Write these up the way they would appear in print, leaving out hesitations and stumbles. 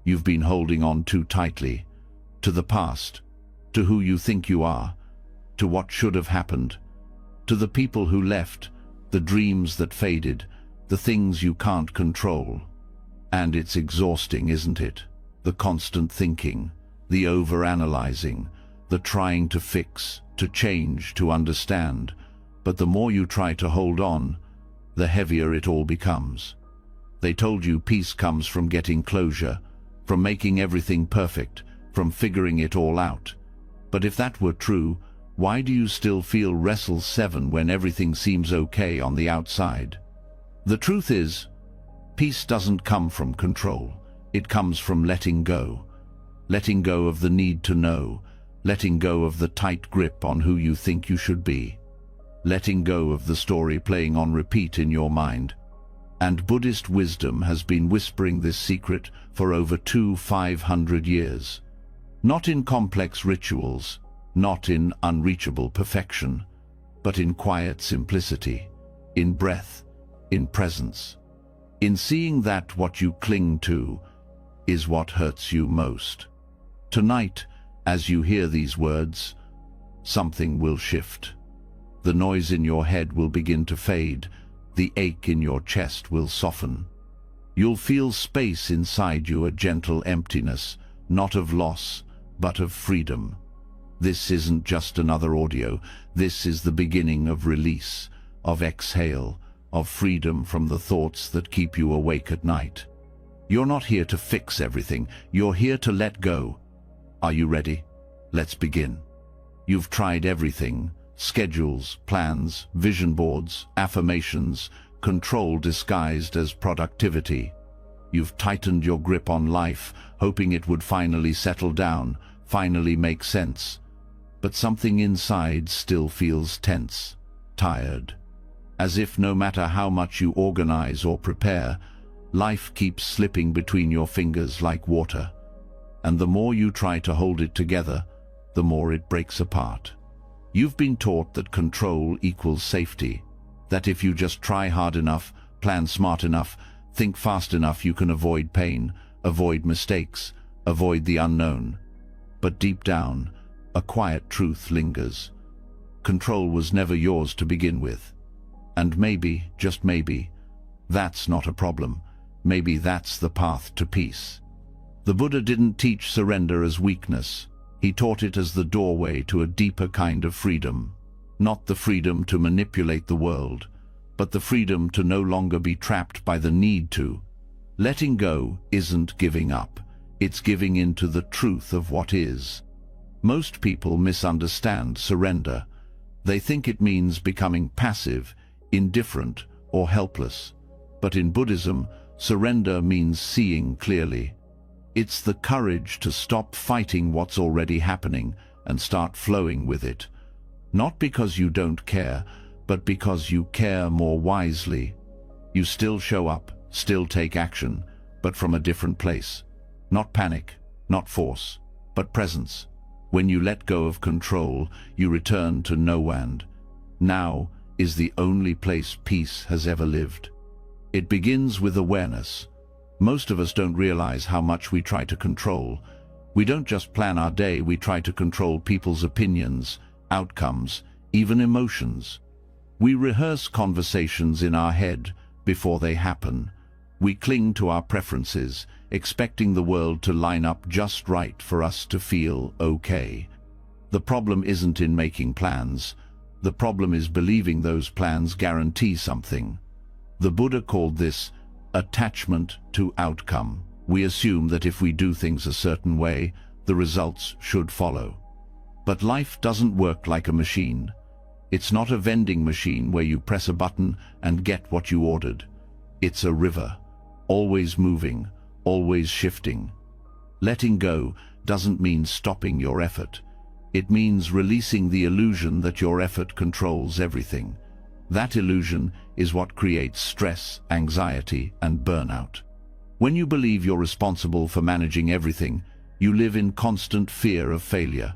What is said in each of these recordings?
You've been holding on too tightly, to the past, to who you think you are, to what should have happened, to the people who left, the dreams that faded, the things you can't control. And it's exhausting, isn't it? The constant thinking, the over-analyzing, the trying to fix, to change, to understand. But the more you try to hold on, the heavier it all becomes. They told you peace comes from getting closure, from making everything perfect, from figuring it all out. But if that were true, why do you still feel restless 7 when everything seems okay on the outside? The truth is, peace doesn't come from control. It comes from letting go. Letting go of the need to know, letting go of the tight grip on who you think you should be, letting go of the story playing on repeat in your mind. And Buddhist wisdom has been whispering this secret for over 500 years. Not in complex rituals, not in unreachable perfection, but in quiet simplicity, in breath, in presence, in seeing that what you cling to is what hurts you most. Tonight, as you hear these words, something will shift. The noise in your head will begin to fade. The ache in your chest will soften. You'll feel space inside you, a gentle emptiness, not of loss, but of freedom. This isn't just another audio. This is the beginning of release, of exhale, of freedom from the thoughts that keep you awake at night. You're not here to fix everything. You're here to let go. Are you ready? Let's begin. You've tried everything: schedules, plans, vision boards, affirmations, control disguised as productivity. You've tightened your grip on life, hoping it would finally settle down, finally make sense. But something inside still feels tense, tired, as if no matter how much you organize or prepare, life keeps slipping between your fingers like water. And the more you try to hold it together, the more it breaks apart. You've been taught that control equals safety, that if you just try hard enough, plan smart enough, think fast enough, you can avoid pain, avoid mistakes, avoid the unknown. But deep down, a quiet truth lingers. Control was never yours to begin with. And maybe, just maybe, that's not a problem. Maybe that's the path to peace. The Buddha didn't teach surrender as weakness. He taught it as the doorway to a deeper kind of freedom. Not the freedom to manipulate the world, but the freedom to no longer be trapped by the need to. Letting go isn't giving up. It's giving in to the truth of what is. Most people misunderstand surrender. They think it means becoming passive, indifferent, or helpless. But in Buddhism, surrender means seeing clearly. It's the courage to stop fighting what's already happening and start flowing with it. Not because you don't care, but because you care more wisely. You still show up, still take action, but from a different place. Not panic, not force, but presence. When you let go of control, you return to no-and. Now is the only place peace has ever lived. It begins with awareness. Most of us don't realize how much we try to control. We don't just plan our day, we try to control people's opinions, outcomes, even emotions. We rehearse conversations in our head before they happen. We cling to our preferences, expecting the world to line up just right for us to feel okay. The problem isn't in making plans. The problem is believing those plans guarantee something. The Buddha called this attachment to outcome. We assume that if we do things a certain way, the results should follow. But life doesn't work like a machine. It's not a vending machine where you press a button and get what you ordered. It's a river, always moving, always shifting. Letting go doesn't mean stopping your effort. It means releasing the illusion that your effort controls everything. That illusion is what creates stress, anxiety, and burnout. When you believe you're responsible for managing everything, you live in constant fear of failure.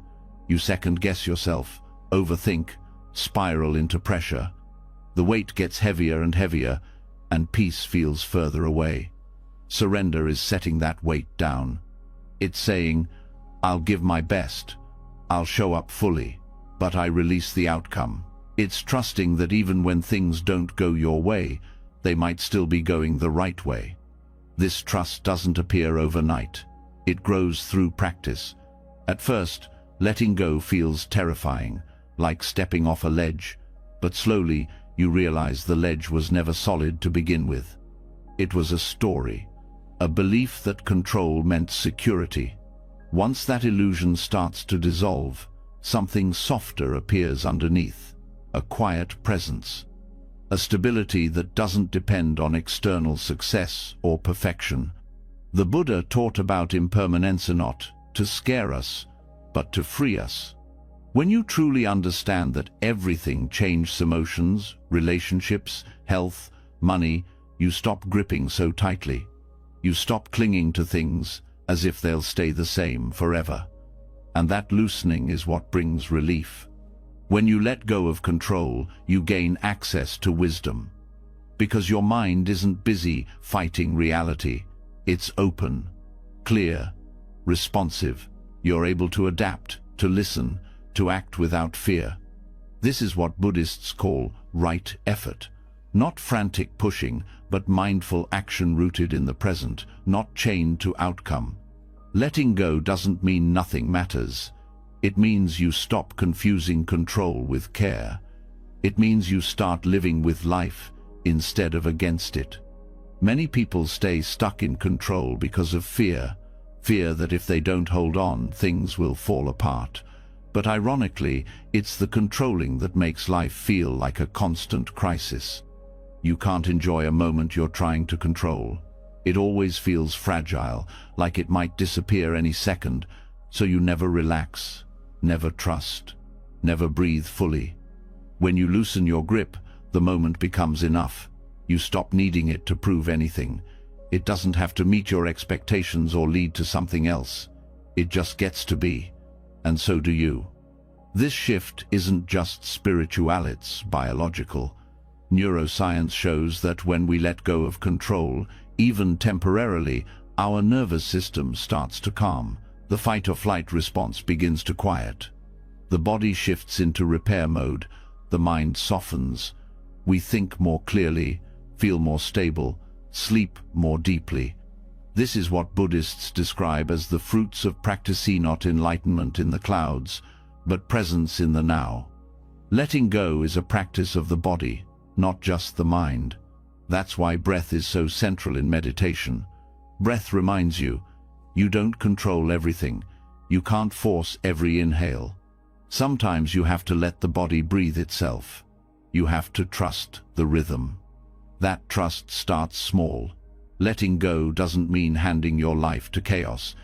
You second-guess yourself, overthink, spiral into pressure. The weight gets heavier and heavier, and peace feels further away. Surrender is setting that weight down. It's saying, I'll give my best, I'll show up fully, but I release the outcome. It's trusting that even when things don't go your way, they might still be going the right way. This trust doesn't appear overnight. It grows through practice. At first, letting go feels terrifying, like stepping off a ledge, but slowly you realize the ledge was never solid to begin with. It was a story, a belief that control meant security. Once that illusion starts to dissolve, something softer appears underneath, a quiet presence, a stability that doesn't depend on external success or perfection. The Buddha taught about impermanence not to scare us, but to free us. When you truly understand that everything changes emotions, relationships, health, money, you stop gripping so tightly. You stop clinging to things as if they'll stay the same forever. And that loosening is what brings relief. When you let go of control, you gain access to wisdom. Because your mind isn't busy fighting reality. It's open, clear, responsive. You're able to adapt, to listen, to act without fear. This is what Buddhists call right effort. Not frantic pushing, but mindful action rooted in the present, not chained to outcome. Letting go doesn't mean nothing matters. It means you stop confusing control with care. It means you start living with life instead of against it. Many people stay stuck in control because of fear. Fear that if they don't hold on, things will fall apart. But ironically, it's the controlling that makes life feel like a constant crisis. You can't enjoy a moment you're trying to control. It always feels fragile, like it might disappear any second, so you never relax, never trust, never breathe fully. When you loosen your grip, the moment becomes enough. You stop needing it to prove anything. It doesn't have to meet your expectations or lead to something else. It just gets to be. And so do you. This shift isn't just spiritual, it's biological. Neuroscience shows that when we let go of control, even temporarily, our nervous system starts to calm. The fight-or-flight response begins to quiet. The body shifts into repair mode. The mind softens. We think more clearly, feel more stable, sleep more deeply. This is what Buddhists describe as the fruits of practicing not enlightenment in the clouds, but presence in the now. Letting go is a practice of the body, not just the mind. That's why breath is so central in meditation. Breath reminds you, you don't control everything. You can't force every inhale. Sometimes you have to let the body breathe itself. You have to trust the rhythm. That trust starts small. Letting go doesn't mean handing your life to chaos.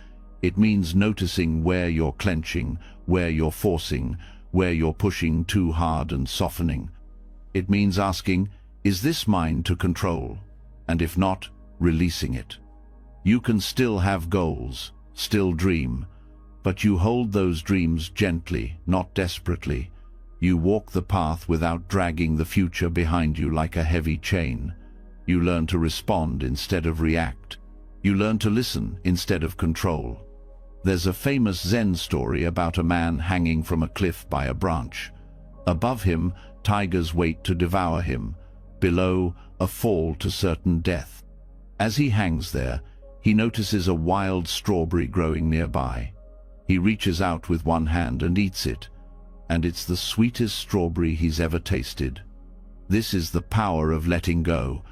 It means noticing where you're clenching, where you're forcing, where you're pushing too hard and softening. It means asking, is this mine to control? And if not, releasing it. You can still have goals, still dream, but you hold those dreams gently, not desperately. You walk the path without dragging the future behind you like a heavy chain. You learn to respond instead of react. You learn to listen instead of control. There's a famous Zen story about a man hanging from a cliff by a branch. Above him, tigers wait to devour him. Below, a fall to certain death. As he hangs there, he notices a wild strawberry growing nearby. He reaches out with one hand and eats it, and it's the sweetest strawberry he's ever tasted. This is the power of letting go,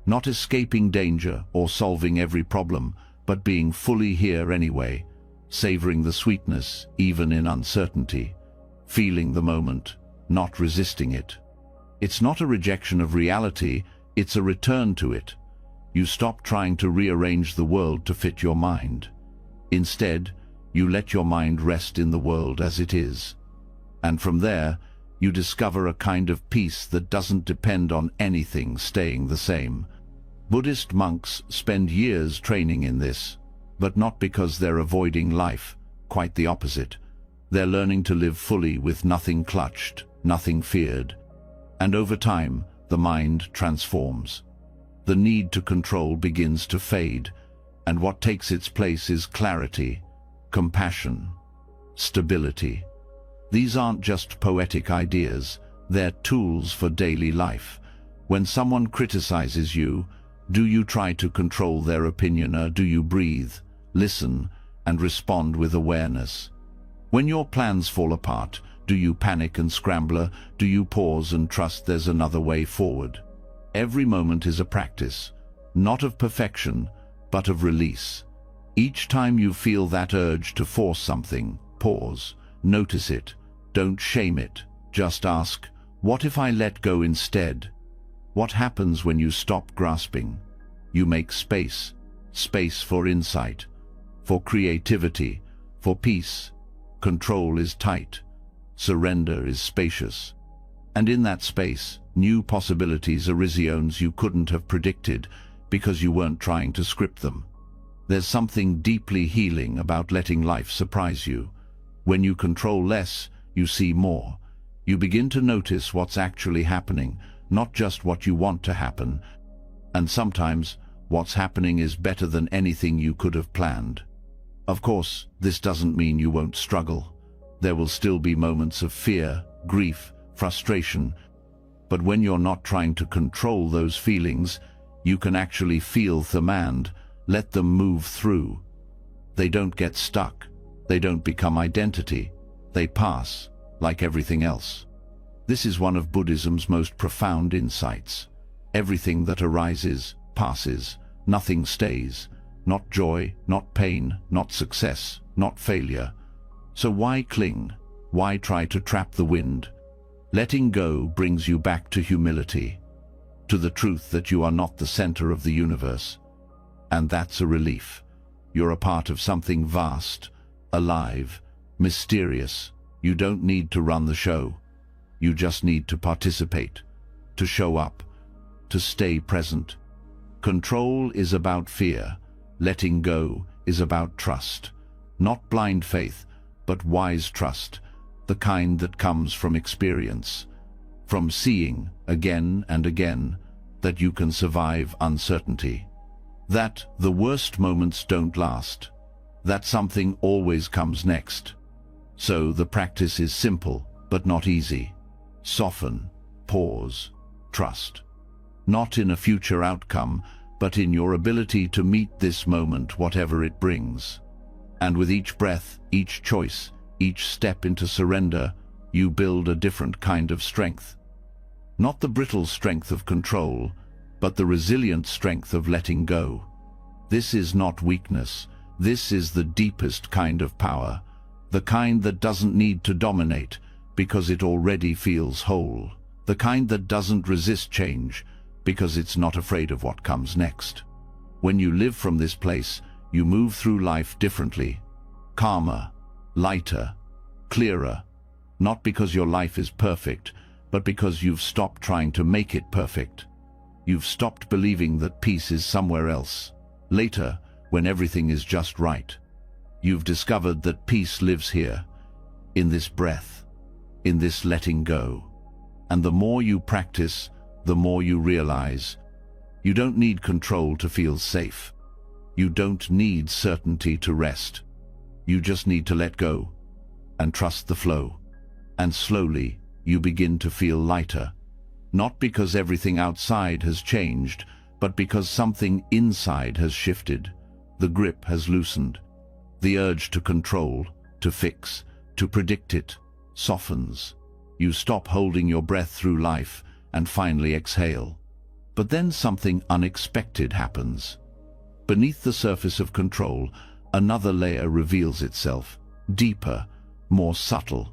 not escaping danger or solving every problem, but being fully here anyway, savoring the sweetness even in uncertainty, feeling the moment, not resisting it. It's not a rejection of reality, it's a return to it. You stop trying to rearrange the world to fit your mind. Instead, you let your mind rest in the world as it is. And from there, you discover a kind of peace that doesn't depend on anything staying the same. Buddhist monks spend years training in this, but not because they're avoiding life, quite the opposite. They're learning to live fully with nothing clutched, nothing feared. And over time, the mind transforms. The need to control begins to fade, And what takes its place is clarity, compassion, stability. These aren't just poetic ideas, they're tools for daily life. When someone criticizes you, do you try to control their opinion, or do you breathe, listen, and respond with awareness? When your plans fall apart, do you panic and scramble, or do you pause and trust there's another way forward? Every moment is a practice, not of perfection, but of release. Each time you feel that urge to force something, pause, notice it, don't shame it, just ask, what if I let go instead? What happens when you stop grasping? You make space, space for insight, for creativity, for peace. Control is tight, surrender is spacious. And in that space, new possibilities arise you couldn't have predicted because you weren't trying to script them. There's something deeply healing about letting life surprise you. When you control less, you see more. You begin to notice what's actually happening, not just what you want to happen. And sometimes, what's happening is better than anything you could have planned. Of course, this doesn't mean you won't struggle. There will still be moments of fear, grief, frustration. But when you're not trying to control those feelings, you can actually feel them and let them move through. They don't get stuck. They don't become identity. They pass, like everything else. This is one of Buddhism's most profound insights. Everything that arises, passes. Nothing stays. Not joy, not pain, not success, not failure. So why cling? Why try to trap the wind? Letting go brings you back to humility, to the truth that you are not the center of the universe. And that's a relief. You're a part of something vast, alive, mysterious. You don't need to run the show. You just need to participate, to show up, to stay present. Control is about fear. Letting go is about trust. Not blind faith, but wise trust, the kind that comes from experience, from seeing again and again that you can survive uncertainty, that the worst moments don't last, that something always comes next. So the practice is simple, but not easy. Soften, pause, trust. Not in a future outcome, but in your ability to meet this moment, whatever it brings. And with each breath, each choice, each step into surrender, you build a different kind of strength. Not the brittle strength of control, but the resilient strength of letting go. This is not weakness. This is the deepest kind of power, the kind that doesn't need to dominate because it already feels whole, the kind that doesn't resist change because it's not afraid of what comes next. When you live from this place, you move through life differently, calmer, lighter, clearer, not because your life is perfect, but because you've stopped trying to make it perfect. You've stopped believing that peace is somewhere else, later, when everything is just right. You've discovered that peace lives here, in this breath, in this letting go. And the more you practice, the more you realize, you don't need control to feel safe. You don't need certainty to rest. You just need to let go and trust the flow. And slowly, you begin to feel lighter, not because everything outside has changed, but because something inside has shifted. The grip has loosened. The urge to control, to fix, to predict it, softens. You stop holding your breath through life and finally exhale. But then something unexpected happens. Beneath the surface of control, another layer reveals itself, deeper, more subtle.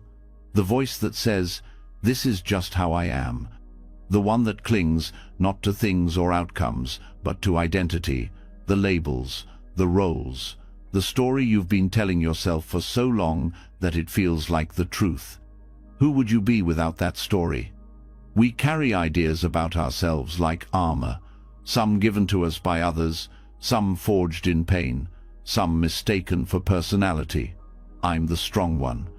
The voice that says, "This is just how I am." The one that clings not to things or outcomes, but to identity, the labels, the roles, the story you've been telling yourself for so long that it feels like the truth. Who would you be without that story? We carry ideas about ourselves like armor, some given to us by others, some forged in pain, some mistaken for personality. I'm the strong one,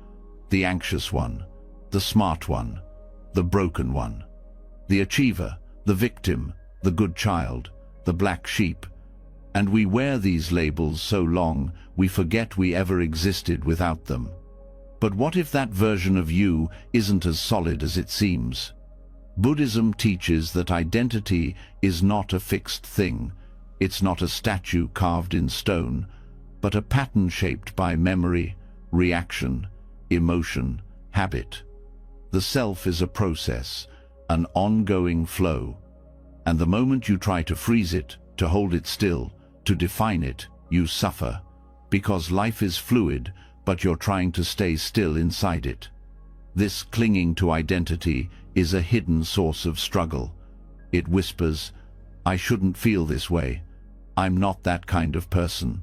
the anxious one, the smart one, the broken one, the achiever, the victim, the good child, the black sheep. And we wear these labels so long, we forget we ever existed without them. But what if that version of you isn't as solid as it seems? Buddhism teaches that identity is not a fixed thing. It's not a statue carved in stone, but a pattern shaped by memory, reaction, emotion, habit. The self is a process, an ongoing flow. And the moment you try to freeze it, to hold it still, to define it, you suffer. Because life is fluid, but you're trying to stay still inside it. This clinging to identity is a hidden source of struggle. It whispers, "I shouldn't feel this way. I'm not that kind of person."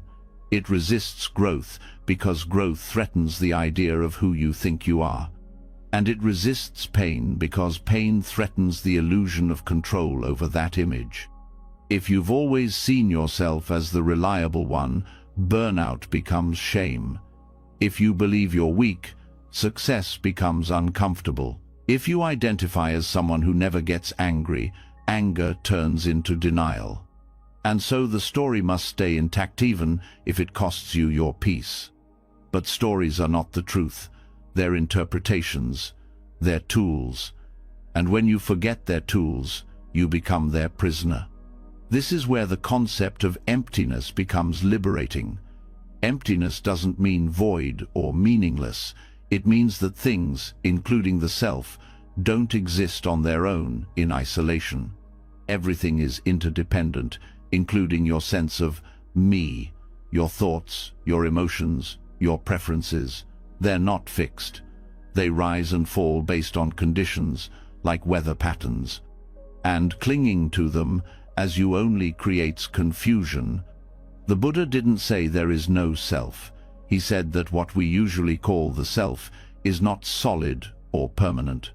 It resists growth because growth threatens the idea of who you think you are. And it resists pain because pain threatens the illusion of control over that image. If you've always seen yourself as the reliable one, burnout becomes shame. If you believe you're weak, success becomes uncomfortable. If you identify as someone who never gets angry, anger turns into denial. And so the story must stay intact even if it costs you your peace. But stories are not the truth. They're interpretations. They're tools. And when you forget their tools, you become their prisoner. This is where the concept of emptiness becomes liberating. Emptiness doesn't mean void or meaningless. It means that things, including the self, don't exist on their own in isolation. Everything is interdependent, including your sense of me, your thoughts, your emotions, your preferences. They're not fixed. They rise and fall based on conditions, like weather patterns. And clinging to them as you only creates confusion. The Buddha didn't say there is no self. He said that what we usually call the self is not solid or permanent.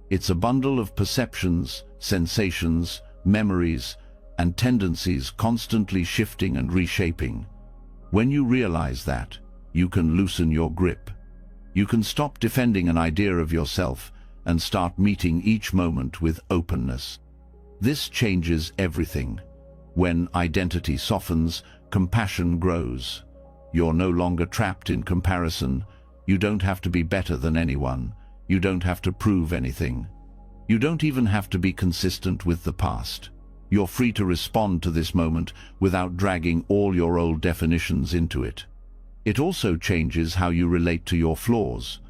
It's a bundle of perceptions, sensations, memories, and tendencies constantly shifting and reshaping. When you realize that, you can loosen your grip. You can stop defending an idea of yourself and start meeting each moment with openness. This changes everything. When identity softens, compassion grows. You're no longer trapped in comparison. You don't have to be better than anyone. You don't have to prove anything. You don't even have to be consistent with the past. You're free to respond to this moment without dragging all your old definitions into it. It also changes how you relate to your flaws.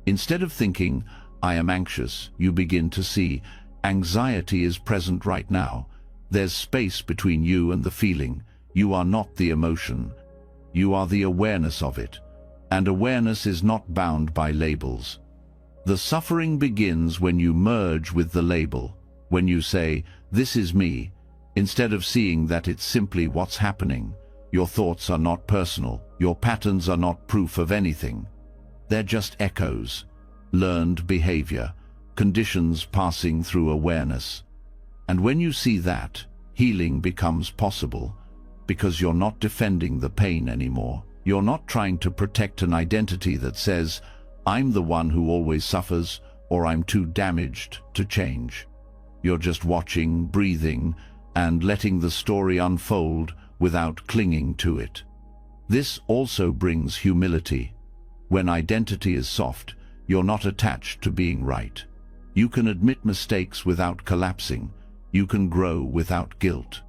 Instead of thinking, "I am anxious," you begin to see, anxiety is present right now. There's space between you and the feeling. You are not the emotion. You are the awareness of it. And awareness is not bound by labels. The suffering begins when you merge with the label, when you say, "This is me," instead of seeing that it's simply what's happening. Your thoughts are not personal. Your patterns are not proof of anything. They're just echoes, learned behavior, conditions passing through awareness. And when you see that, healing becomes possible, because you're not defending the pain anymore. You're not trying to protect an identity that says, "I'm the one who always suffers," or "I'm too damaged to change." You're just watching, breathing, and letting the story unfold without clinging to it. This also brings humility. When identity is soft, you're not attached to being right. You can admit mistakes without collapsing. You can grow without guilt.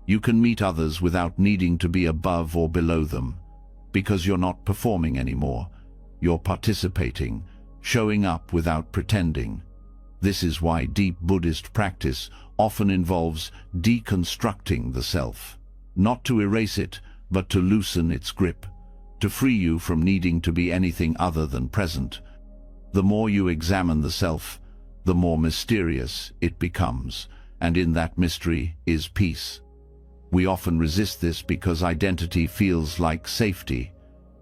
You can meet others without needing to be above or below them, because you're not performing anymore. You're participating, showing up without pretending. This is why deep Buddhist practice often involves deconstructing the self. Not to erase it, but to loosen its grip, to free you from needing to be anything other than present. The more you examine the self, the more mysterious it becomes, and in that mystery is peace. We often resist this because identity feels like safety.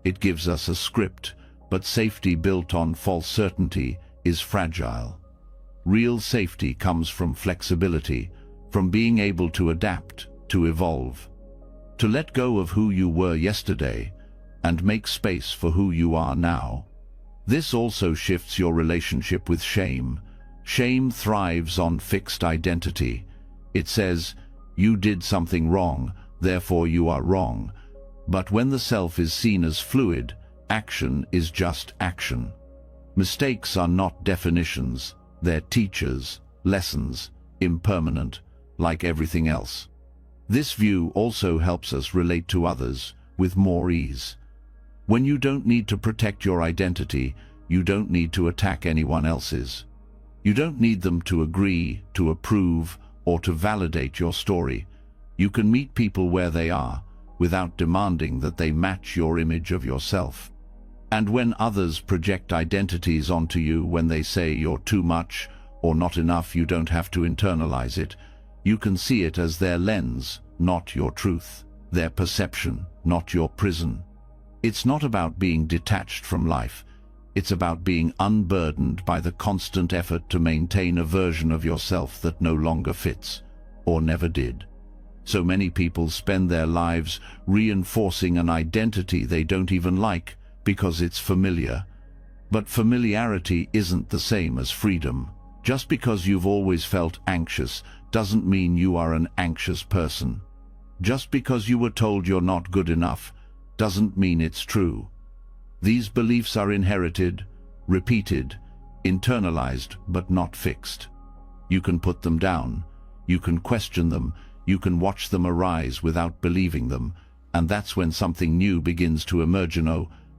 It gives us a script, but safety built on false certainty is fragile. Real safety comes from flexibility, from being able to adapt, to evolve, to let go of who you were yesterday and make space for who you are now. This also shifts your relationship with shame. Shame thrives on fixed identity. It says, "You did something wrong, therefore you are wrong. But when the self is seen as fluid, action is just action. Mistakes are not definitions, they're teachers, lessons, impermanent, like everything else. This view also helps us relate to others with more ease. When you don't need to protect your identity, you don't need to attack anyone else's. You don't need them to agree, to approve, or to validate your story. You can meet people where they are, without demanding that they match your image of yourself. And when others project identities onto you, when they say you're too much or not enough, you don't have to internalize it. You can see it as their lens, not your truth, their perception, not your prison. It's not about being detached from life. It's about being unburdened by the constant effort to maintain a version of yourself that no longer fits, or never did. So many people spend their lives reinforcing an identity they don't even like because it's familiar. But familiarity isn't the same as freedom. Just because you've always felt anxious doesn't mean you are an anxious person. Just because you were told you're not good enough doesn't mean it's true. These beliefs are inherited, repeated, internalized, but not fixed. You can put them down, you can question them, you can watch them arise without believing them, and that's when something new begins to emerge.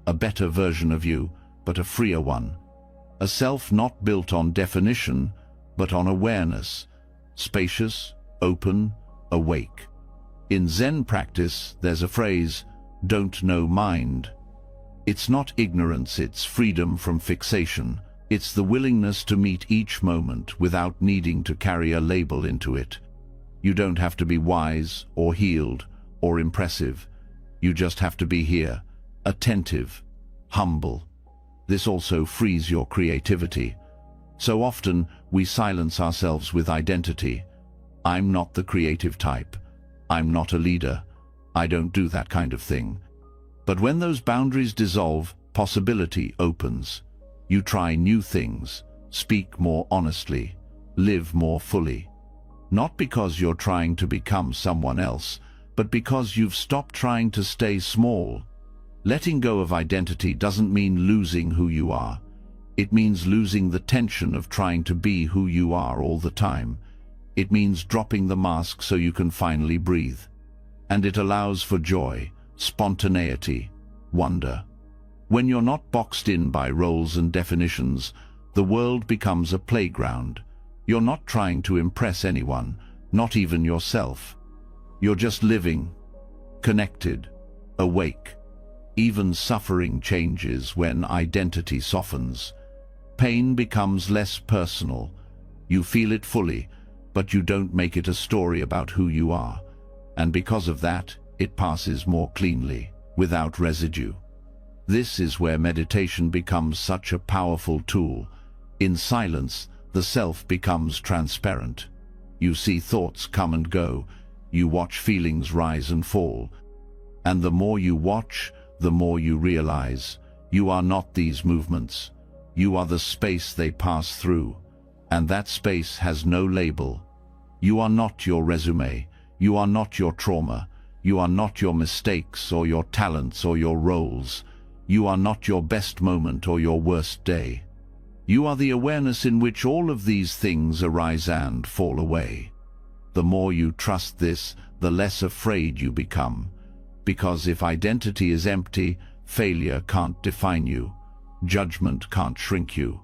A better version of you, but a freer one. A self not built on definition, but on awareness, spacious, open, awake. In Zen practice, there's a phrase, "don't know mind." It's not ignorance, it's freedom from fixation. It's the willingness to meet each moment without needing to carry a label into it. You don't have to be wise or healed or impressive. You just have to be here, attentive, humble. This also frees your creativity. So often we silence ourselves with identity. I'm not the creative type. I'm not a leader. I don't do that kind of thing. But when those boundaries dissolve, possibility opens. You try new things, speak more honestly, live more fully. Not because you're trying to become someone else, but because you've stopped trying to stay small. Letting go of identity doesn't mean losing who you are. It means losing the tension of trying to be who you are all the time. It means dropping the mask so you can finally breathe. And it allows for joy, spontaneity, wonder. When you're not boxed in by roles and definitions, the world becomes a playground. You're not trying to impress anyone, not even yourself. You're just living, connected, awake. Even suffering changes when identity softens. Pain becomes less personal. You feel it fully, but you don't make it a story about who you are. And because of that, it passes more cleanly, without residue. This is where meditation becomes such a powerful tool. In silence, the self becomes transparent. You see thoughts come and go. You watch feelings rise and fall. And the more you watch, the more you realize, you are not these movements. You are the space they pass through. And that space has no label. You are not your resume. You are not your trauma. You are not your mistakes or your talents or your roles. You are not your best moment or your worst day. You are the awareness in which all of these things arise and fall away. The more you trust this, the less afraid you become. Because if identity is empty, failure can't define you, judgment can't shrink you,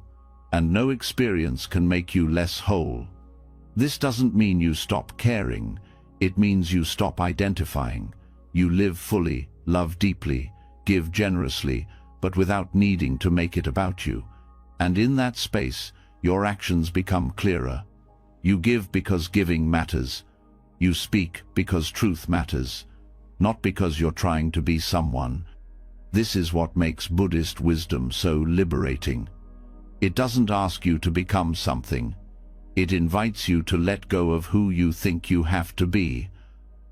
and no experience can make you less whole. This doesn't mean you stop caring, it means you stop identifying. You live fully, love deeply, give generously, but without needing to make it about you. And in that space, your actions become clearer. You give because giving matters. You speak because truth matters. Not because you're trying to be someone. This is what makes Buddhist wisdom so liberating. It doesn't ask you to become something. It invites you to let go of who you think you have to be,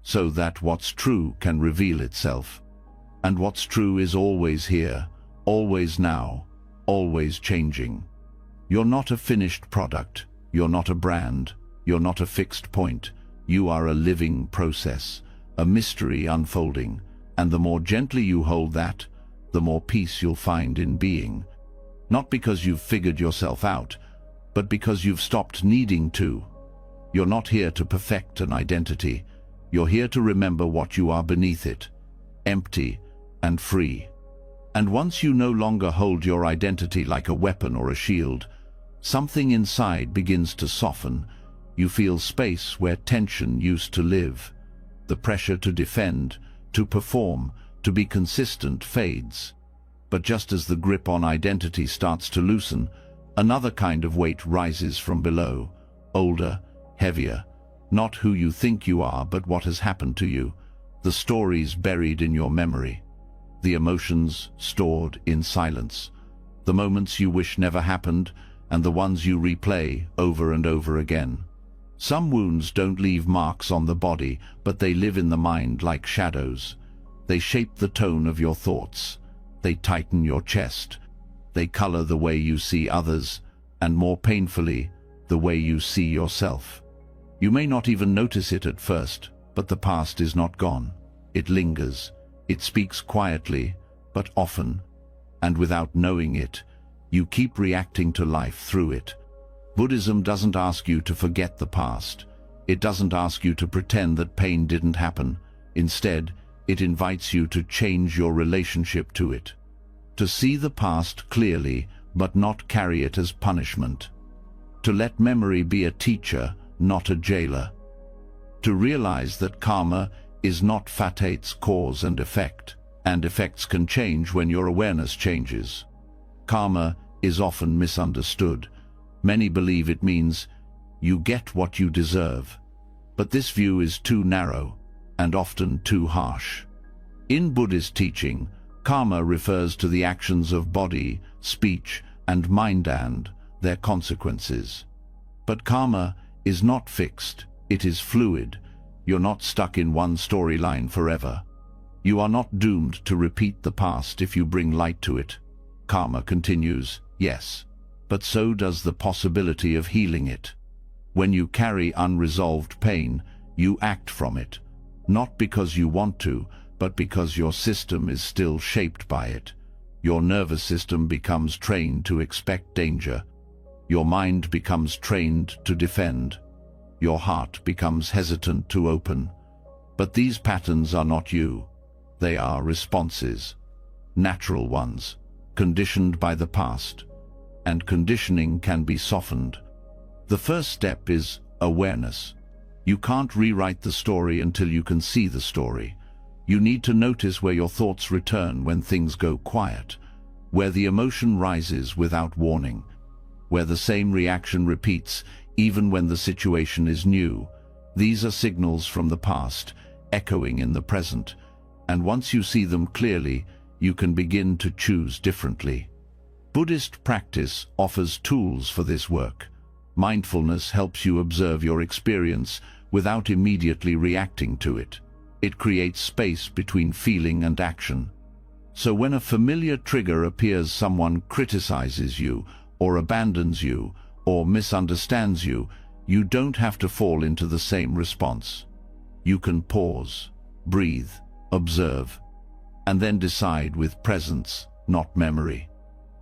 so that what's true can reveal itself. And what's true is always here, always now, always changing. You're not a finished product. You're not a brand. You're not a fixed point. You are a living process. a mystery unfolding, and the more gently you hold that, the more peace you'll find in being. Not because you've figured yourself out, but because you've stopped needing to. You're not here to perfect an identity. You're here to remember what you are beneath it, empty and free. And once you no longer hold your identity like a weapon or a shield, something inside begins to soften. You feel space where tension used to live. The pressure to defend, to perform, to be consistent fades. But just as the grip on identity starts to loosen, another kind of weight rises from below, older, heavier, not who you think you are, but what has happened to you, the stories buried in your memory, the emotions stored in silence, the moments you wish never happened, and the ones you replay over and over again. Some wounds don't leave marks on the body, but they live in the mind like shadows. They shape the tone of your thoughts. They tighten your chest. They color the way you see others, and more painfully, the way you see yourself. You may not even notice it at first, but the past is not gone. It lingers. It speaks quietly, but often. And without knowing it, you keep reacting to life through it. Buddhism doesn't ask you to forget the past. It doesn't ask you to pretend that pain didn't happen. Instead, it invites you to change your relationship to it. To see the past clearly, but not carry it as punishment. To let memory be a teacher, not a jailer. To realize that karma is not fate's cause and effects can change when your awareness changes. Karma is often misunderstood. Many believe it means you get what you deserve. But this view is too narrow and often too harsh. In Buddhist teaching, karma refers to the actions of body, speech, and mind and their consequences. But karma is not fixed, it is fluid. You're not stuck in one storyline forever. You are not doomed to repeat the past if you bring light to it. Karma continues, yes, but so does the possibility of healing it. When you carry unresolved pain, you act from it, not because you want to, but because your system is still shaped by it. Your nervous system becomes trained to expect danger. Your mind becomes trained to defend. Your heart becomes hesitant to open. But these patterns are not you. They are responses, natural ones, conditioned by the past. And conditioning can be softened. The first step is awareness. You can't rewrite the story until you can see the story. You need to notice where your thoughts return when things go quiet, where the emotion rises without warning, where the same reaction repeats even when the situation is new. These are signals from the past, echoing in the present, and once you see them clearly, you can begin to choose differently. Buddhist practice offers tools for this work. Mindfulness helps you observe your experience without immediately reacting to it. It creates space between feeling and action. So when a familiar trigger appears, someone criticizes you, or abandons you, or misunderstands you, you don't have to fall into the same response. You can pause, breathe, observe, and then decide with presence, not memory.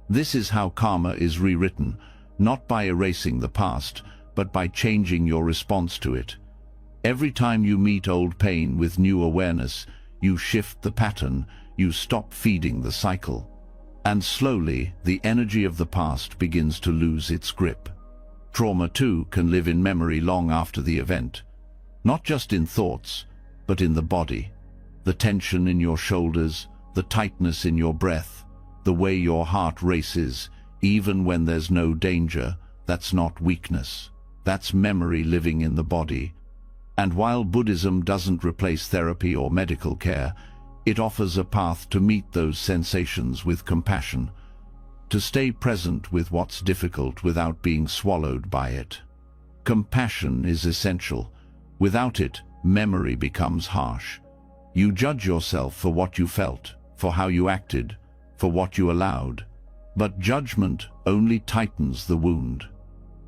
This is how karma is rewritten, not by erasing the past, but by changing your response to it. Every time you meet old pain with new awareness, you shift the pattern, you stop feeding the cycle. And slowly, the energy of the past begins to lose its grip. Trauma too can live in memory long after the event. Not just in thoughts, but in the body. The tension in your shoulders, the tightness in your breath, the way your heart races, even when there's no danger. That's not weakness. That's memory living in the body. And while Buddhism doesn't replace therapy or medical care, it offers a path to meet those sensations with compassion, to stay present with what's difficult without being swallowed by it. Compassion is essential. Without it, memory becomes harsh. You judge yourself for what you felt, for how you acted, for what you allowed. But judgment only tightens the wound.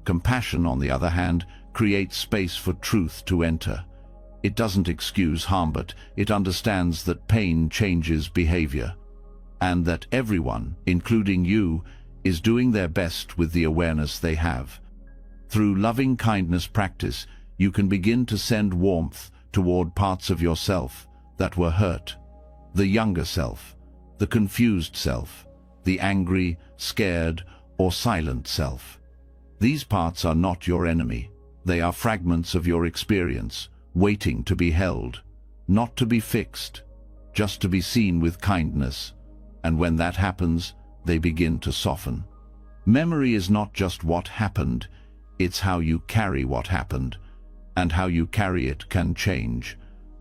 Compassion, on the other hand, creates space for truth to enter. It doesn't excuse harm, but it understands that pain changes behavior, and that everyone, including you, is doing their best with the awareness they have. Through loving kindness practice, you can begin to send warmth toward parts of yourself that were hurt. The younger self, the confused self, the angry, scared, or silent self. These parts are not your enemy. They are fragments of your experience, waiting to be held, not to be fixed, just to be seen with kindness. And when that happens, they begin to soften. Memory is not just what happened, it's how you carry what happened, and how you carry it can change.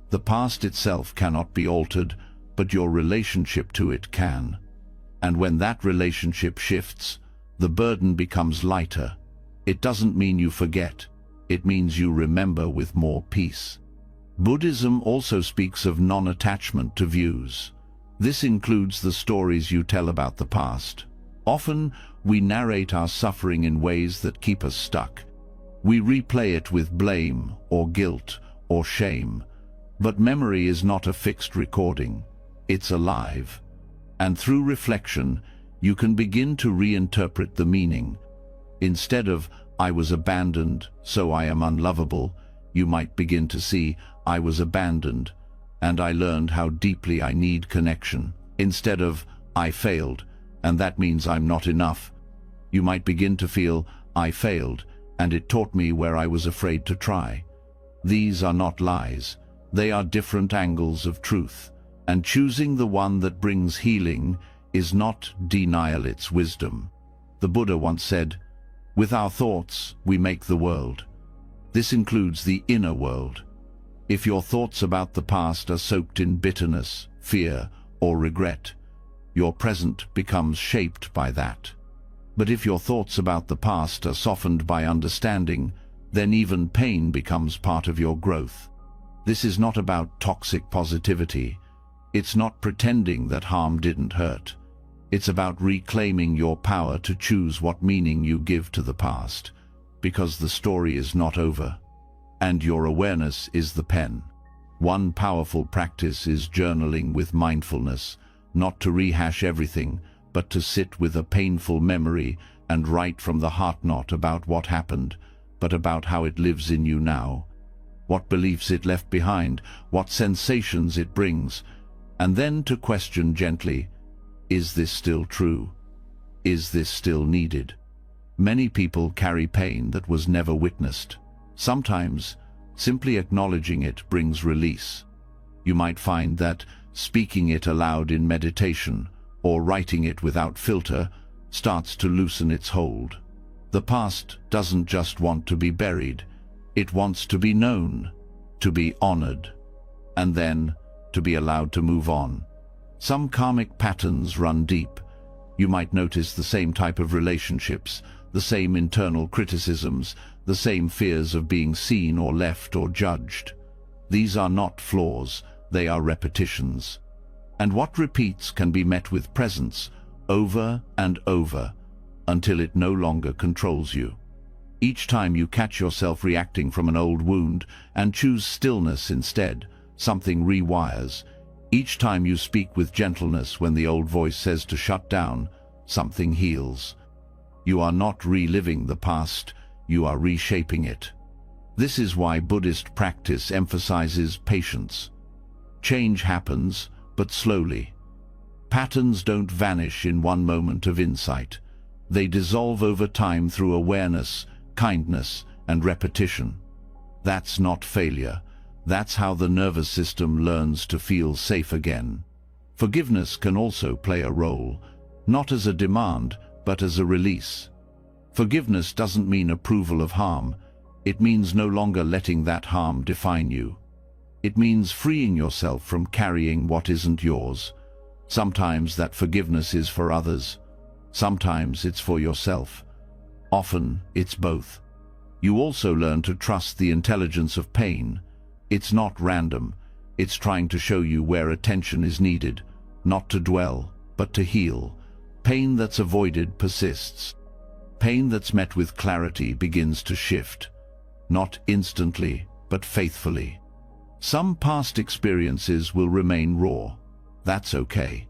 The past itself cannot be altered, but your relationship to it can. And when that relationship shifts, the burden becomes lighter. It doesn't mean you forget. It means you remember with more peace. Buddhism also speaks of non-attachment to views. This includes the stories you tell about the past. Often, we narrate our suffering in ways that keep us stuck. We replay it with blame or guilt or shame. But memory is not a fixed recording. It's alive. And through reflection, you can begin to reinterpret the meaning. Instead of, "I was abandoned, so I am unlovable," you might begin to see, "I was abandoned, and I learned how deeply I need connection." Instead of, "I failed, and that means I'm not enough," you might begin to feel, "I failed, and it taught me where I was afraid to try." These are not lies. They are different angles of truth. And choosing the one that brings healing is not denial, it's wisdom. The Buddha once said, "With our thoughts, we make the world." This includes the inner world. If your thoughts about the past are soaked in bitterness, fear, or regret, your present becomes shaped by that. But if your thoughts about the past are softened by understanding, then even pain becomes part of your growth. This is not about toxic positivity. It's not pretending that harm didn't hurt. It's about reclaiming your power to choose what meaning you give to the past, because the story is not over, and your awareness is the pen. One powerful practice is journaling with mindfulness, not to rehash everything, but to sit with a painful memory and write from the heart, not about what happened, but about how it lives in you now, what beliefs it left behind, what sensations it brings, and then to question gently, is this still true? Is this still needed? Many people carry pain that was never witnessed. Sometimes, simply acknowledging it brings release. You might find that speaking it aloud in meditation or writing it without filter starts to loosen its hold. The past doesn't just want to be buried. It wants to be known, to be honored, and then to be allowed to move on. Some karmic patterns run deep. You might notice the same type of relationships, the same internal criticisms, the same fears of being seen or left or judged. These are not flaws, they are repetitions. And what repeats can be met with presence, over and over, until it no longer controls you. Each time you catch yourself reacting from an old wound and choose stillness instead, something rewires. Each time you speak with gentleness when the old voice says to shut down, something heals. You are not reliving the past, you are reshaping it. This is why Buddhist practice emphasizes patience. Change happens, but slowly. Patterns don't vanish in one moment of insight. They dissolve over time through awareness, kindness, and repetition. That's not failure. That's how the nervous system learns to feel safe again. Forgiveness can also play a role, not as a demand, but as a release. Forgiveness doesn't mean approval of harm. It means no longer letting that harm define you. It means freeing yourself from carrying what isn't yours. Sometimes that forgiveness is for others. Sometimes it's for yourself. Often it's both. You also learn to trust the intelligence of pain. It's not random. It's trying to show you where attention is needed, not to dwell, but to heal. Pain that's avoided persists. Pain that's met with clarity begins to shift, not instantly, but faithfully. Some past experiences will remain raw. That's okay.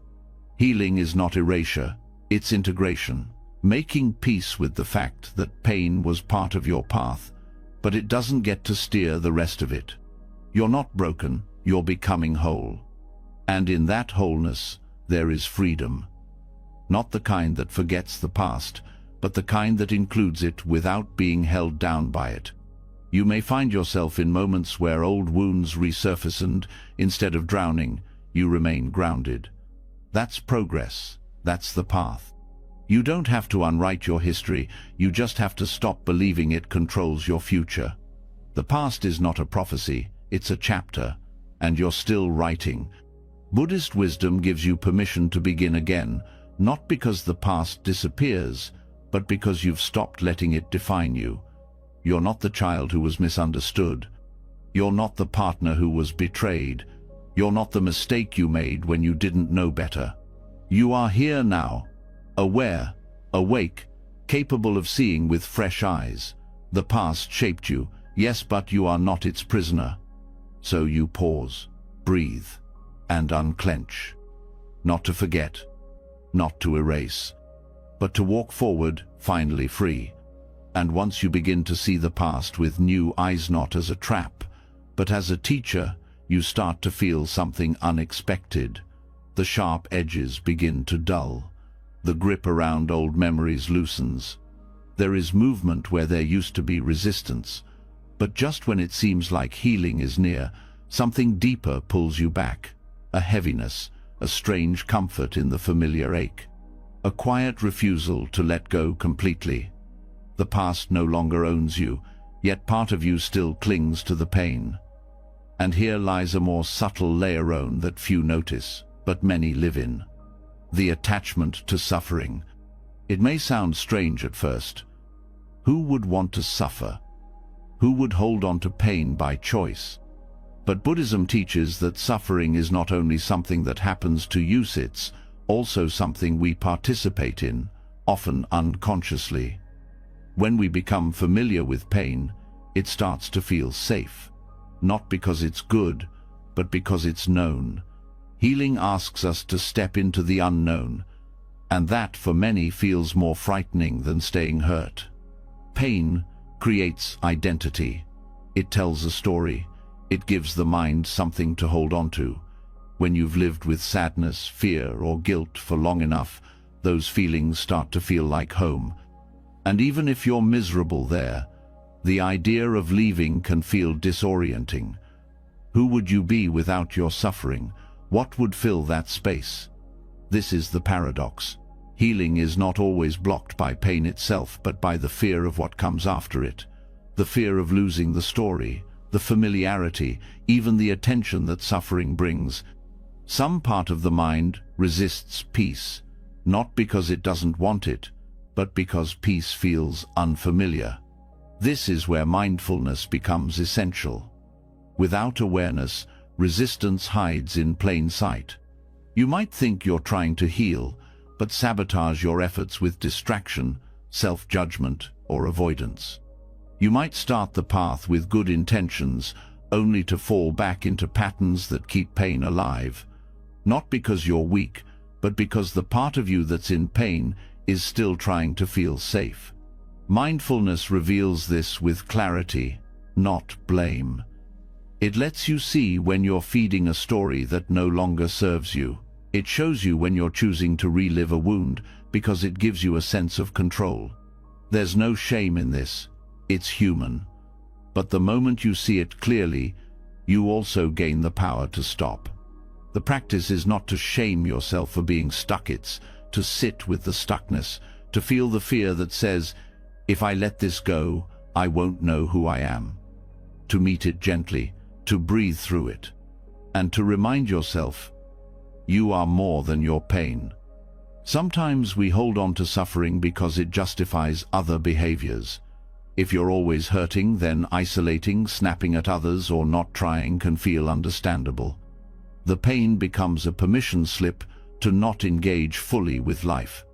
Healing is not erasure, it's integration. Making peace with the fact that pain was part of your path, but it doesn't get to steer the rest of it. You're not broken, you're becoming whole. And in that wholeness, there is freedom. Not the kind that forgets the past, but the kind that includes it without being held down by it. You may find yourself in moments where old wounds resurface and, instead of drowning, you remain grounded. That's progress. That's the path. You don't have to unwrite your history, you just have to stop believing it controls your future. The past is not a prophecy, it's a chapter, and you're still writing. Buddhist wisdom gives you permission to begin again, not because the past disappears, but because you've stopped letting it define you. You're not the child who was misunderstood. You're not the partner who was betrayed. You're not the mistake you made when you didn't know better. You are here now, aware, awake, capable of seeing with fresh eyes. The past shaped you, yes, but you are not its prisoner. So you pause, breathe, and unclench. Not to forget, not to erase, but to walk forward, finally free. And once you begin to see the past with new eyes, not as a trap, but as a teacher, you start to feel something unexpected. The sharp edges begin to dull. The grip around old memories loosens. There is movement where there used to be resistance. But just when it seems like healing is near, something deeper pulls you back. A heaviness, a strange comfort in the familiar ache. A quiet refusal to let go completely. The past no longer owns you, yet part of you still clings to the pain. And here lies a more subtle layer that few notice, but many live in. The attachment to suffering. It may sound strange at first. Who would want to suffer? Who would hold on to pain by choice? But Buddhism teaches that suffering is not only something that happens to us, it's also something we participate in, often unconsciously. When we become familiar with pain, it starts to feel safe. Not because it's good, but because it's known. Healing asks us to step into the unknown, and that for many feels more frightening than staying hurt. Pain creates identity. It tells a story. It gives the mind something to hold on to. When you've lived with sadness, fear, or guilt for long enough, those feelings start to feel like home. And even if you're miserable there, the idea of leaving can feel disorienting. Who would you be without your suffering? What would fill that space? This is the paradox. Healing is not always blocked by pain itself, but by the fear of what comes after it. The fear of losing the story, the familiarity, even the attention that suffering brings. Some part of the mind resists peace, not because it doesn't want it, but because peace feels unfamiliar. This is where mindfulness becomes essential. Without awareness, resistance hides in plain sight. You might think you're trying to heal, but sabotage your efforts with distraction, self-judgment, or avoidance. You might start the path with good intentions, only to fall back into patterns that keep pain alive. Not because you're weak, but because the part of you that's in pain is still trying to feel safe. Mindfulness reveals this with clarity, not blame. It lets you see when you're feeding a story that no longer serves you. It shows you when you're choosing to relive a wound because it gives you a sense of control. There's no shame in this. It's human. But the moment you see it clearly, you also gain the power to stop. The practice is not to shame yourself for being stuck, it's to sit with the stuckness, to feel the fear that says, if I let this go, I won't know who I am. To meet it gently, to breathe through it, and to remind yourself, you are more than your pain. Sometimes we hold on to suffering because it justifies other behaviors. If you're always hurting, then isolating, snapping at others, or not trying can feel understandable. The pain becomes a permission slip to not engage fully with life.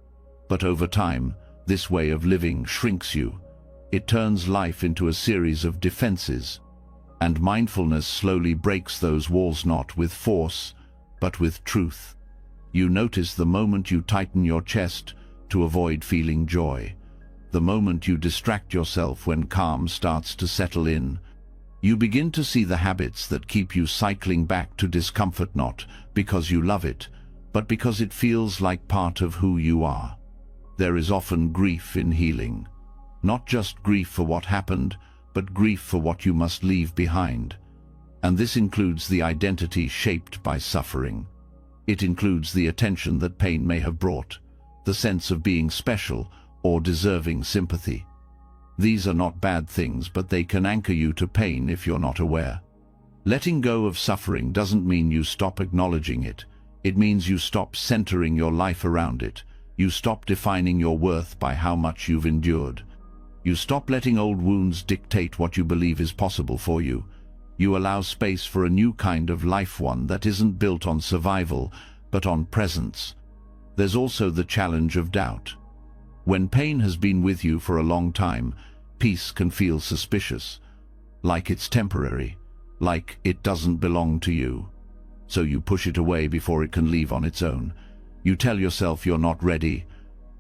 But over time, this way of living shrinks you. It turns life into a series of defenses. And mindfulness slowly breaks those walls, not with force, but with truth. You notice the moment you tighten your chest to avoid feeling joy, the moment you distract yourself when calm starts to settle in. You begin to see the habits that keep you cycling back to discomfort, not because you love it, but because it feels like part of who you are. There is often grief in healing. Not just grief for what happened, but grief for what you must leave behind. And this includes the identity shaped by suffering. It includes the attention that pain may have brought, the sense of being special or deserving sympathy. These are not bad things, but they can anchor you to pain if you're not aware. Letting go of suffering doesn't mean you stop acknowledging it. It means you stop centering your life around it. You stop defining your worth by how much you've endured. You stop letting old wounds dictate what you believe is possible for you. You allow space for a new kind of life, one that isn't built on survival, but on presence. There's also the challenge of doubt. When pain has been with you for a long time, peace can feel suspicious, like it's temporary, like it doesn't belong to you. So you push it away before it can leave on its own. You tell yourself you're not ready,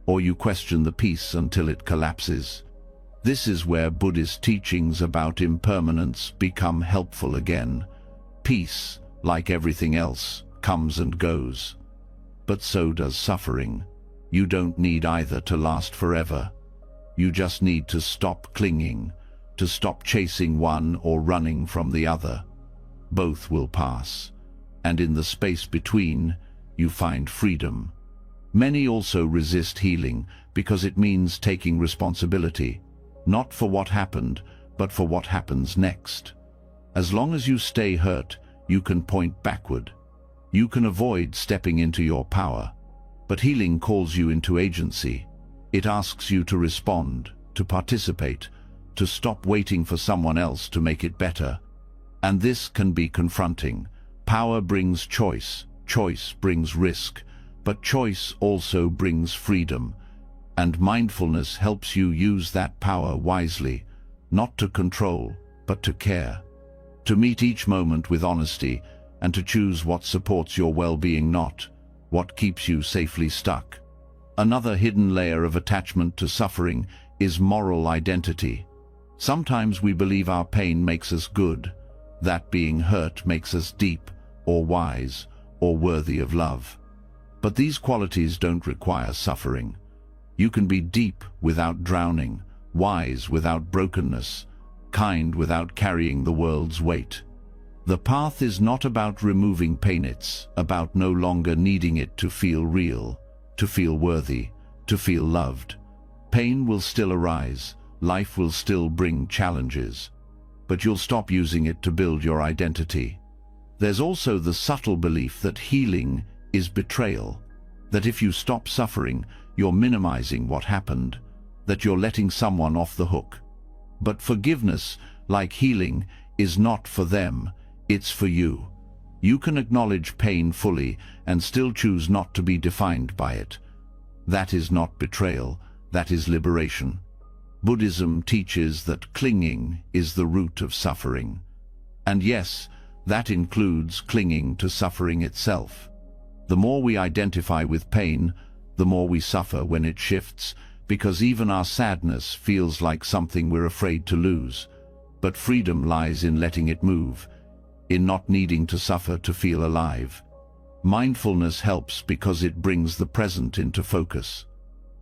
or you question the peace until it collapses. This is where Buddhist teachings about impermanence become helpful again. Peace, like everything else, comes and goes. But so does suffering. You don't need either to last forever. You just need to stop clinging, to stop chasing one or running from the other. Both will pass, and in the space between, you find freedom. Many also resist healing because it means taking responsibility, not for what happened, but for what happens next. As long as you stay hurt, you can point backward. You can avoid stepping into your power. But healing calls you into agency. It asks you to respond, to participate, to stop waiting for someone else to make it better. And this can be confronting. Power brings choice, choice brings risk, but choice also brings freedom. And mindfulness helps you use that power wisely, not to control, but to care. To meet each moment with honesty, and to choose what supports your well-being, not what keeps you safely stuck. Another hidden layer of attachment to suffering is moral identity. Sometimes we believe our pain makes us good, that being hurt makes us deep, or wise, or worthy of love. But these qualities don't require suffering. You can be deep without drowning, wise without brokenness, kind without carrying the world's weight. The path is not about removing pain, it's about no longer needing it to feel real, to feel worthy, to feel loved. Pain will still arise, life will still bring challenges, but you'll stop using it to build your identity. There's also the subtle belief that healing is betrayal, that if you stop suffering, you're minimizing what happened, that you're letting someone off the hook. But forgiveness, like healing, is not for them, it's for you. You can acknowledge pain fully and still choose not to be defined by it. That is not betrayal, that is liberation. Buddhism teaches that clinging is the root of suffering. And yes, that includes clinging to suffering itself. The more we identify with pain, the more we suffer when it shifts, because even our sadness feels like something we're afraid to lose. But freedom lies in letting it move, in not needing to suffer to feel alive. Mindfulness helps because it brings the present into focus.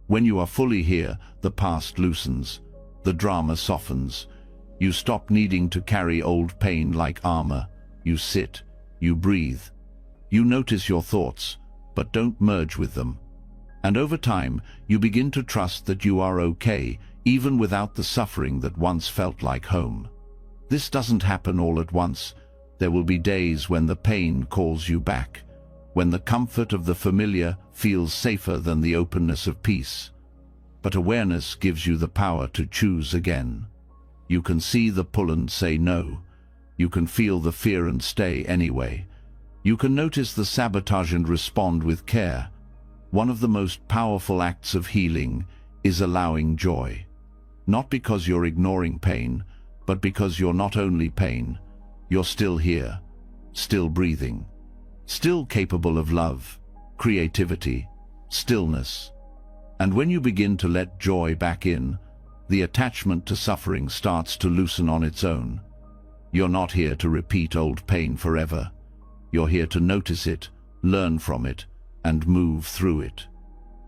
When you are fully here, the past loosens, the drama softens. You stop needing to carry old pain like armor. You sit, you breathe. You notice your thoughts, but don't merge with them. And over time, you begin to trust that you are okay, even without the suffering that once felt like home. This doesn't happen all at once. There will be days when the pain calls you back, when the comfort of the familiar feels safer than the openness of peace. But awareness gives you the power to choose again. You can see the pull and say no. You can feel the fear and stay anyway. You can notice the sabotage and respond with care. One of the most powerful acts of healing is allowing joy. Not because you're ignoring pain, but because you're not only pain, you're still here, still breathing, still capable of love, creativity, stillness. And when you begin to let joy back in, the attachment to suffering starts to loosen on its own. You're not here to repeat old pain forever. You're here to notice it, learn from it, and move through it.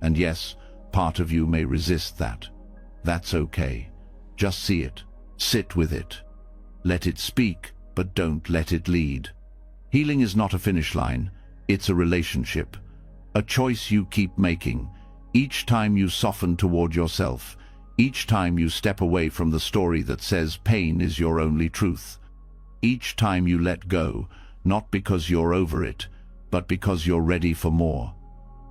And yes, part of you may resist that. That's okay. Just see it. Sit with it. Let it speak, but don't let it lead. Healing is not a finish line. It's a relationship. A choice you keep making. Each time you soften toward yourself. Each time you step away from the story that says pain is your only truth. Each time you let go, not because you're over it, but because you're ready for more.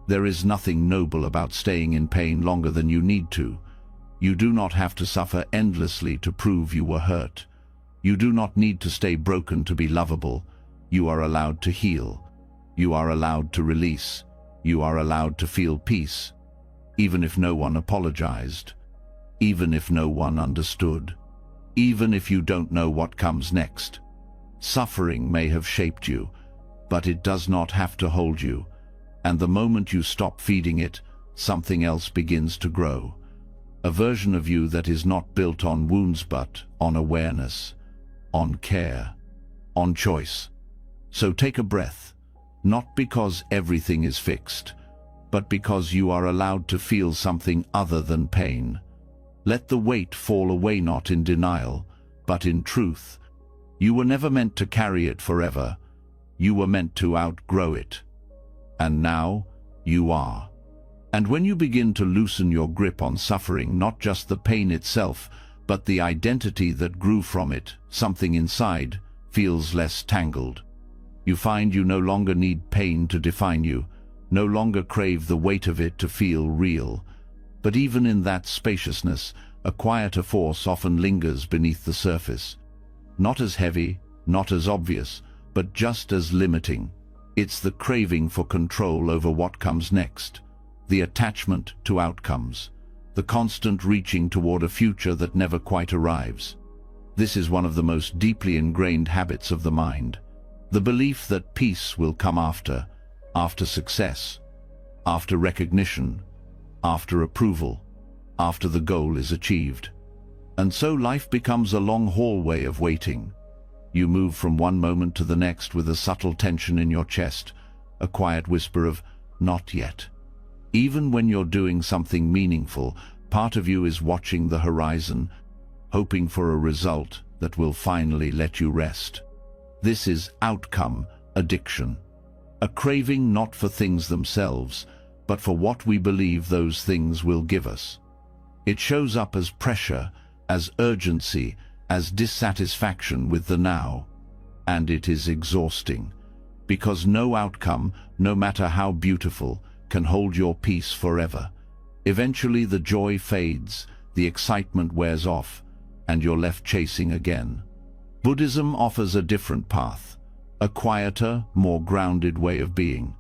There is nothing noble about staying in pain longer than you need to. You do not have to suffer endlessly to prove you were hurt. You do not need to stay broken to be lovable. You are allowed to heal. You are allowed to release. You are allowed to feel peace, even if no one apologized, even if no one understood, even if you don't know what comes next. Suffering may have shaped you, but it does not have to hold you. And the moment you stop feeding it, something else begins to grow. A version of you that is not built on wounds but on awareness, on care, on choice. So take a breath, not because everything is fixed, but because you are allowed to feel something other than pain. Let the weight fall away, not in denial, but in truth. You were never meant to carry it forever. You were meant to outgrow it. And now, you are. And when you begin to loosen your grip on suffering, not just the pain itself, but the identity that grew from it, something inside feels less tangled. You find you no longer need pain to define you, no longer crave the weight of it to feel real. But even in that spaciousness, a quieter force often lingers beneath the surface. Not as heavy, not as obvious, but just as limiting. It's the craving for control over what comes next, the attachment to outcomes, the constant reaching toward a future that never quite arrives. This is one of the most deeply ingrained habits of the mind. The belief that peace will come after success, after recognition, after approval, after the goal is achieved. And so life becomes a long hallway of waiting. You move from one moment to the next with a subtle tension in your chest, a quiet whisper of, "Not yet." Even when you're doing something meaningful, part of you is watching the horizon, hoping for a result that will finally let you rest. This is outcome addiction, a craving not for things themselves, but for what we believe those things will give us. It shows up as pressure, as urgency, as dissatisfaction with the now. And it is exhausting, because no outcome, no matter how beautiful, can hold your peace forever. Eventually the joy fades, the excitement wears off, and you're left chasing again. Buddhism offers a different path, a quieter, more grounded way of being.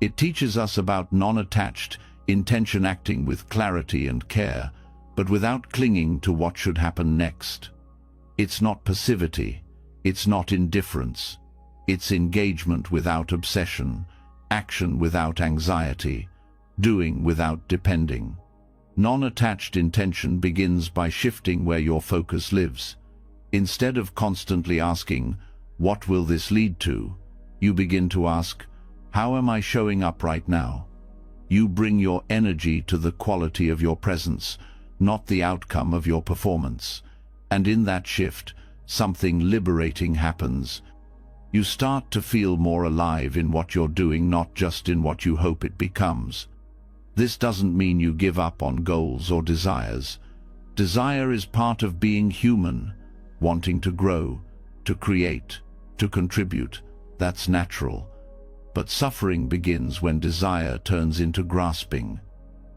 It teaches us about non-attached intention, acting with clarity and care, but without clinging to what should happen next. It's not passivity, it's not indifference, it's engagement without obsession, action without anxiety, doing without depending. Non-attached intention begins by shifting where your focus lives. Instead of constantly asking, "What will this lead to?" you begin to ask, "How am I showing up right now?" You bring your energy to the quality of your presence, not the outcome of your performance. And in that shift, something liberating happens. You start to feel more alive in what you're doing, not just in what you hope it becomes. This doesn't mean you give up on goals or desires. Desire is part of being human, wanting to grow, to create, to contribute. That's natural. But suffering begins when desire turns into grasping,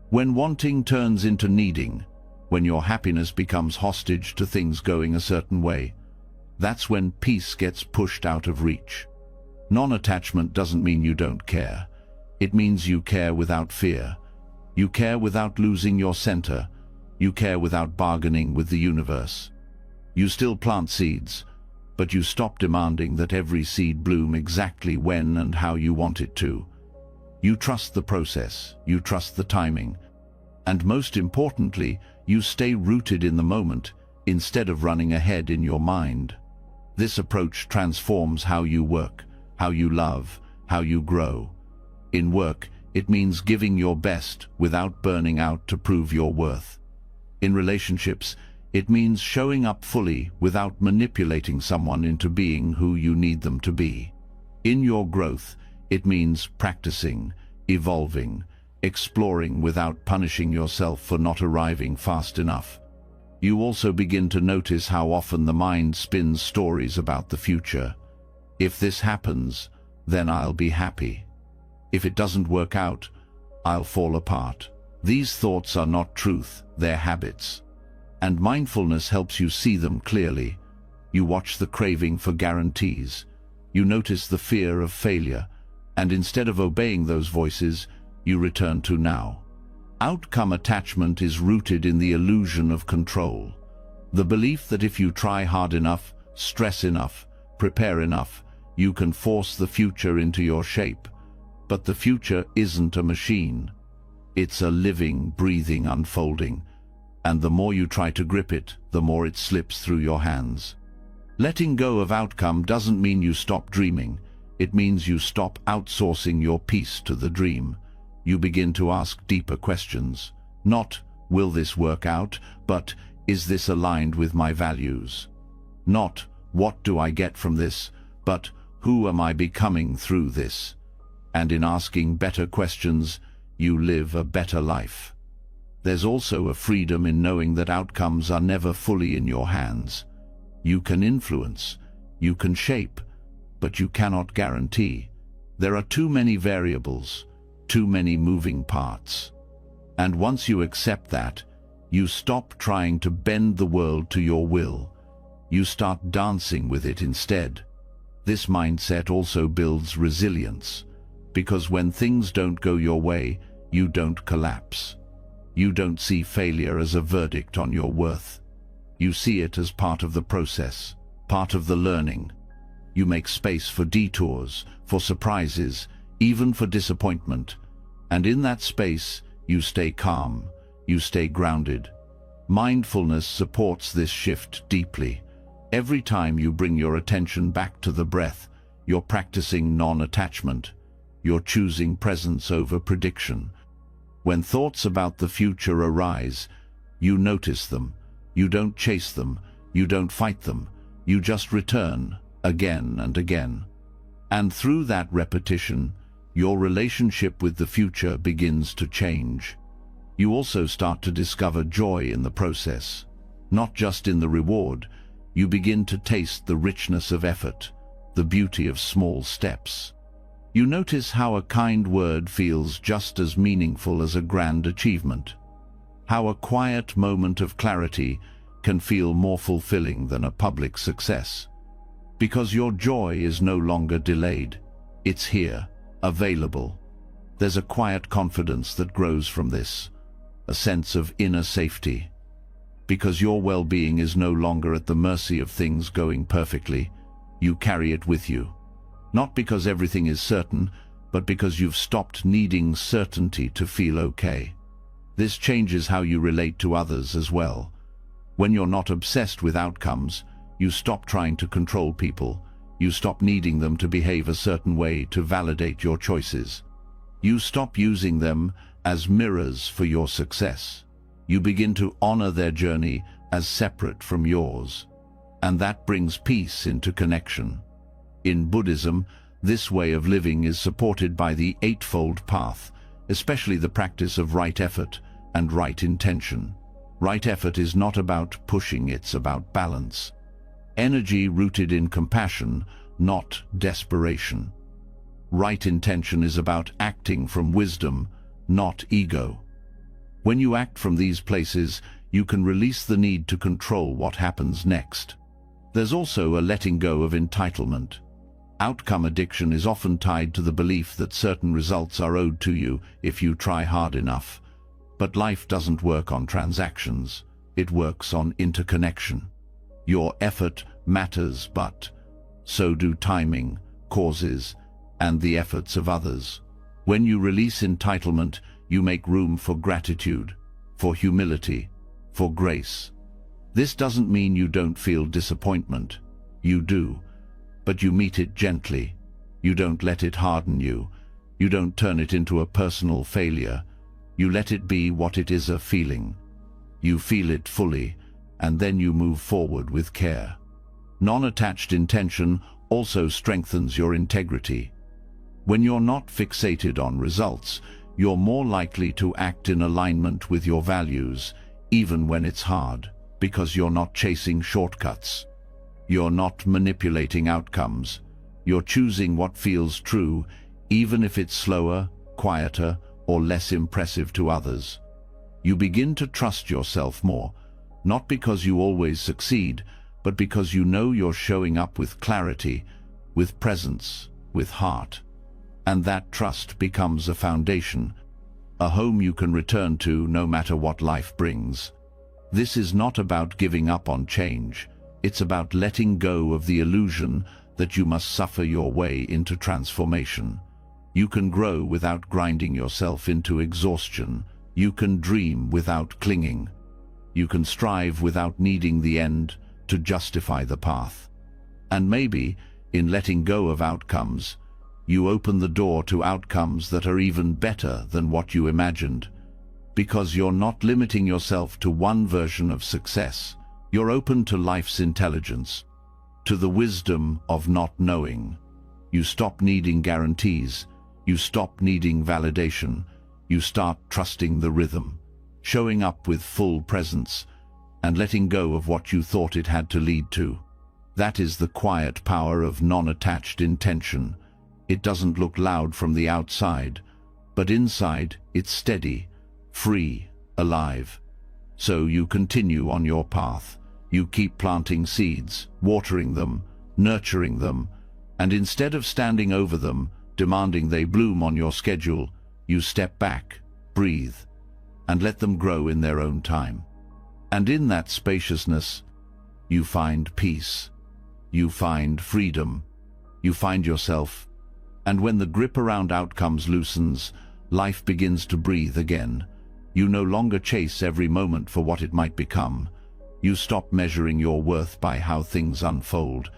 when wanting turns into needing, when your happiness becomes hostage to things going a certain way. That's when peace gets pushed out of reach. Non-attachment doesn't mean you don't care. It means you care without fear. You care without losing your center. You care without bargaining with the universe. You still plant seeds, but you stop demanding that every seed bloom exactly when and how you want it to. You trust the process, you trust the timing, and most importantly, you stay rooted in the moment instead of running ahead in your mind. This approach transforms how you work, how you love, how you grow. In work, it means giving your best without burning out to prove your worth. In relationships, it means showing up fully without manipulating someone into being who you need them to be. In your growth, it means practicing, evolving, exploring without punishing yourself for not arriving fast enough. You also begin to notice how often the mind spins stories about the future. If this happens, then I'll be happy. If it doesn't work out, I'll fall apart. These thoughts are not truth, they're habits. And mindfulness helps you see them clearly. You watch the craving for guarantees. You notice the fear of failure. And instead of obeying those voices, you return to now. Outcome attachment is rooted in the illusion of control. The belief that if you try hard enough, stress enough, prepare enough, you can force the future into your shape. But the future isn't a machine. It's a living, breathing unfolding. And the more you try to grip it, the more it slips through your hands. Letting go of outcome doesn't mean you stop dreaming. It means you stop outsourcing your peace to the dream. You begin to ask deeper questions. Not, will this work out, but, is this aligned with my values? Not, what do I get from this, but, who am I becoming through this? And in asking better questions, you live a better life. There's also a freedom in knowing that outcomes are never fully in your hands. You can influence, you can shape, but you cannot guarantee. There are too many variables, too many moving parts. And once you accept that, you stop trying to bend the world to your will. You start dancing with it instead. This mindset also builds resilience, because when things don't go your way, you don't collapse. You don't see failure as a verdict on your worth. You see it as part of the process, part of the learning. You make space for detours, for surprises, even for disappointment. And in that space, you stay calm, you stay grounded. Mindfulness supports this shift deeply. Every time you bring your attention back to the breath, you're practicing non-attachment. You're choosing presence over prediction. When thoughts about the future arise, you notice them. You don't chase them. You don't fight them. You just return, again and again. And through that repetition, your relationship with the future begins to change. You also start to discover joy in the process. Not just in the reward, you begin to taste the richness of effort, the beauty of small steps. You notice how a kind word feels just as meaningful as a grand achievement. How a quiet moment of clarity can feel more fulfilling than a public success. Because your joy is no longer delayed. It's here, available. There's a quiet confidence that grows from this, a sense of inner safety. Because your well-being is no longer at the mercy of things going perfectly, you carry it with you. Not because everything is certain, but because you've stopped needing certainty to feel okay. This changes how you relate to others as well. When you're not obsessed with outcomes, you stop trying to control people. You stop needing them to behave a certain way to validate your choices. You stop using them as mirrors for your success. You begin to honor their journey as separate from yours. And that brings peace into connection. In Buddhism, this way of living is supported by the Eightfold Path, especially the practice of right effort and right intention. Right effort is not about pushing, it's about balance. Energy rooted in compassion, not desperation. Right intention is about acting from wisdom, not ego. When you act from these places, you can release the need to control what happens next. There's also a letting go of entitlement. Outcome addiction is often tied to the belief that certain results are owed to you if you try hard enough. But life doesn't work on transactions. It works on interconnection. Your effort matters, but so do timing, causes, and the efforts of others. When you release entitlement, you make room for gratitude, for humility, for grace. This doesn't mean you don't feel disappointment. You do, but you meet it gently. You don't let it harden you. You don't turn it into a personal failure. You let it be what it is, a feeling. You feel it fully, and then you move forward with care. Non-attached intention also strengthens your integrity. When you're not fixated on results, you're more likely to act in alignment with your values, even when it's hard, because you're not chasing shortcuts. You're not manipulating outcomes. You're choosing what feels true, even if it's slower, quieter, or less impressive to others. You begin to trust yourself more, not because you always succeed, but because you know you're showing up with clarity, with presence, with heart. And that trust becomes a foundation, a home you can return to no matter what life brings. This is not about giving up on change. It's about letting go of the illusion that you must suffer your way into transformation. You can grow without grinding yourself into exhaustion. You can dream without clinging. You can strive without needing the end to justify the path. And maybe, in letting go of outcomes, you open the door to outcomes that are even better than what you imagined. Because you're not limiting yourself to one version of success. You're open to life's intelligence, to the wisdom of not knowing. You stop needing guarantees. You stop needing validation. You start trusting the rhythm, showing up with full presence, and letting go of what you thought it had to lead to. That is the quiet power of non-attached intention. It doesn't look loud from the outside, but inside it's steady, free, alive. So you continue on your path. You keep planting seeds, watering them, nurturing them, and instead of standing over them, demanding they bloom on your schedule, you step back, breathe, and let them grow in their own time. And in that spaciousness, you find peace. You find freedom. You find yourself. And when the grip around outcomes loosens, life begins to breathe again. You no longer chase every moment for what it might become. You stop measuring your worth by how things unfold.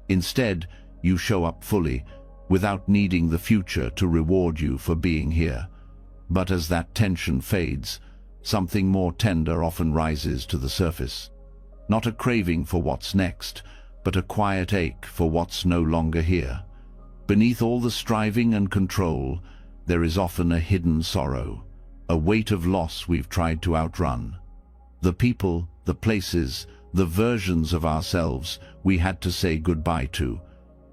Instead, you show up fully, without needing the future to reward you for being here. But as that tension fades, something more tender often rises to the surface. Not a craving for what's next, but a quiet ache for what's no longer here. Beneath all the striving and control, there is often a hidden sorrow, a weight of loss we've tried to outrun. The people, the places, the versions of ourselves we had to say goodbye to.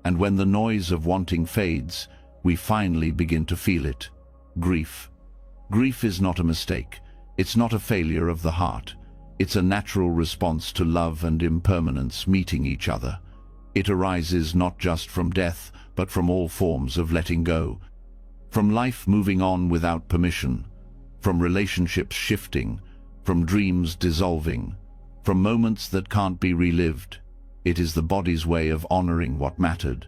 And when the noise of wanting fades, we finally begin to feel it. Grief. Grief is not a mistake. It's not a failure of the heart. It's a natural response to love and impermanence meeting each other. It arises not just from death, but from all forms of letting go. From life moving on without permission. From relationships shifting. From dreams dissolving. From moments that can't be relived. It is the body's way of honoring what mattered.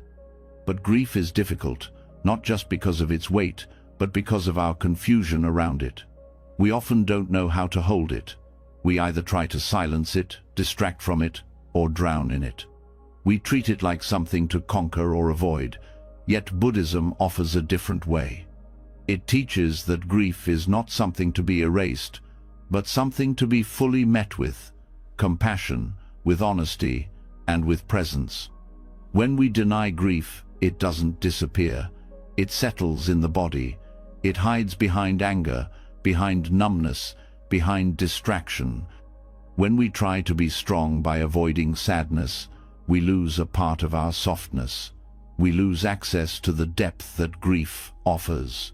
But grief is difficult, not just because of its weight, but because of our confusion around it. We often don't know how to hold it. We either try to silence it, distract from it, or drown in it. We treat it like something to conquer or avoid, yet Buddhism offers a different way. It teaches that grief is not something to be erased, but something to be fully met with compassion, with honesty, and with presence. When we deny grief, it doesn't disappear. It settles in the body. It hides behind anger, behind numbness, behind distraction. When we try to be strong by avoiding sadness, we lose a part of our softness. We lose access to the depth that grief offers.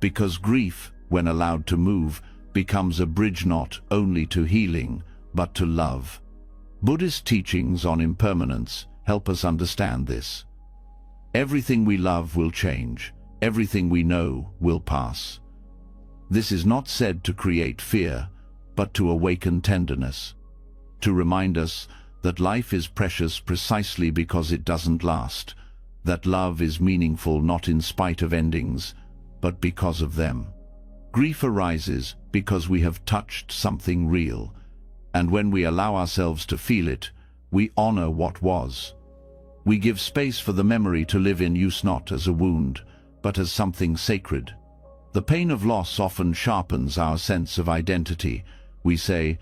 Because grief, when allowed to move, becomes a bridge not only to healing, but to love. Buddhist teachings on impermanence help us understand this. Everything we love will change. Everything we know will pass. This is not said to create fear, but to awaken tenderness. To remind us that life is precious precisely because it doesn't last, that love is meaningful not in spite of endings, but because of them. Grief arises because we have touched something real, and when we allow ourselves to feel it, we honor what was. We give space for the memory to live in use not as a wound, but as something sacred. The pain of loss often sharpens our sense of identity. We say,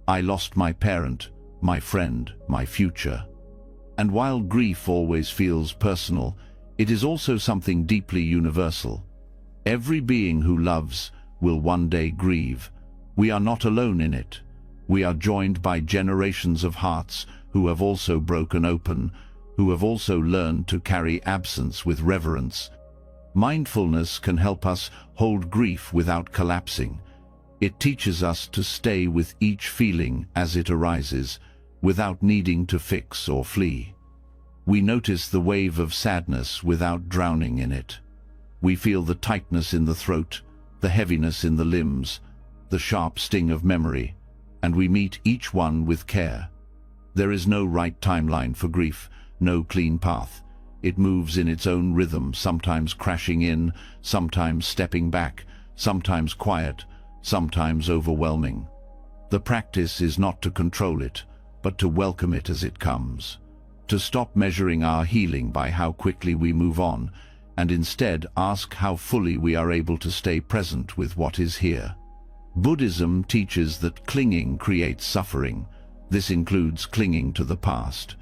"I lost my parent, my friend, my future." And while grief always feels personal, it is also something deeply universal. Every being who loves will one day grieve. We are not alone in it. We are joined by generations of hearts who have also broken open, who have also learned to carry absence with reverence. Mindfulness can help us hold grief without collapsing. It teaches us to stay with each feeling as it arises, without needing to fix or flee. We notice the wave of sadness without drowning in it. We feel the tightness in the throat, the heaviness in the limbs, the sharp sting of memory, and we meet each one with care. There is no right timeline for grief, no clean path. It moves in its own rhythm, sometimes crashing in, sometimes stepping back, sometimes quiet, sometimes overwhelming. The practice is not to control it, but to welcome it as it comes. To stop measuring our healing by how quickly we move on, and instead ask how fully we are able to stay present with what is here. Buddhism teaches that clinging creates suffering. This includes clinging to the past.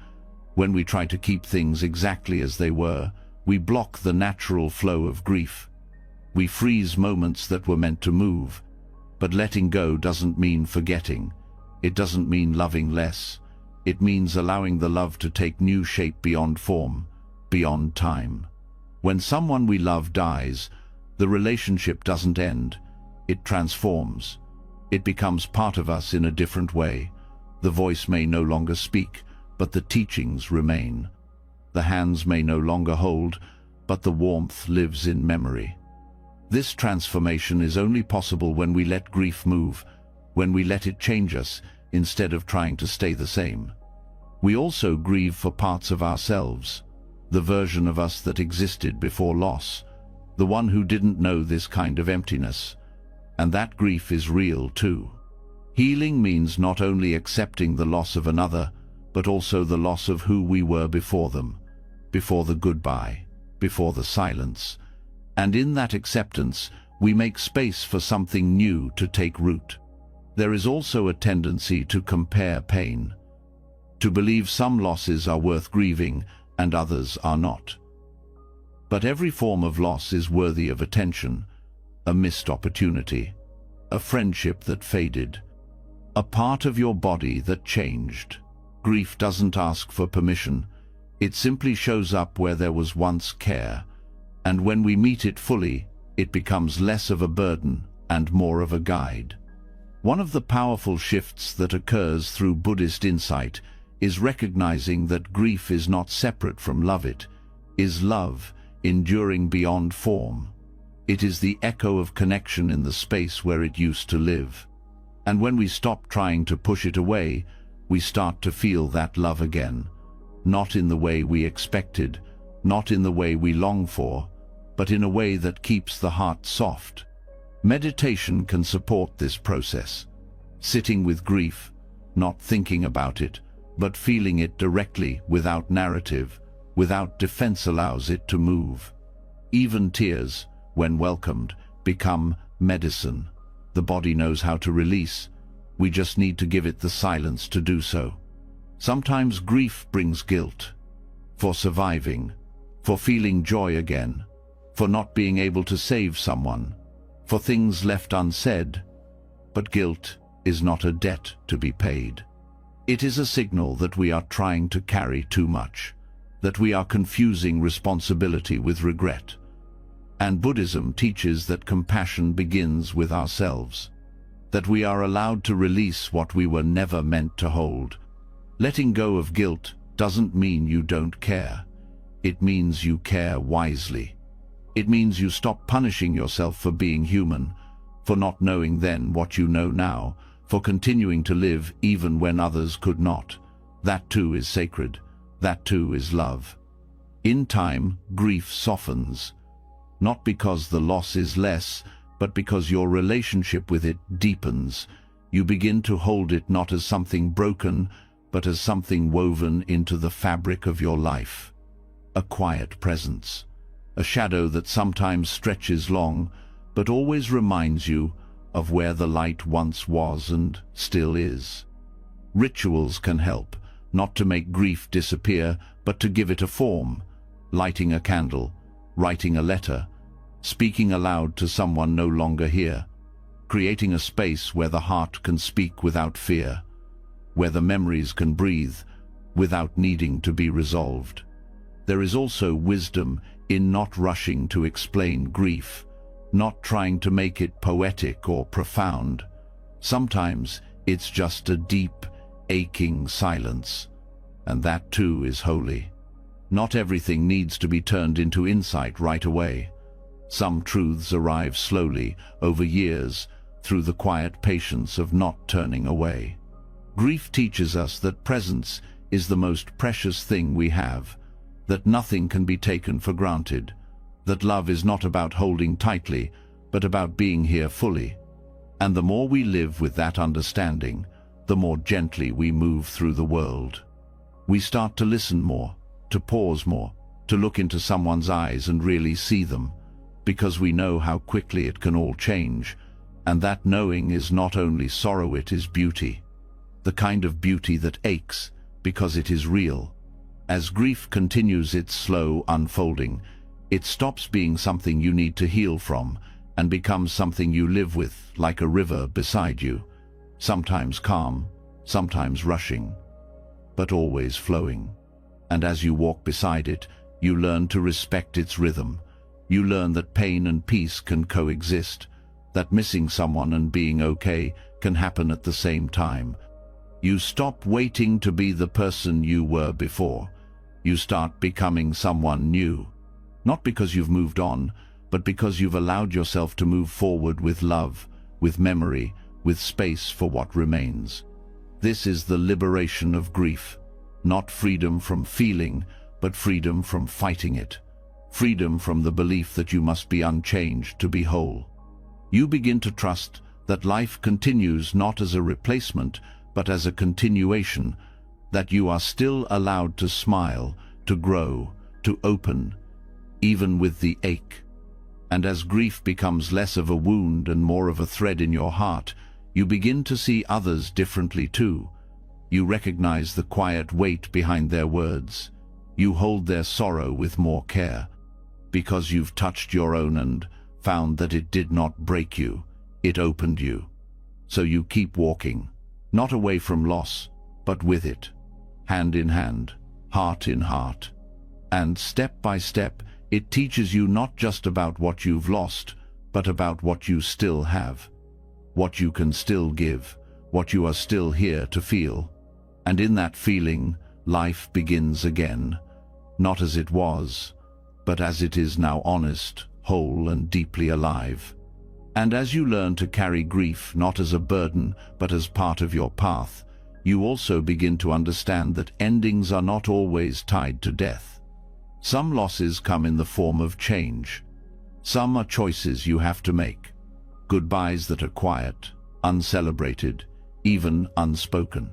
When we try to keep things exactly as they were, we block the natural flow of grief. We freeze moments that were meant to move. But letting go doesn't mean forgetting. It doesn't mean loving less. It means allowing the love to take new shape beyond form, beyond time. When someone we love dies, the relationship doesn't end. It transforms. It becomes part of us in a different way. The voice may no longer speak, but the teachings remain. The hands may no longer hold, but the warmth lives in memory. This transformation is only possible when we let grief move, when we let it change us instead of trying to stay the same. We also grieve for parts of ourselves, the version of us that existed before loss, the one who didn't know this kind of emptiness. And that grief is real too. Healing means not only accepting the loss of another, but also the loss of who we were before them, before the goodbye, before the silence. And in that acceptance, we make space for something new to take root. There is also a tendency to compare pain, to believe some losses are worth grieving and others are not. But every form of loss is worthy of attention, a missed opportunity, a friendship that faded, a part of your body that changed. Grief doesn't ask for permission. It simply shows up where there was once care, and when we meet it fully, it becomes less of a burden and more of a guide. One of the powerful shifts that occurs through Buddhist insight is recognizing that grief is not separate from love. It is love, enduring beyond form. It is the echo of connection in the space where it used to live. And when we stop trying to push it away, we start to feel that love again, not in the way we expected, not in the way we long for, but in a way that keeps the heart soft. Meditation can support this process. Sitting with grief, not thinking about it, but feeling it directly, without narrative, without defense, allows it to move. Even tears, when welcomed, become medicine. The body knows how to release. We just need to give it the silence to do so. Sometimes grief brings guilt, for surviving, for feeling joy again, for not being able to save someone, for things left unsaid. But guilt is not a debt to be paid. It is a signal that we are trying to carry too much, that we are confusing responsibility with regret. And Buddhism teaches that compassion begins with ourselves, that we are allowed to release what we were never meant to hold. Letting go of guilt doesn't mean you don't care. It means you care wisely. It means you stop punishing yourself for being human, for not knowing then what you know now, for continuing to live even when others could not. That too is sacred. That too is love. In time, grief softens, not because the loss is less, but because your relationship with it deepens. You begin to hold it not as something broken, but as something woven into the fabric of your life. A quiet presence, a shadow that sometimes stretches long, but always reminds you of where the light once was and still is. Rituals can help, not to make grief disappear, but to give it a form. Lighting a candle, writing a letter, speaking aloud to someone no longer here, creating a space where the heart can speak without fear, where the memories can breathe without needing to be resolved. There is also wisdom in not rushing to explain grief, not trying to make it poetic or profound. Sometimes it's just a deep, aching silence, and that too is holy. Not everything needs to be turned into insight right away. Some truths arrive slowly, over years, through the quiet patience of not turning away. Grief teaches us that presence is the most precious thing we have, that nothing can be taken for granted, that love is not about holding tightly, but about being here fully. And the more we live with that understanding, the more gently we move through the world. We start to listen more, to pause more, to look into someone's eyes and really see them, because we know how quickly it can all change, and that knowing is not only sorrow, it is beauty. The kind of beauty that aches because it is real. As grief continues its slow unfolding, it stops being something you need to heal from and becomes something you live with, like a river beside you, sometimes calm, sometimes rushing, but always flowing. And as you walk beside it, you learn to respect its rhythm. You learn that pain and peace can coexist, that missing someone and being okay can happen at the same time. You stop waiting to be the person you were before. You start becoming someone new. Not because you've moved on, but because you've allowed yourself to move forward with love, with memory, with space for what remains. This is the liberation of grief. Not freedom from feeling, but freedom from fighting it. Freedom from the belief that you must be unchanged to be whole. You begin to trust that life continues not as a replacement, but as a continuation, that you are still allowed to smile, to grow, to open, even with the ache. And as grief becomes less of a wound and more of a thread in your heart, you begin to see others differently too. You recognize the quiet weight behind their words. You hold their sorrow with more care, because you've touched your own and found that it did not break you, it opened you. So you keep walking, not away from loss, but with it, hand in hand, heart in heart. And step by step, it teaches you not just about what you've lost, but about what you still have, what you can still give, what you are still here to feel. And in that feeling, life begins again, not as it was, but as it is now, honest, whole, and deeply alive. And as you learn to carry grief not as a burden, but as part of your path, you also begin to understand that endings are not always tied to death. Some losses come in the form of change. Some are choices you have to make, goodbyes that are quiet, uncelebrated, even unspoken.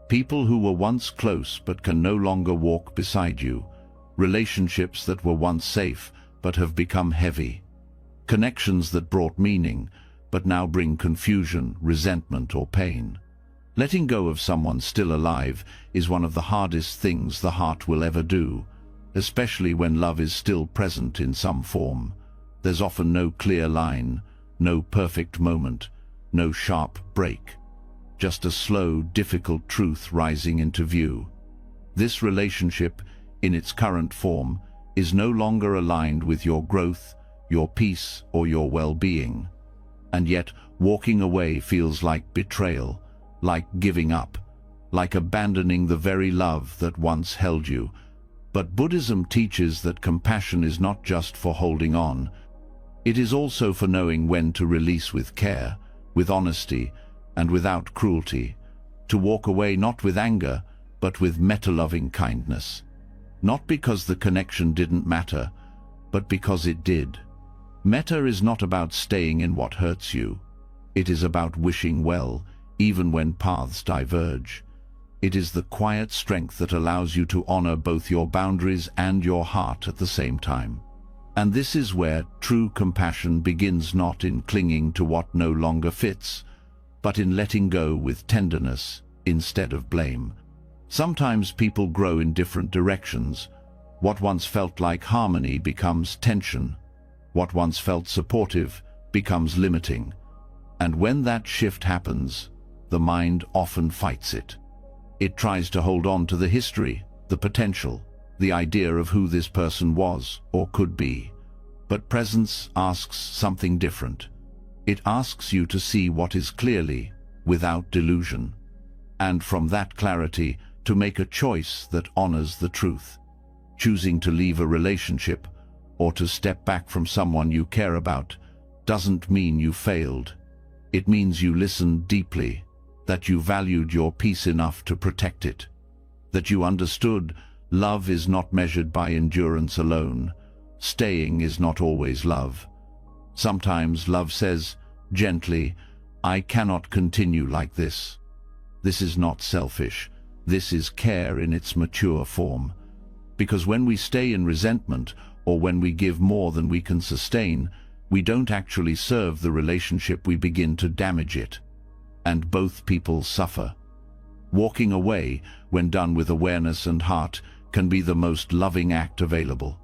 People who were once close but can no longer walk beside you, relationships that were once safe but have become heavy, connections that brought meaning but now bring confusion, resentment, or pain. Letting go of someone still alive is one of the hardest things the heart will ever do, especially when love is still present in some form. There's often no clear line, no perfect moment, no sharp break. Just a slow, difficult truth rising into view. This relationship, in its current form, is no longer aligned with your growth, your peace, or your well-being. And yet, walking away feels like betrayal, like giving up, like abandoning the very love that once held you. But Buddhism teaches that compassion is not just for holding on. It is also for knowing when to release with care, with honesty, and without cruelty, to walk away not with anger, but with metta-loving kindness. Not because the connection didn't matter, but because it did. Metta is not about staying in what hurts you. It is about wishing well, even when paths diverge. It is the quiet strength that allows you to honor both your boundaries and your heart at the same time. And this is where true compassion begins, not in clinging to what no longer fits, but in letting go with tenderness instead of blame. Sometimes people grow in different directions. What once felt like harmony becomes tension. What once felt supportive becomes limiting. And when that shift happens, the mind often fights it. It tries to hold on to the history, the potential, the idea of who this person was or could be. But presence asks something different. It asks you to see what is clearly, without delusion. And from that clarity, to make a choice that honors the truth. Choosing to leave a relationship or to step back from someone you care about doesn't mean you failed. It means you listened deeply, that you valued your peace enough to protect it, that you understood love is not measured by endurance alone. Staying is not always love. Sometimes love says, gently, I cannot continue like this. This is not selfish. This is care in its mature form. Because when we stay in resentment, or when we give more than we can sustain, we don't actually serve the relationship, we begin to damage it. And both people suffer. Walking away, when done with awareness and heart, can be the most loving act available.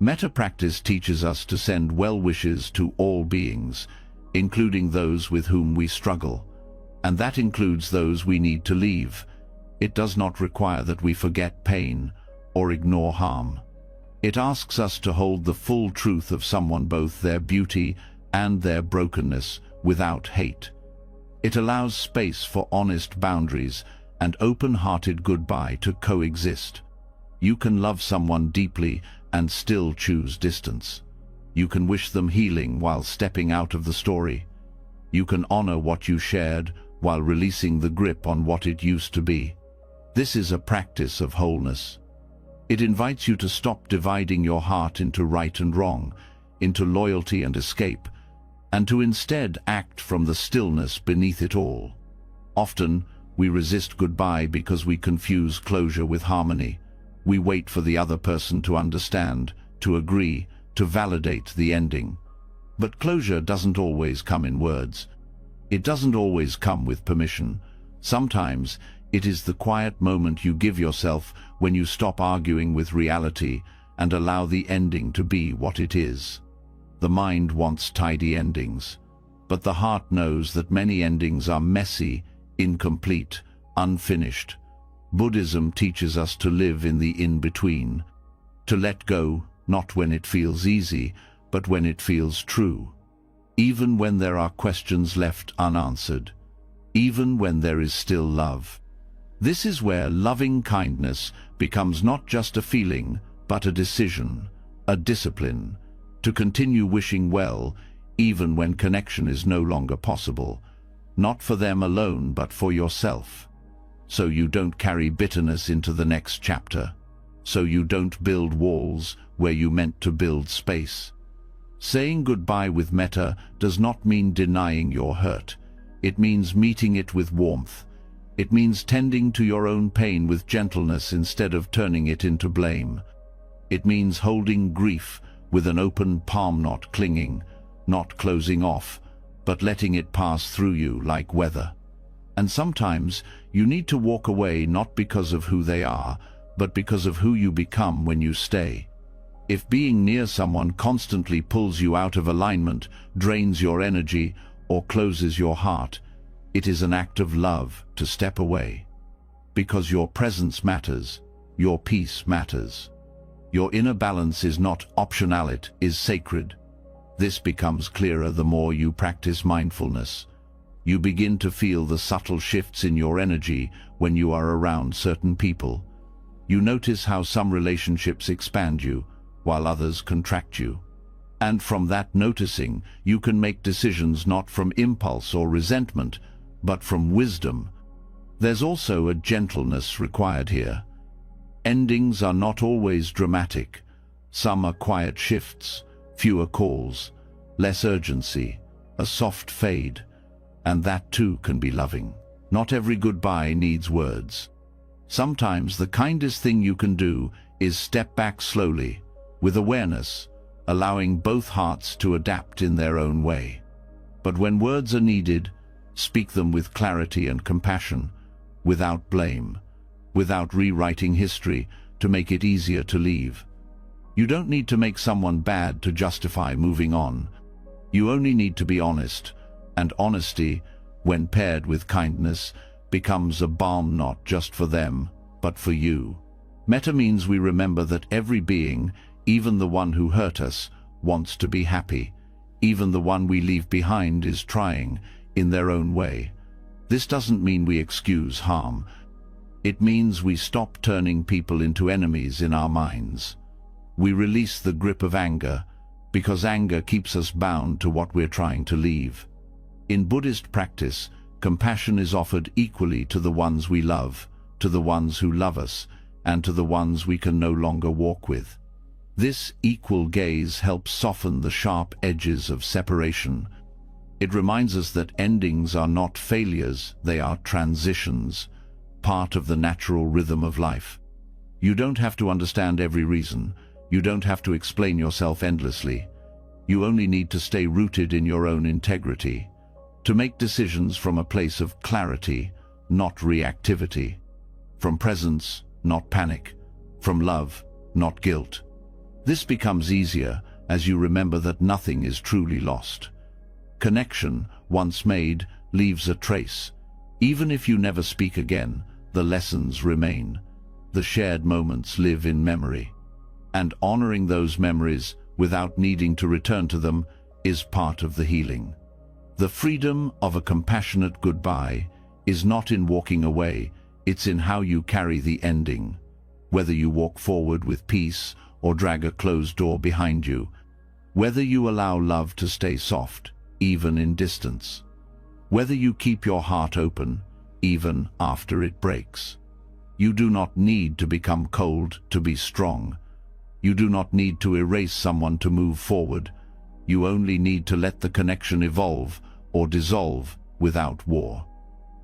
Metta practice teaches us to send well wishes to all beings, including those with whom we struggle. And that includes those we need to leave. It does not require that we forget pain or ignore harm. It asks us to hold the full truth of someone, both their beauty and their brokenness, without hate. It allows space for honest boundaries and open-hearted goodbye to coexist. You can love someone deeply and still choose distance. You can wish them healing while stepping out of the story. You can honor what you shared while releasing the grip on what it used to be. This is a practice of wholeness. It invites you to stop dividing your heart into right and wrong, into loyalty and escape, and to instead act from the stillness beneath it all. Often, we resist goodbye because we confuse closure with harmony. We wait for the other person to understand, to agree, to validate the ending. But closure doesn't always come in words. It doesn't always come with permission. Sometimes, it is the quiet moment you give yourself when you stop arguing with reality and allow the ending to be what it is. The mind wants tidy endings, but the heart knows that many endings are messy, incomplete, unfinished. Buddhism teaches us to live in the in-between, to let go, not when it feels easy, but when it feels true. Even when there are questions left unanswered, even when there is still love. This is where loving kindness becomes not just a feeling, but a decision, a discipline, to continue wishing well, even when connection is no longer possible, not for them alone, but for yourself. So you don't carry bitterness into the next chapter. So you don't build walls where you meant to build space. Saying goodbye with metta does not mean denying your hurt. It means meeting it with warmth. It means tending to your own pain with gentleness instead of turning it into blame. It means holding grief with an open palm, not clinging, not closing off, but letting it pass through you like weather. And sometimes you need to walk away not because of who they are, but because of who you become when you stay. If being near someone constantly pulls you out of alignment, drains your energy, or closes your heart, it is an act of love to step away. Because your presence matters, your peace matters. Your inner balance is not optional, it is sacred. This becomes clearer the more you practice mindfulness. You begin to feel the subtle shifts in your energy when you are around certain people. You notice how some relationships expand you, while others contract you. And from that noticing, you can make decisions not from impulse or resentment, but from wisdom. There's also a gentleness required here. Endings are not always dramatic. Some are quiet shifts, fewer calls, less urgency, a soft fade, and that too can be loving. Not every goodbye needs words. Sometimes the kindest thing you can do is step back slowly, with awareness, allowing both hearts to adapt in their own way. But when words are needed, speak them with clarity and compassion, without blame, without rewriting history to make it easier to leave. You don't need to make someone bad to justify moving on. You only need to be honest, and honesty, when paired with kindness, becomes a balm not just for them, but for you. Metta means we remember that every being, even the one who hurt us, wants to be happy. Even the one we leave behind is trying, in their own way. This doesn't mean we excuse harm. It means we stop turning people into enemies in our minds. We release the grip of anger, because anger keeps us bound to what we're trying to leave. In Buddhist practice, compassion is offered equally to the ones we love, to the ones who love us, and to the ones we can no longer walk with. This equal gaze helps soften the sharp edges of separation. It reminds us that endings are not failures, they are transitions, part of the natural rhythm of life. You don't have to understand every reason. You don't have to explain yourself endlessly. You only need to stay rooted in your own integrity, to make decisions from a place of clarity, not reactivity, from presence, not panic, from love, not guilt. This becomes easier as you remember that nothing is truly lost. Connection, once made, leaves a trace. Even if you never speak again, the lessons remain. The shared moments live in memory. And honoring those memories without needing to return to them is part of the healing. The freedom of a compassionate goodbye is not in walking away, it's in how you carry the ending. Whether you walk forward with peace or drag a closed door behind you, whether you allow love to stay soft, even in distance, whether you keep your heart open, even after it breaks. You do not need to become cold to be strong. You do not need to erase someone to move forward. You only need to let the connection evolve or dissolve without war.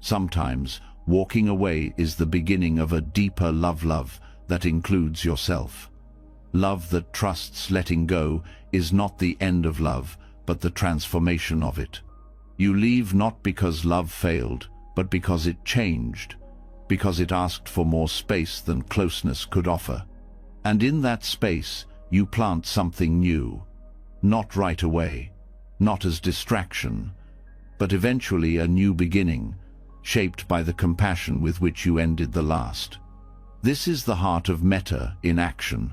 Sometimes, walking away is the beginning of a deeper love that includes yourself. Love that trusts letting go is not the end of love, but the transformation of it. You leave not because love failed, but because it changed, because it asked for more space than closeness could offer. And in that space, you plant something new, not right away, not as distraction, but eventually a new beginning, shaped by the compassion with which you ended the last. This is the heart of metta in action.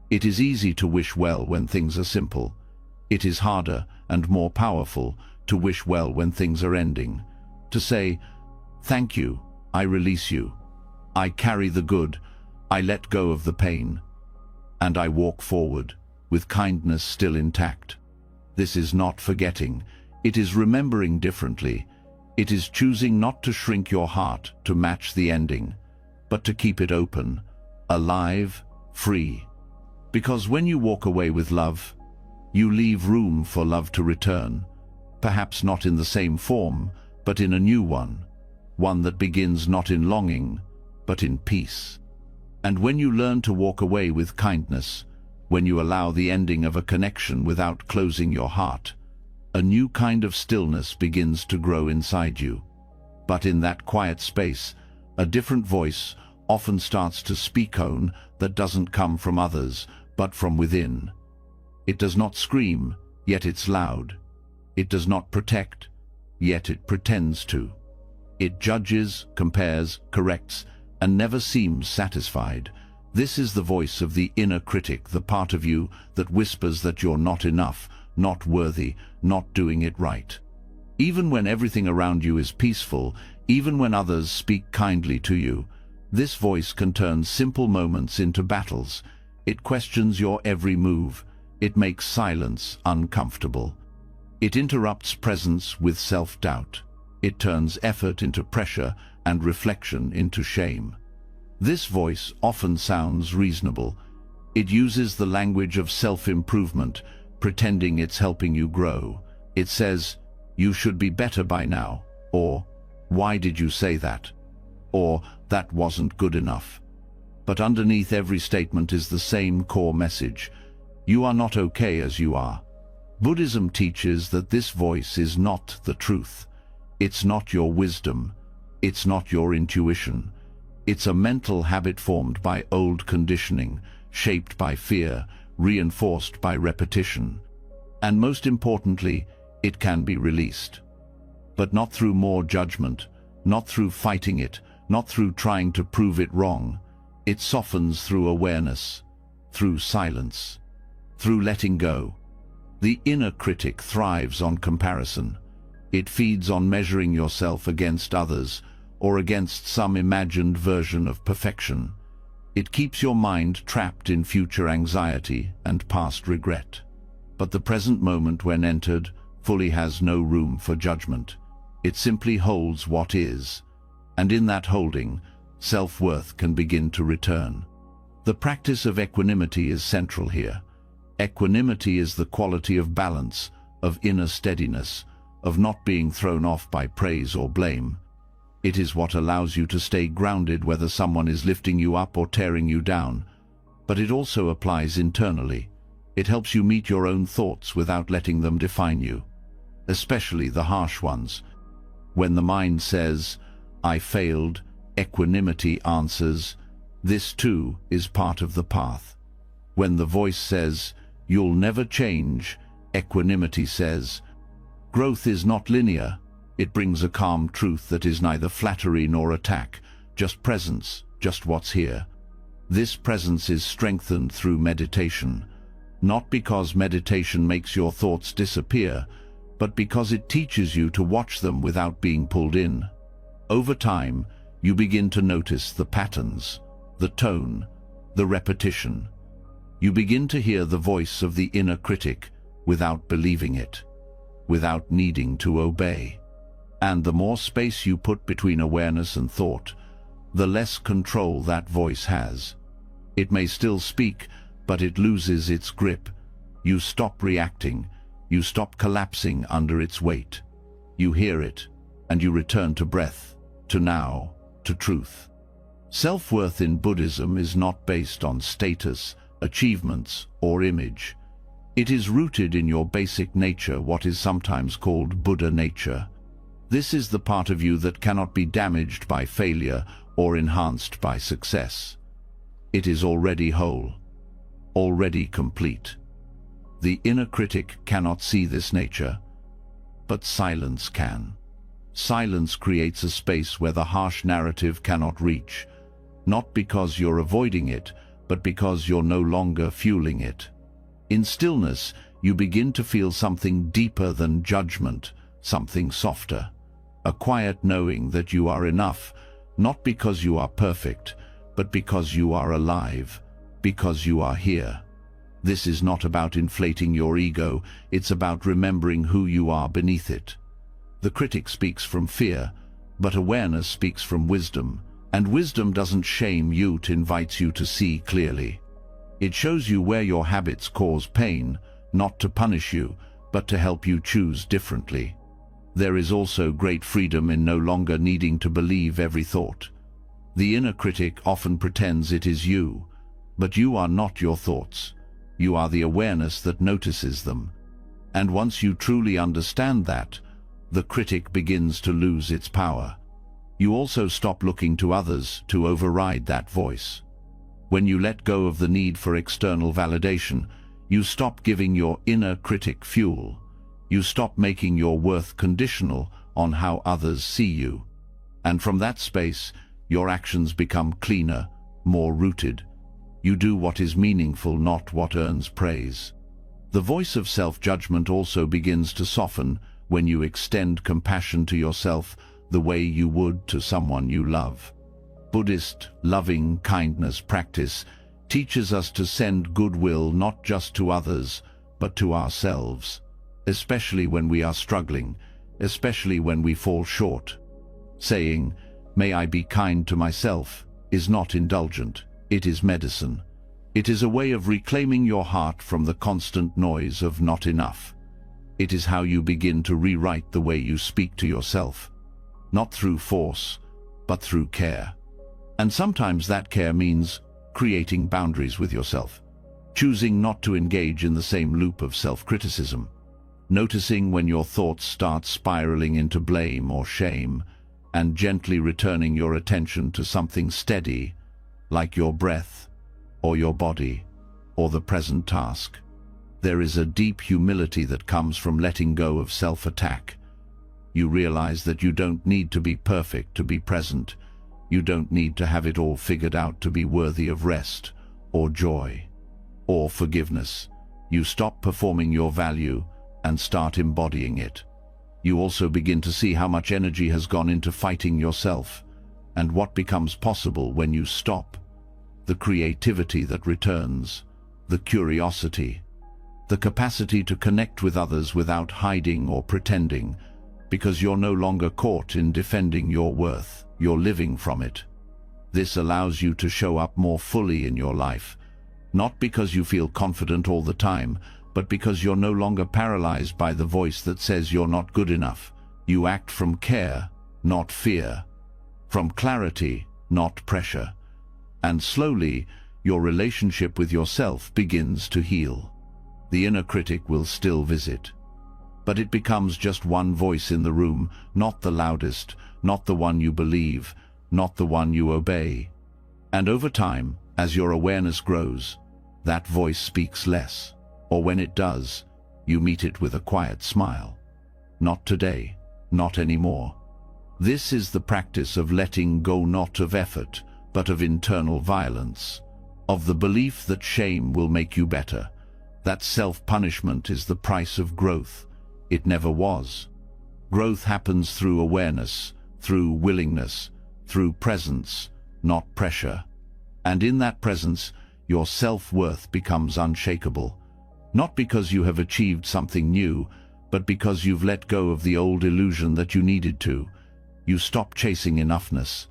It is easy to wish well when things are simple. It is harder and more powerful to wish well when things are ending. To say, "Thank you, I release you. I carry the good, I let go of the pain, and I walk forward, with kindness still intact." This is not forgetting. It is remembering differently. It is choosing not to shrink your heart to match the ending, but to keep it open, alive, free. Because when you walk away with love, you leave room for love to return, perhaps not in the same form, but in a new one that begins not in longing, but in peace. And when you learn to walk away with kindness, when you allow the ending of a connection without closing your heart, a new kind of stillness begins to grow inside you. But in that quiet space, a different voice often starts to speak on that doesn't come from others, but from within. It does not scream, yet it's loud. It does not protect, yet it pretends to. It judges, compares, corrects, and never seems satisfied. This is the voice of the inner critic, the part of you that whispers that you're not enough, not worthy, not doing it right. Even when everything around you is peaceful, even when others speak kindly to you, this voice can turn simple moments into battles. It questions your every move. It makes silence uncomfortable. It interrupts presence with self-doubt. It turns effort into pressure and reflection into shame. This voice often sounds reasonable. It uses the language of self-improvement, pretending it's helping you grow. It says, "You should be better by now," or "Why did you say that?" or "That wasn't good enough." But underneath every statement is the same core message: you are not okay as you are. Buddhism teaches that this voice is not the truth. It's not your wisdom. It's not your intuition. It's a mental habit formed by old conditioning, shaped by fear, reinforced by repetition. And most importantly, it can be released. But not through more judgment, not through fighting it, not through trying to prove it wrong. It softens through awareness, through silence, through letting go. The inner critic thrives on comparison. It feeds on measuring yourself against others or against some imagined version of perfection. It keeps your mind trapped in future anxiety and past regret. But the present moment, when entered, fully has no room for judgment. It simply holds what is, and in that holding, self-worth can begin to return. The practice of equanimity is central here. Equanimity is the quality of balance, of inner steadiness, of not being thrown off by praise or blame. It is what allows you to stay grounded whether someone is lifting you up or tearing you down. But it also applies internally. It helps you meet your own thoughts without letting them define you, especially the harsh ones. When the mind says, "I failed," equanimity answers, "This too is part of the path." When the voice says, "You'll never change," equanimity says, "Growth is not linear." It brings a calm truth that is neither flattery nor attack, just presence, just what's here. This presence is strengthened through meditation, not because meditation makes your thoughts disappear, but because it teaches you to watch them without being pulled in. Over time, you begin to notice the patterns, the tone, the repetition. You begin to hear the voice of the inner critic without believing it, without needing to obey. And the more space you put between awareness and thought, the less control that voice has. It may still speak, but it loses its grip. You stop reacting. You stop collapsing under its weight. You hear it, and you return to breath, to now, to truth. Self-worth in Buddhism is not based on status, achievements, or image. It is rooted in your basic nature, what is sometimes called Buddha nature. This is the part of you that cannot be damaged by failure or enhanced by success. It is already whole, already complete. The inner critic cannot see this nature, but silence can. Silence creates a space where the harsh narrative cannot reach, not because you're avoiding it, but because you're no longer fueling it. In stillness, you begin to feel something deeper than judgment, something softer. A quiet knowing that you are enough, not because you are perfect, but because you are alive, because you are here. This is not about inflating your ego, it's about remembering who you are beneath it. The critic speaks from fear, but awareness speaks from wisdom, and wisdom doesn't shame you, it invites you to see clearly. It shows you where your habits cause pain, not to punish you, but to help you choose differently. There is also great freedom in no longer needing to believe every thought. The inner critic often pretends it is you, but you are not your thoughts. You are the awareness that notices them. And once you truly understand that, the critic begins to lose its power. You also stop looking to others to override that voice. When you let go of the need for external validation, you stop giving your inner critic fuel. You stop making your worth conditional on how others see you. And from that space, your actions become cleaner, more rooted. You do what is meaningful, not what earns praise. The voice of self-judgment also begins to soften when you extend compassion to yourself the way you would to someone you love. Buddhist loving kindness practice teaches us to send goodwill not just to others, but to ourselves, especially when we are struggling, especially when we fall short. Saying, may I be kind to myself, is not indulgent, it is medicine. It is a way of reclaiming your heart from the constant noise of not enough. It is how you begin to rewrite the way you speak to yourself, not through force, but through care. And sometimes that care means creating boundaries with yourself, choosing not to engage in the same loop of self-criticism, noticing when your thoughts start spiraling into blame or shame, and gently returning your attention to something steady, like your breath, or your body, or the present task. There is a deep humility that comes from letting go of self-attack. You realize that you don't need to be perfect to be present. You don't need to have it all figured out to be worthy of rest, or joy, or forgiveness. You stop performing your value and start embodying it. You also begin to see how much energy has gone into fighting yourself, and what becomes possible when you stop. The creativity that returns, the curiosity, the capacity to connect with others without hiding or pretending, because you're no longer caught in defending your worth, you're living from it. This allows you to show up more fully in your life, not because you feel confident all the time, but because you're no longer paralyzed by the voice that says you're not good enough. You act from care, not fear, from clarity, not pressure. And slowly, your relationship with yourself begins to heal. The inner critic will still visit, but it becomes just one voice in the room, not the loudest, not the one you believe, not the one you obey. And over time, as your awareness grows, that voice speaks less. Or when it does, you meet it with a quiet smile. Not today, not anymore. This is the practice of letting go, not of effort, but of internal violence, of the belief that shame will make you better, that self-punishment is the price of growth. It never was. Growth happens through awareness, through willingness, through presence, not pressure. And in that presence, your self-worth becomes unshakable. Not because you have achieved something new, but because you've let go of the old illusion that you needed to. You stop chasing enoughness.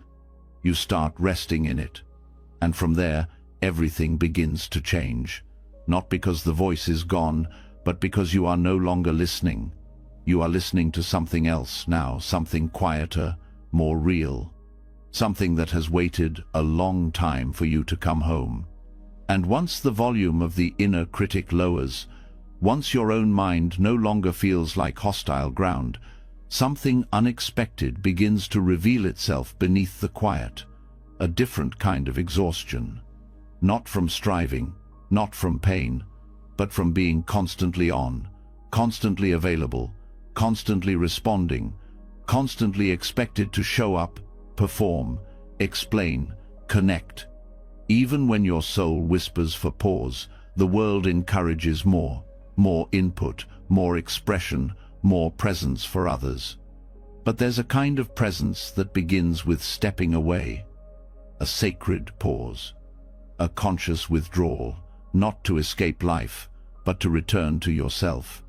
You start resting in it. And from there, everything begins to change. Not because the voice is gone, but because you are no longer listening. You are listening to something else now, something quieter, more real. Something that has waited a long time for you to come home. And once the volume of the inner critic lowers, once your own mind no longer feels like hostile ground, something unexpected begins to reveal itself beneath the quiet, a different kind of exhaustion. Not from striving, not from pain, but from being constantly on, constantly available, constantly responding, constantly expected to show up, perform, explain, connect. Even when your soul whispers for pause, the world encourages more input, more expression, more presence for others. But there's a kind of presence that begins with stepping away, a sacred pause, a conscious withdrawal, not to escape life, but to return to yourself.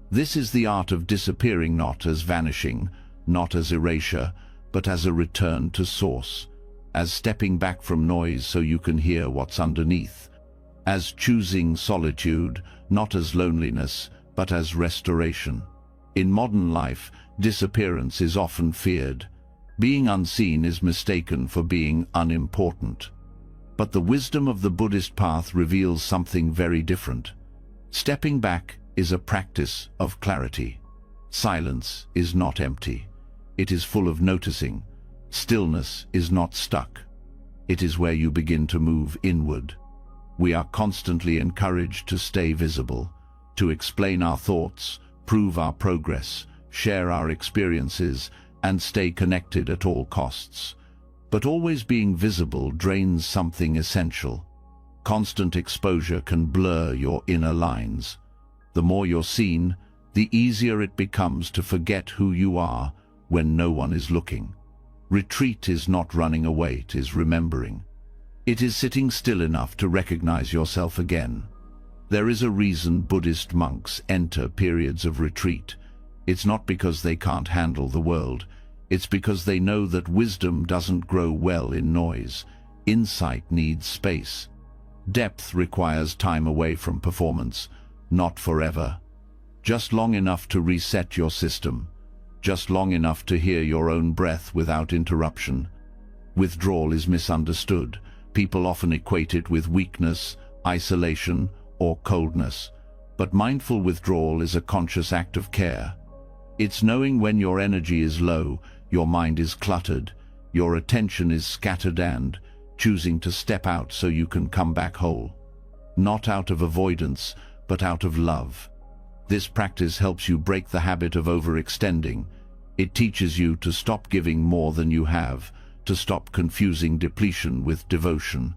This is the art of disappearing, not as vanishing, not as erasure, but as a return to source, as stepping back from noise so you can hear what's underneath, as choosing solitude, not as loneliness, but as restoration. In modern life, disappearance is often feared. Being unseen is mistaken for being unimportant. But the wisdom of the Buddhist path reveals something very different. Stepping back is a practice of clarity. Silence is not empty. It is full of noticing. Stillness is not stuck. It is where you begin to move inward. We are constantly encouraged to stay visible, to explain our thoughts, prove our progress, share our experiences, and stay connected at all costs. But always being visible drains something essential. Constant exposure can blur your inner lines. The more you're seen, the easier it becomes to forget who you are when no one is looking. Retreat is not running away, it is remembering. It is sitting still enough to recognize yourself again. There is a reason Buddhist monks enter periods of retreat. It's not because they can't handle the world. It's because they know that wisdom doesn't grow well in noise. Insight needs space. Depth requires time away from performance, not forever. Just long enough to reset your system. Just long enough to hear your own breath without interruption. Withdrawal is misunderstood. People often equate it with weakness, isolation, or coldness. But mindful withdrawal is a conscious act of care. It's knowing when your energy is low, your mind is cluttered, your attention is scattered, and choosing to step out so you can come back whole. Not out of avoidance, but out of love. This practice helps you break the habit of overextending. It teaches you to stop giving more than you have, to stop confusing depletion with devotion.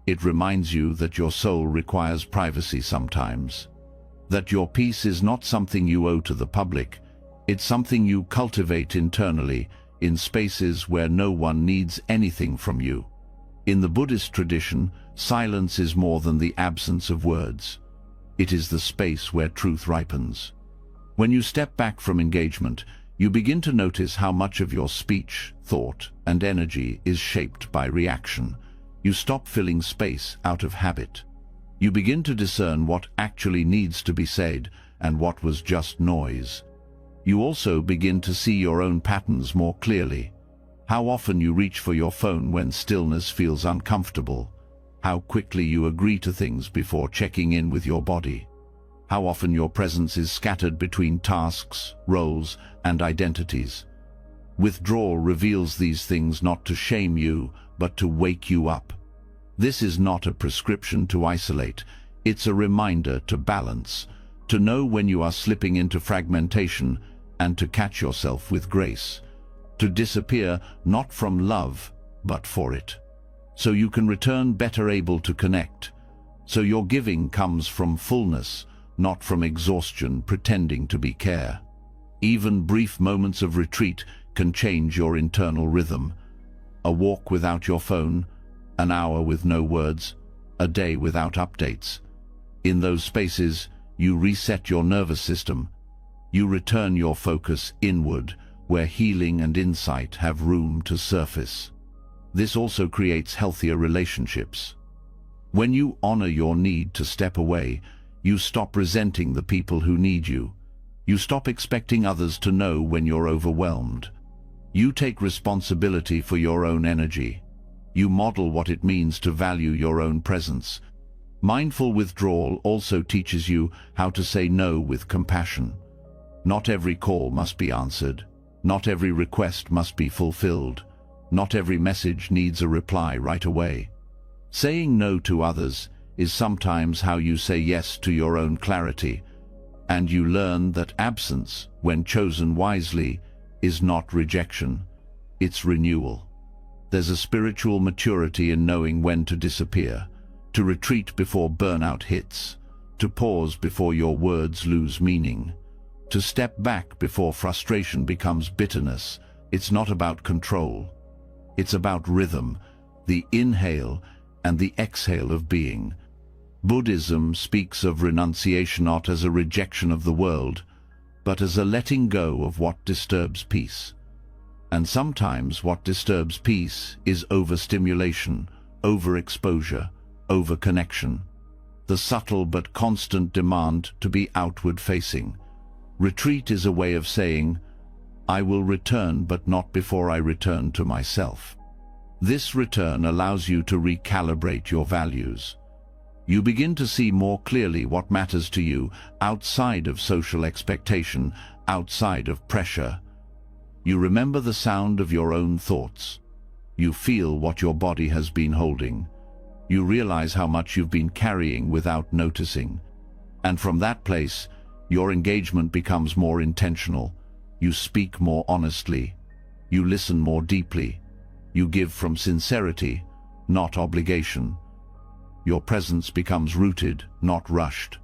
It reminds you that your soul requires privacy sometimes. That your peace is not something you owe to the public. It's something you cultivate internally, in spaces where no one needs anything from you. In the Buddhist tradition, silence is more than the absence of words. It is the space where truth ripens. When you step back from engagement, you begin to notice how much of your speech, thought, and energy is shaped by reaction. You stop filling space out of habit. You begin to discern what actually needs to be said and what was just noise. You also begin to see your own patterns more clearly. How often you reach for your phone when stillness feels uncomfortable. How quickly you agree to things before checking in with your body. How often your presence is scattered between tasks, roles, and identities. Withdrawal reveals these things not to shame you, but to wake you up. This is not a prescription to isolate. It's a reminder to balance, to know when you are slipping into fragmentation, and to catch yourself with grace. To disappear not from love, but for it. So you can return better able to connect. So your giving comes from fullness, not from exhaustion pretending to be care. Even brief moments of retreat can change your internal rhythm. A walk without your phone, an hour with no words, a day without updates. In those spaces, you reset your nervous system. You return your focus inward, where healing and insight have room to surface. This also creates healthier relationships. When you honor your need to step away, you stop resenting the people who need you. You stop expecting others to know when you're overwhelmed. You take responsibility for your own energy. You model what it means to value your own presence. Mindful withdrawal also teaches you how to say no with compassion. Not every call must be answered. Not every request must be fulfilled. Not every message needs a reply right away. Saying no to others is sometimes how you say yes to your own clarity, and you learn that absence, when chosen wisely, is not rejection, it's renewal. There's a spiritual maturity in knowing when to disappear, to retreat before burnout hits, to pause before your words lose meaning, to step back before frustration becomes bitterness. It's not about control. It's about rhythm, the inhale and the exhale of being. Buddhism speaks of renunciation not as a rejection of the world, but as a letting go of what disturbs peace. And sometimes what disturbs peace is overstimulation, overexposure, overconnection. The subtle but constant demand to be outward-facing. Retreat is a way of saying, I will return, but not before I return to myself. This return allows you to recalibrate your values. You begin to see more clearly what matters to you outside of social expectation, outside of pressure. You remember the sound of your own thoughts. You feel what your body has been holding. You realize how much you've been carrying without noticing. And from that place, your engagement becomes more intentional. You speak more honestly. You listen more deeply. You give from sincerity, not obligation. Your presence becomes rooted, not rushed.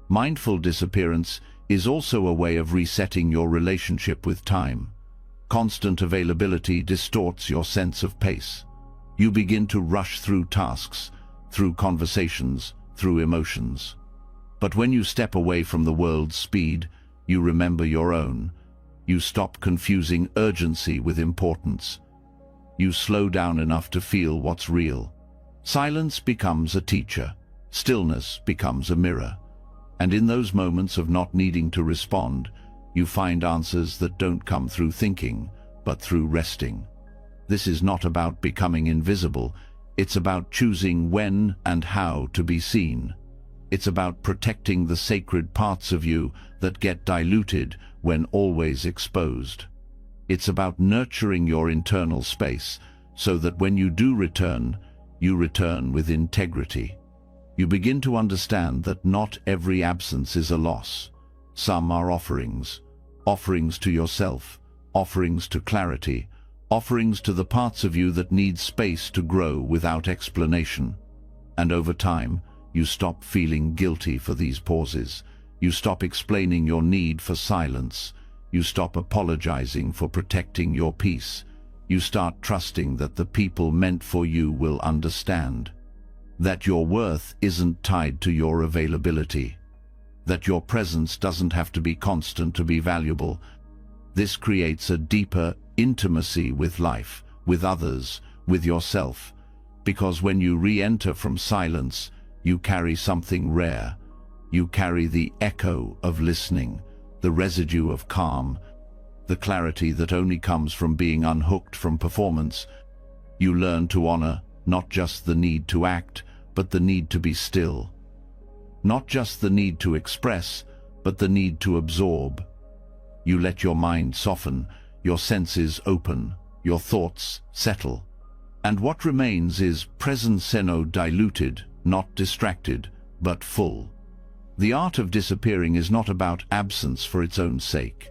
Mindful disappearance is also a way of resetting your relationship with time. Constant availability distorts your sense of pace. You begin to rush through tasks, through conversations, through emotions. But when you step away from the world's speed, you remember your own. You stop confusing urgency with importance. You slow down enough to feel what's real. Silence becomes a teacher. Stillness becomes a mirror. And in those moments of not needing to respond, you find answers that don't come through thinking, but through resting. This is not about becoming invisible. It's about choosing when and how to be seen. It's about protecting the sacred parts of you that get diluted when always exposed. It's about nurturing your internal space so that when you do return, you return with integrity. You begin to understand that not every absence is a loss. Some are offerings. Offerings to yourself, offerings to clarity, offerings to the parts of you that need space to grow without explanation. And over time, you stop feeling guilty for these pauses. You stop explaining your need for silence. You stop apologizing for protecting your peace. You start trusting that the people meant for you will understand. That your worth isn't tied to your availability. That your presence doesn't have to be constant to be valuable. This creates a deeper intimacy with life, with others, with yourself. Because when you re-enter from silence, you carry something rare. You carry the echo of listening, the residue of calm, the clarity that only comes from being unhooked from performance. You learn to honor not just the need to act, but the need to be still. Not just the need to express, but the need to absorb. You let your mind soften, your senses open, your thoughts settle. And what remains is presence diluted, not distracted, but full. The art of disappearing is not about absence for its own sake.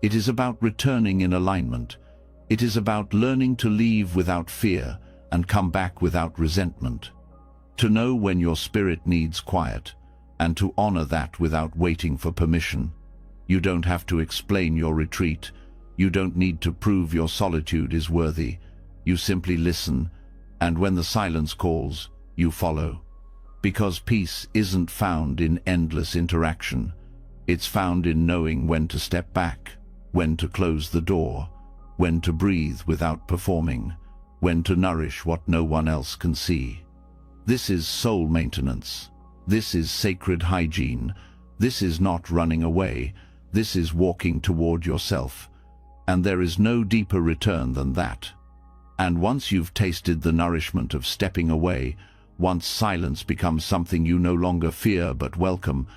It is about returning in alignment. It is about learning to leave without fear and come back without resentment. To know when your spirit needs quiet, and to honor that without waiting for permission. You don't have to explain your retreat. You don't need to prove your solitude is worthy. You simply listen, and when the silence calls, you follow. Because peace isn't found in endless interaction. It's found in knowing when to step back, when to close the door, when to breathe without performing, when to nourish what no one else can see. This is soul maintenance. This is sacred hygiene. This is not running away. This is walking toward yourself. And there is no deeper return than that. And once you've tasted the nourishment of stepping away, once silence becomes something you no longer fear but welcome,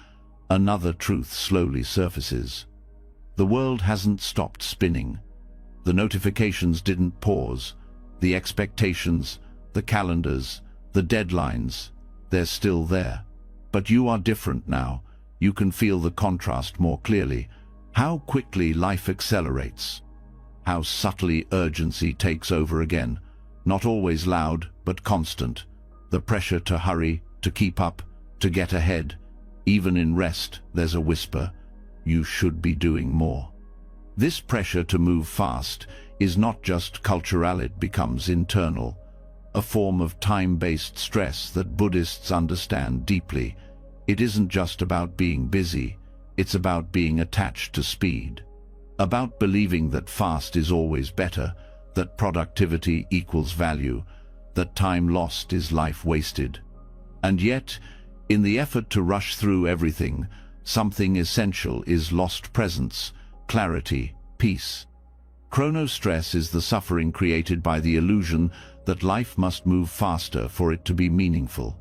another truth slowly surfaces. The world hasn't stopped spinning. The notifications didn't pause. The expectations, the calendars, the deadlines, they're still there. But you are different now. You can feel the contrast more clearly. How quickly life accelerates. How subtly urgency takes over again. Not always loud, but constant. The pressure to hurry, to keep up, to get ahead. Even in rest, there's a whisper. You should be doing more. This pressure to move fast is not just cultural, it becomes internal. A form of time-based stress that Buddhists understand deeply. It isn't just about being busy, it's about being attached to speed. About believing that fast is always better, that productivity equals value, that time lost is life wasted. And yet, in the effort to rush through everything, something essential is lost: presence, clarity, peace. Chronostress is the suffering created by the illusion that life must move faster for it to be meaningful.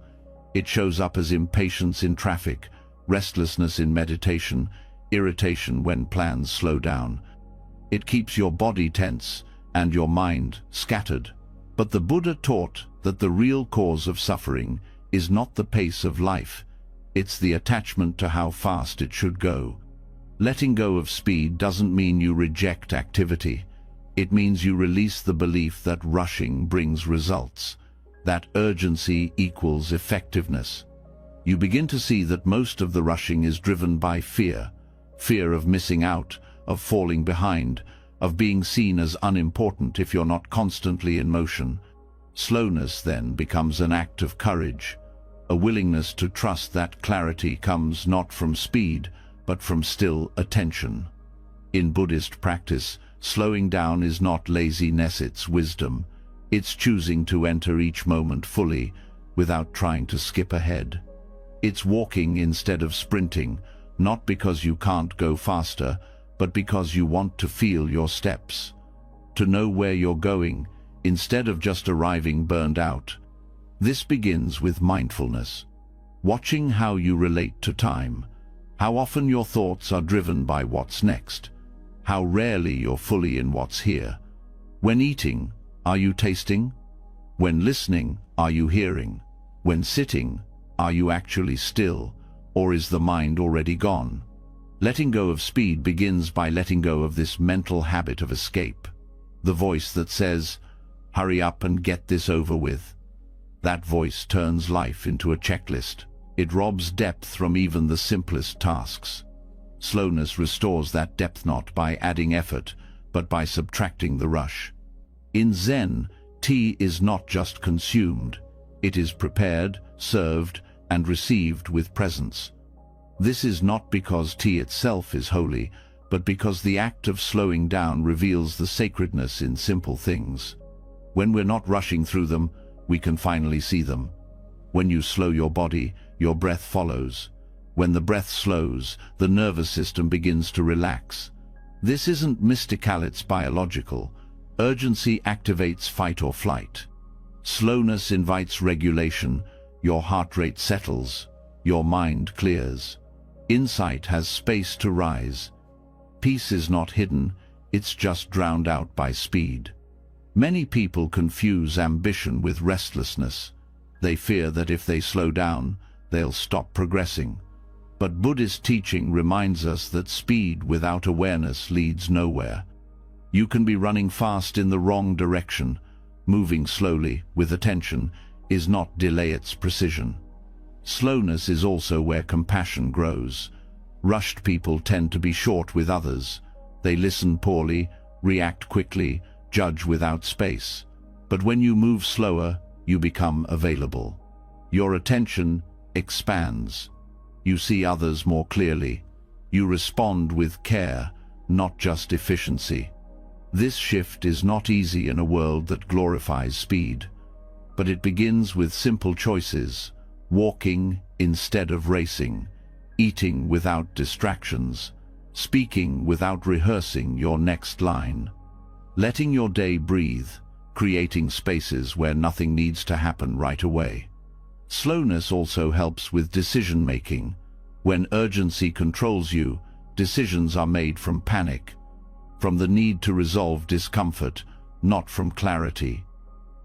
It shows up as impatience in traffic, restlessness in meditation, irritation when plans slow down. It keeps your body tense and your mind scattered. But the Buddha taught that the real cause of suffering is not the pace of life. It's the attachment to how fast it should go. Letting go of speed doesn't mean you reject activity. It means you release the belief that rushing brings results, that urgency equals effectiveness. You begin to see that most of the rushing is driven by fear. Fear of missing out, of falling behind, of being seen as unimportant if you're not constantly in motion. Slowness then becomes an act of courage, a willingness to trust that clarity comes not from speed, but from still attention. In Buddhist practice, slowing down is not laziness, it's wisdom. It's choosing to enter each moment fully, without trying to skip ahead. It's walking instead of sprinting, not because you can't go faster, but because you want to feel your steps. To know where you're going, instead of just arriving burned out. This begins with mindfulness. Watching how you relate to time, how often your thoughts are driven by what's next, how rarely you're fully in what's here. When eating, are you tasting? When listening, are you hearing? When sitting, are you actually still, or is the mind already gone? Letting go of speed begins by letting go of this mental habit of escape. The voice that says, "Hurry up and get this over with." That voice turns life into a checklist. It robs depth from even the simplest tasks. Slowness restores that depth not by adding effort, but by subtracting the rush. In Zen, tea is not just consumed. It is prepared, served, and received with presence. This is not because tea itself is holy, but because the act of slowing down reveals the sacredness in simple things. When we're not rushing through them, we can finally see them. When you slow your body, your breath follows. When the breath slows, the nervous system begins to relax. This isn't mystical, it's biological. Urgency activates fight or flight. Slowness invites regulation. Your heart rate settles. Your mind clears. Insight has space to rise. Peace is not hidden, it's just drowned out by speed. Many people confuse ambition with restlessness. They fear that if they slow down, they'll stop progressing. But Buddhist teaching reminds us that speed without awareness leads nowhere. You can be running fast in the wrong direction. Moving slowly, with attention, is not delay, it's precision. Slowness is also where compassion grows. Rushed people tend to be short with others. They listen poorly, react quickly, judge without space. But when you move slower, you become available. Your attention expands. You see others more clearly. You respond with care, not just efficiency. This shift is not easy in a world that glorifies speed. But it begins with simple choices: walking instead of racing, eating without distractions, speaking without rehearsing your next line, letting your day breathe, creating spaces where nothing needs to happen right away. Slowness also helps with decision-making. When urgency controls you, decisions are made from panic, from the need to resolve discomfort, not from clarity.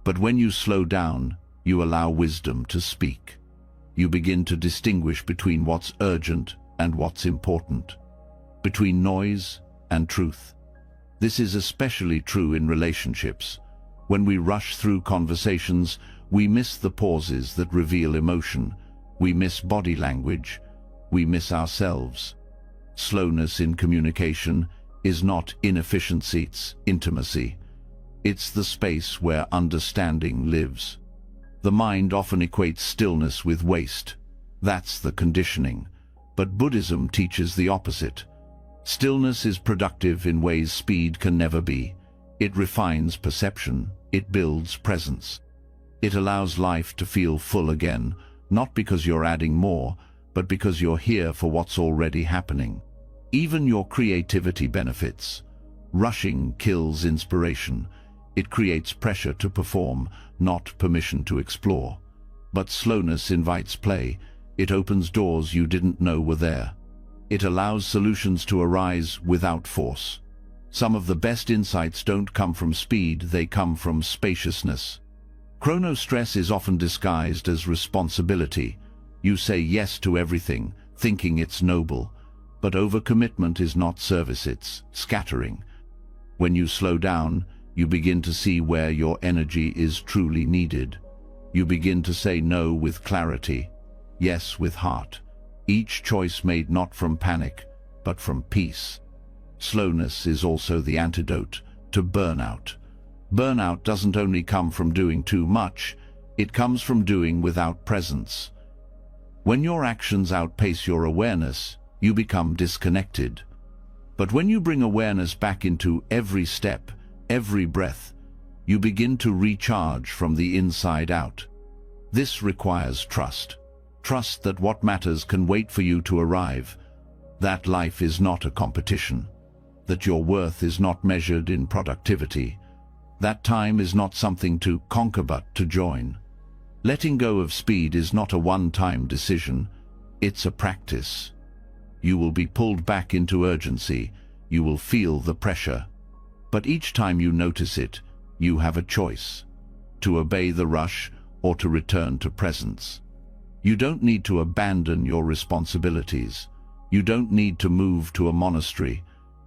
But when you slow down, you allow wisdom to speak. You begin to distinguish between what's urgent and what's important, between noise and truth. This is especially true in relationships. When we rush through conversations, we miss the pauses that reveal emotion. We miss body language. We miss ourselves. Slowness in communication is not inefficiency, it's intimacy. It's the space where understanding lives. The mind often equates stillness with waste. That's the conditioning. But Buddhism teaches the opposite. Stillness is productive in ways speed can never be. It refines perception. It builds presence. It allows life to feel full again, not because you're adding more, but because you're here for what's already happening. Even your creativity benefits. Rushing kills inspiration. It creates pressure to perform, not permission to explore. But slowness invites play. It opens doors you didn't know were there. It allows solutions to arise without force. Some of the best insights don't come from speed, they come from spaciousness. Chronostress is often disguised as responsibility. You say yes to everything, thinking it's noble. But overcommitment is not service, it's scattering. When you slow down, you begin to see where your energy is truly needed. You begin to say no with clarity, yes with heart. Each choice made not from panic, but from peace. Slowness is also the antidote to burnout. Burnout doesn't only come from doing too much, it comes from doing without presence. When your actions outpace your awareness, you become disconnected. But when you bring awareness back into every step, every breath, you begin to recharge from the inside out. This requires trust. Trust that what matters can wait for you to arrive, that life is not a competition, that your worth is not measured in productivity, that time is not something to conquer but to join. Letting go of speed is not a one-time decision, it's a practice. You will be pulled back into urgency, you will feel the pressure. But each time you notice it, you have a choice, to obey the rush or to return to presence. You don't need to abandon your responsibilities. You don't need to move to a monastery.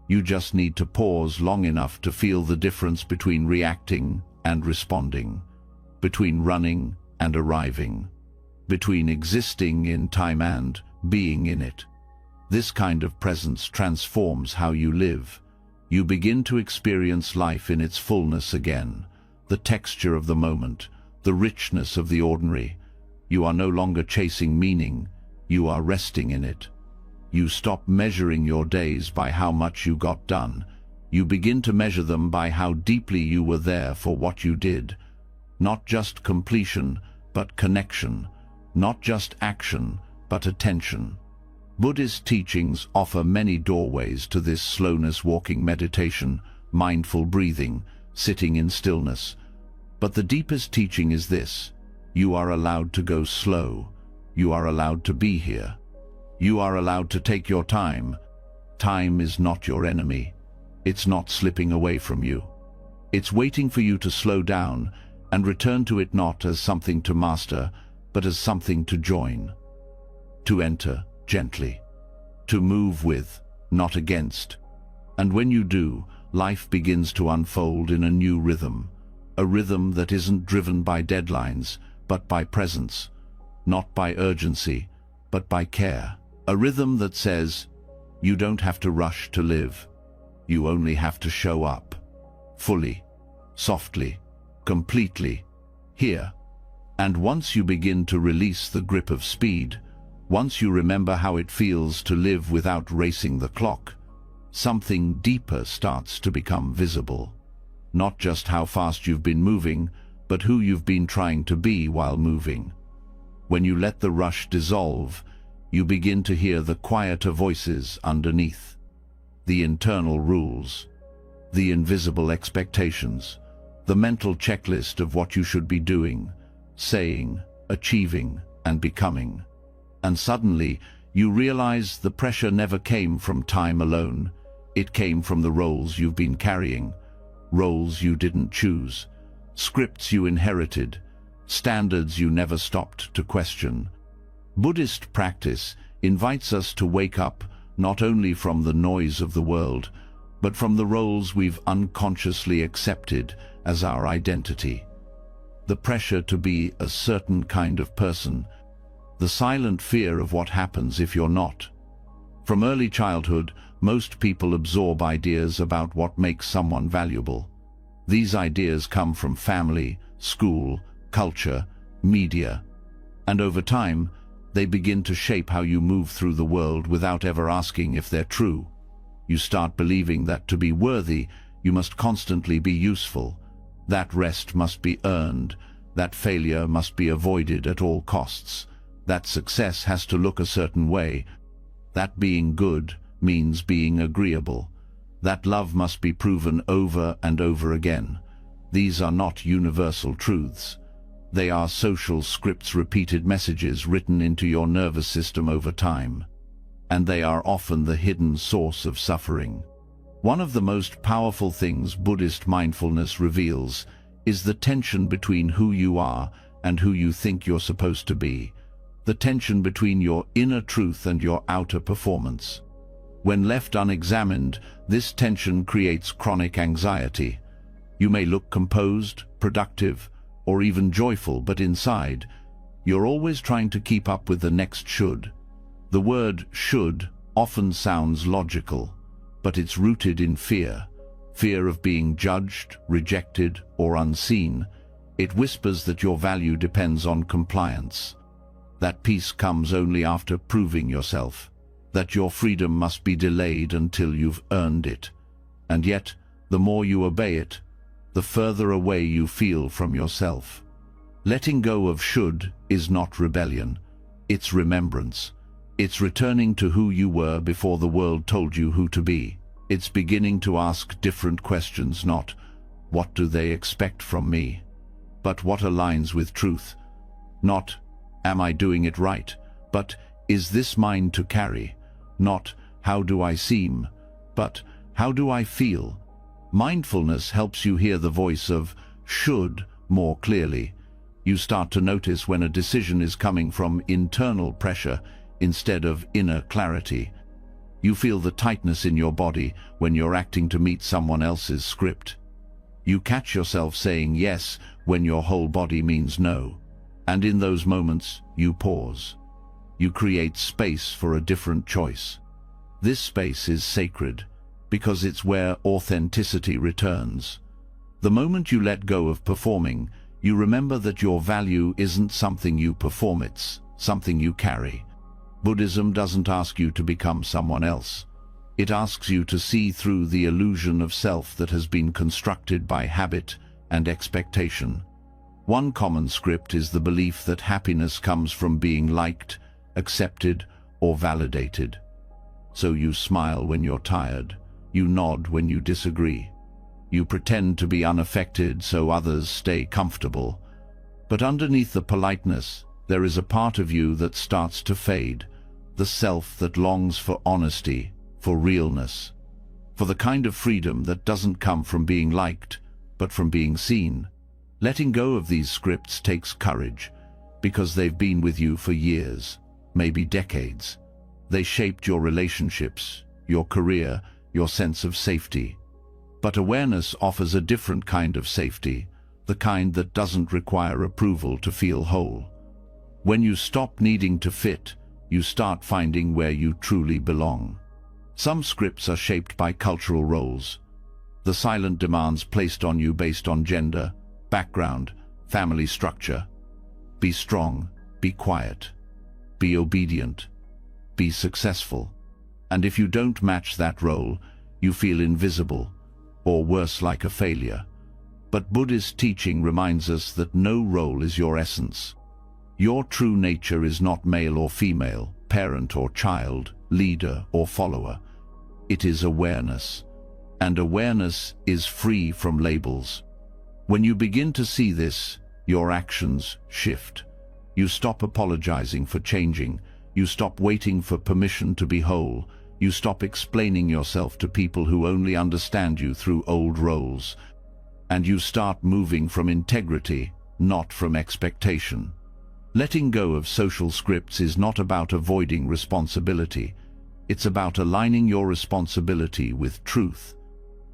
You just need to pause long enough to feel the difference between reacting and responding, between running and arriving, between existing in time and being in it. This kind of presence transforms how you live. You begin to experience life in its fullness again, the texture of the moment, the richness of the ordinary. You are no longer chasing meaning, you are resting in it. You stop measuring your days by how much you got done. You begin to measure them by how deeply you were there for what you did. Not just completion, but connection. Not just action, but attention. Buddhist teachings offer many doorways to this slowness walking meditation, mindful breathing, sitting in stillness. But the deepest teaching is this: you are allowed to go slow. You are allowed to be here. You are allowed to take your time. Time is not your enemy. It's not slipping away from you. It's waiting for you to slow down and return to it, not as something to master, but as something to join. To enter gently. To move with, not against. And when you do, life begins to unfold in a new rhythm. A rhythm that isn't driven by deadlines, but by presence. Not by urgency, but by care. A rhythm that says, you don't have to rush to live. You only have to show up. Fully, softly, completely, here. And once you begin to release the grip of speed, once you remember how it feels to live without racing the clock, something deeper starts to become visible. Not just how fast you've been moving, but who you've been trying to be while moving. When you let the rush dissolve, you begin to hear the quieter voices underneath, the internal rules, the invisible expectations, the mental checklist of what you should be doing, saying, achieving, and becoming. And suddenly, you realize the pressure never came from time alone. It came from the roles you've been carrying, roles you didn't choose, scripts you inherited, standards you never stopped to question. Buddhist practice invites us to wake up not only from the noise of the world, but from the roles we've unconsciously accepted as our identity. The pressure to be a certain kind of person, the silent fear of what happens if you're not. From early childhood, most people absorb ideas about what makes someone valuable. These ideas come from family, school, culture, media, and over time, they begin to shape how you move through the world without ever asking if they're true. You start believing that to be worthy, you must constantly be useful, that rest must be earned, that failure must be avoided at all costs, that success has to look a certain way, that being good means being agreeable, that love must be proven over and over again. These are not universal truths. They are social scripts, repeated messages written into your nervous system over time. And they are often the hidden source of suffering. One of the most powerful things Buddhist mindfulness reveals is the tension between who you are and who you think you're supposed to be. The tension between your inner truth and your outer performance. When left unexamined, this tension creates chronic anxiety. You may look composed, productive, or even joyful, but inside, you're always trying to keep up with the next should. The word should often sounds logical, but it's rooted in fear. Fear of being judged, rejected, or unseen. It whispers that your value depends on compliance. That peace comes only after proving yourself. that your freedom must be delayed until you've earned it. And yet, the more you obey it, the further away you feel from yourself. Letting go of should is not rebellion, it's remembrance. It's returning to who you were before the world told you who to be. It's beginning to ask different questions, not, what do they expect from me? But what aligns with truth? Not, am I doing it right? But, is this mine to carry? Not, how do I seem? But, how do I feel? Mindfulness helps you hear the voice of should more clearly. You start to notice when a decision is coming from internal pressure instead of inner clarity. You feel the tightness in your body when you're acting to meet someone else's script. You catch yourself saying yes when your whole body means no. And in those moments, you pause. You create space for a different choice. This space is sacred because it's where authenticity returns. The moment you let go of performing, you remember that your value isn't something you perform, it's something you carry. Buddhism doesn't ask you to become someone else. It asks you to see through the illusion of self that has been constructed by habit and expectation. One common script is the belief that happiness comes from being liked, accepted, or validated. So you smile when you're tired, you nod when you disagree. You pretend to be unaffected so others stay comfortable. But underneath the politeness, there is a part of you that starts to fade, the self that longs for honesty, for realness, for the kind of freedom that doesn't come from being liked, but from being seen. Letting go of these scripts takes courage, because they've been with you for years, maybe decades. They shaped your relationships, your career, your sense of safety. But awareness offers a different kind of safety, the kind that doesn't require approval to feel whole. When you stop needing to fit, you start finding where you truly belong. Some scripts are shaped by cultural roles, the silent demands placed on you based on gender, background, family structure. Be strong, be quiet, be obedient, be successful. And if you don't match that role, you feel invisible, or worse, like a failure. But Buddhist teaching reminds us that no role is your essence. Your true nature is not male or female, parent or child, leader or follower. It is awareness. And awareness is free from labels. When you begin to see this, your actions shift. You stop apologizing for changing. You stop waiting for permission to be whole. You stop explaining yourself to people who only understand you through old roles. And you start moving from integrity, not from expectation. Letting go of social scripts is not about avoiding responsibility. It's about aligning your responsibility with truth.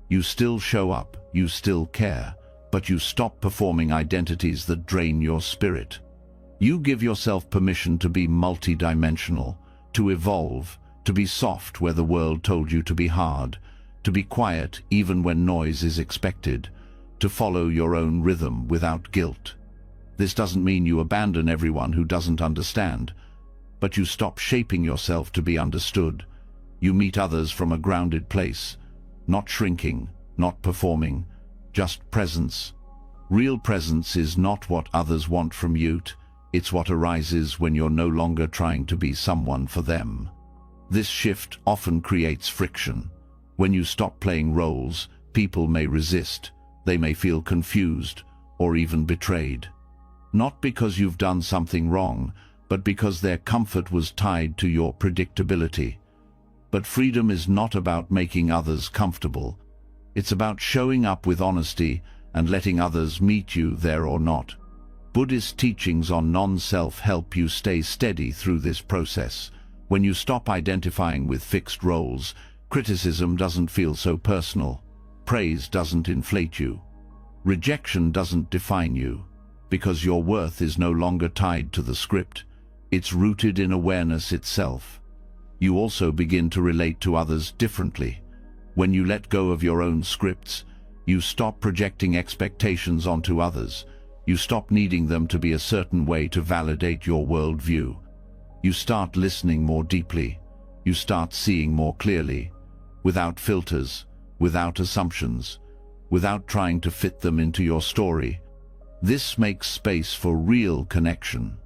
You still show up, you still care, but you stop performing identities that drain your spirit. You give yourself permission to be multidimensional, to evolve, to be soft where the world told you to be hard, to be quiet even when noise is expected, to follow your own rhythm without guilt. This doesn't mean you abandon everyone who doesn't understand, but you stop shaping yourself to be understood. You meet others from a grounded place, not shrinking, not performing, just presence. Real presence is not what others want from you, it's what arises when you're no longer trying to be someone for them. This shift often creates friction. When you stop playing roles, people may resist, they may feel confused, or even betrayed. Not because you've done something wrong, but because their comfort was tied to your predictability. But freedom is not about making others comfortable. It's about showing up with honesty and letting others meet you there or not. Buddhist teachings on non-self help you stay steady through this process. When you stop identifying with fixed roles, criticism doesn't feel so personal. Praise doesn't inflate you. Rejection doesn't define you, because your worth is no longer tied to the script. It's rooted in awareness itself. You also begin to relate to others differently. When you let go of your own scripts, you stop projecting expectations onto others. You stop needing them to be a certain way to validate your worldview. You start listening more deeply. You start seeing more clearly, without filters, without assumptions, without trying to fit them into your story. This makes space for real connection.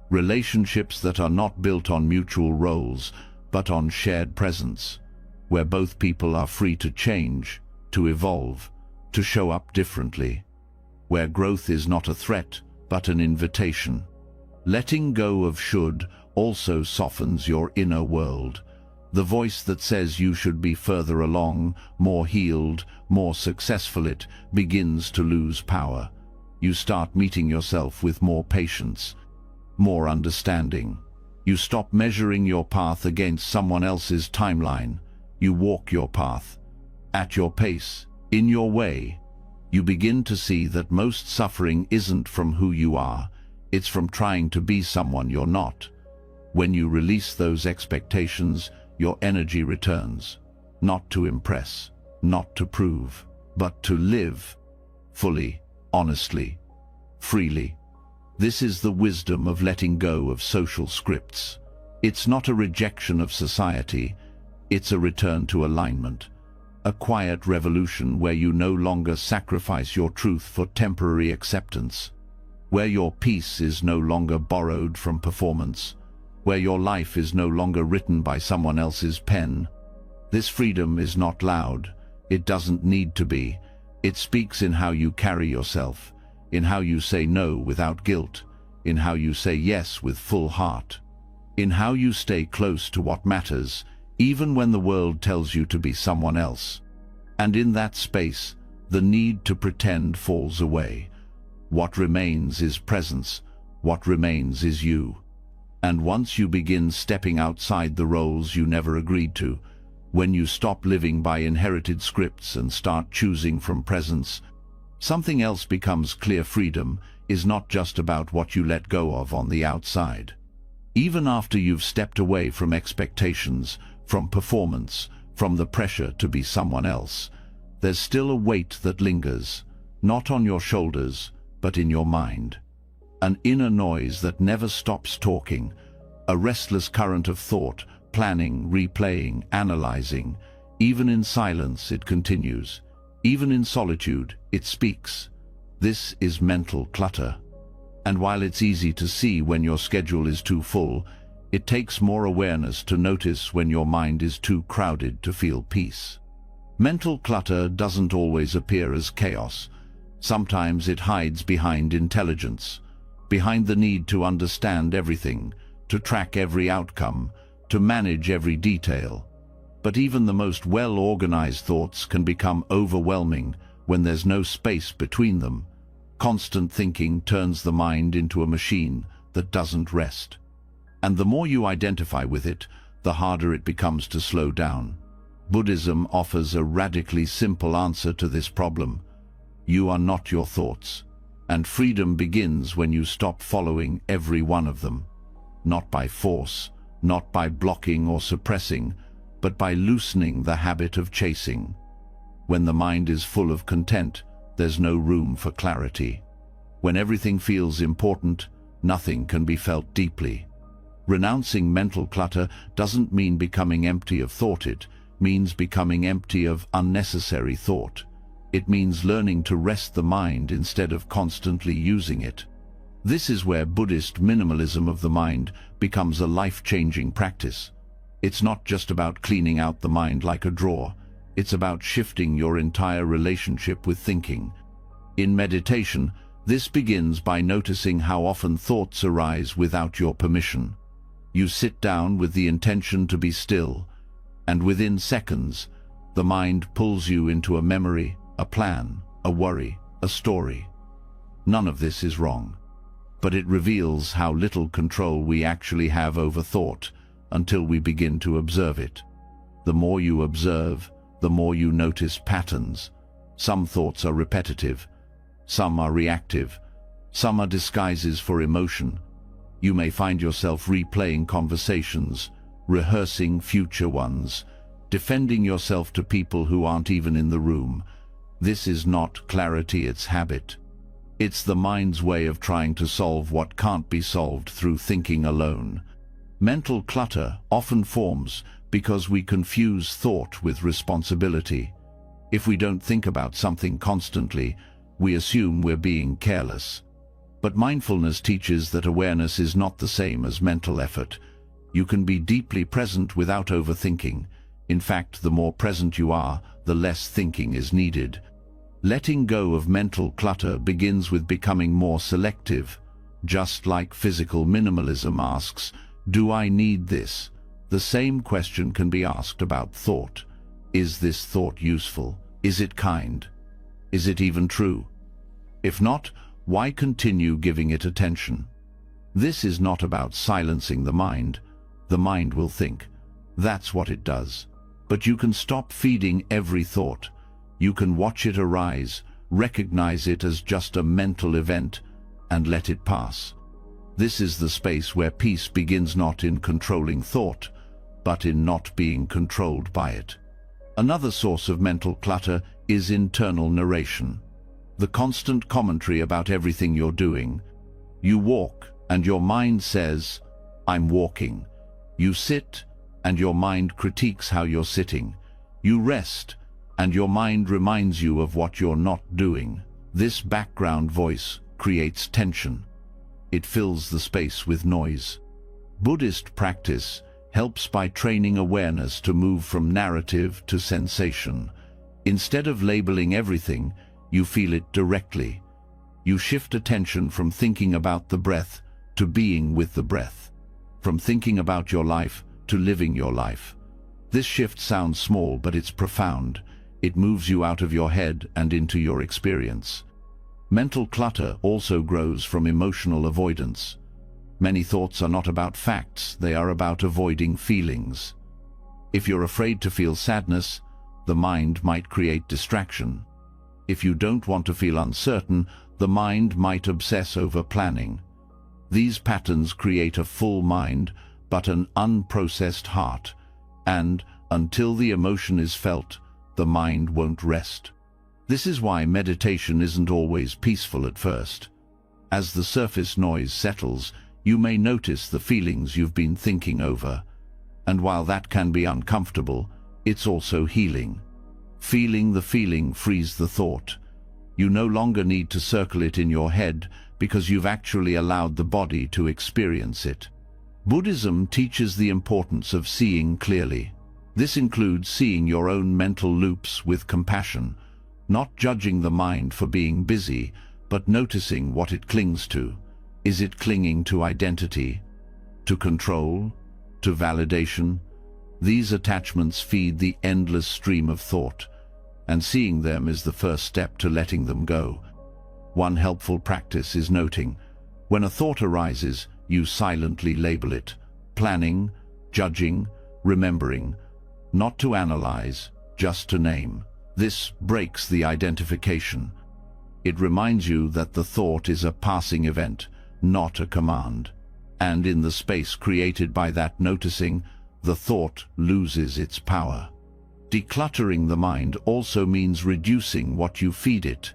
Relationships that are not built on mutual roles, but on shared presence, where both people are free to change, to evolve, to show up differently, where growth is not a threat, but an invitation. Letting go of should also softens your inner world. The voice that says you should be further along, more healed, more successful, it begins to lose power. You start meeting yourself with more patience, more understanding. You stop measuring your path against someone else's timeline. You walk your path, at your pace, in your way. You begin to see that most suffering isn't from who you are, it's from trying to be someone you're not. When you release those expectations, your energy returns, not to impress, not to prove, but to live fully, honestly, freely. This is the wisdom of letting go of social scripts. It's not a rejection of society, it's a return to alignment. A quiet revolution where you no longer sacrifice your truth for temporary acceptance, where your peace is no longer borrowed from performance, where your life is no longer written by someone else's pen. This freedom is not loud. It doesn't need to be. It speaks in how you carry yourself, in how you say no without guilt, in how you say yes with full heart, in how you stay close to what matters, even when the world tells you to be someone else. And in that space, the need to pretend falls away. What remains is presence. What remains is you. And once you begin stepping outside the roles you never agreed to, when you stop living by inherited scripts and start choosing from presence, something else becomes clear. Freedom is not just about what you let go of on the outside. Even after you've stepped away from expectations, from performance, from the pressure to be someone else, there's still a weight that lingers, not on your shoulders, but in your mind. An inner noise that never stops talking, a restless current of thought, planning, replaying, analyzing. Even in silence it continues. Even in solitude it speaks. This is mental clutter. And while it's easy to see when your schedule is too full, it takes more awareness to notice when your mind is too crowded to feel peace. Mental clutter doesn't always appear as chaos. Sometimes it hides behind intelligence, behind the need to understand everything, to track every outcome, to manage every detail. But even the most well-organized thoughts can become overwhelming when there's no space between them. Constant thinking turns the mind into a machine that doesn't rest. And the more you identify with it, the harder it becomes to slow down. Buddhism offers a radically simple answer to this problem. You are not your thoughts. And freedom begins when you stop following every one of them. Not by force, not by blocking or suppressing, but by loosening the habit of chasing. When the mind is full of content, there's no room for clarity. When everything feels important, nothing can be felt deeply. Renouncing mental clutter doesn't mean becoming empty of thought. It means becoming empty of unnecessary thought. It means learning to rest the mind instead of constantly using it. This is where Buddhist minimalism of the mind becomes a life-changing practice. It's not just about cleaning out the mind like a drawer. It's about shifting your entire relationship with thinking. In meditation, this begins by noticing how often thoughts arise without your permission. You sit down with the intention to be still, and within seconds, the mind pulls you into a memory, a plan, a worry, a story. None of this is wrong, but it reveals how little control we actually have over thought until we begin to observe it. The more you observe, the more you notice patterns. Some thoughts are repetitive, some are reactive, some are disguises for emotion. You may find yourself replaying conversations, rehearsing future ones, defending yourself to people who aren't even in the room. This is not clarity, it's habit. It's the mind's way of trying to solve what can't be solved through thinking alone. Mental clutter often forms because we confuse thought with responsibility. If we don't think about something constantly, we assume we're being careless. But mindfulness teaches that awareness is not the same as mental effort. You can be deeply present without overthinking. In fact, the more present you are, the less thinking is needed. Letting go of mental clutter begins with becoming more selective. Just like physical minimalism asks, "Do I need this?" the same question can be asked about thought. Is this thought useful? Is it kind? Is it even true? If not, why continue giving it attention? This is not about silencing the mind. The mind will think. That's what it does. But you can stop feeding every thought. You can watch it arise, recognize it as just a mental event, and let it pass. This is the space where peace begins, not in controlling thought, but in not being controlled by it. Another source of mental clutter is internal narration. The constant commentary about everything you're doing. You walk, and your mind says, "I'm walking." You sit, and your mind critiques how you're sitting. You rest, and your mind reminds you of what you're not doing. This background voice creates tension. It fills the space with noise. Buddhist practice helps by training awareness to move from narrative to sensation. Instead of labeling everything, you feel it directly. You shift attention from thinking about the breath to being with the breath, from thinking about your life to living your life. This shift sounds small, but it's profound. It moves you out of your head and into your experience. Mental clutter also grows from emotional avoidance. Many thoughts are not about facts, they are about avoiding feelings. If you're afraid to feel sadness, the mind might create distraction. If you don't want to feel uncertain, the mind might obsess over planning. These patterns create a full mind, but an unprocessed heart, and until the emotion is felt, the mind won't rest. This is why meditation isn't always peaceful at first. As the surface noise settles, you may notice the feelings you've been thinking over. And while that can be uncomfortable, it's also healing. Feeling the feeling frees the thought. You no longer need to circle it in your head because you've actually allowed the body to experience it. Buddhism teaches the importance of seeing clearly. This includes seeing your own mental loops with compassion, not judging the mind for being busy, but noticing what it clings to. Is it clinging to identity, to control, to validation? These attachments feed the endless stream of thought, and seeing them is the first step to letting them go. One helpful practice is noting. When a thought arises, you silently label it. Planning, judging, remembering. Not to analyze, just to name. This breaks the identification. It reminds you that the thought is a passing event, not a command. And in the space created by that noticing, the thought loses its power. Decluttering the mind also means reducing what you feed it.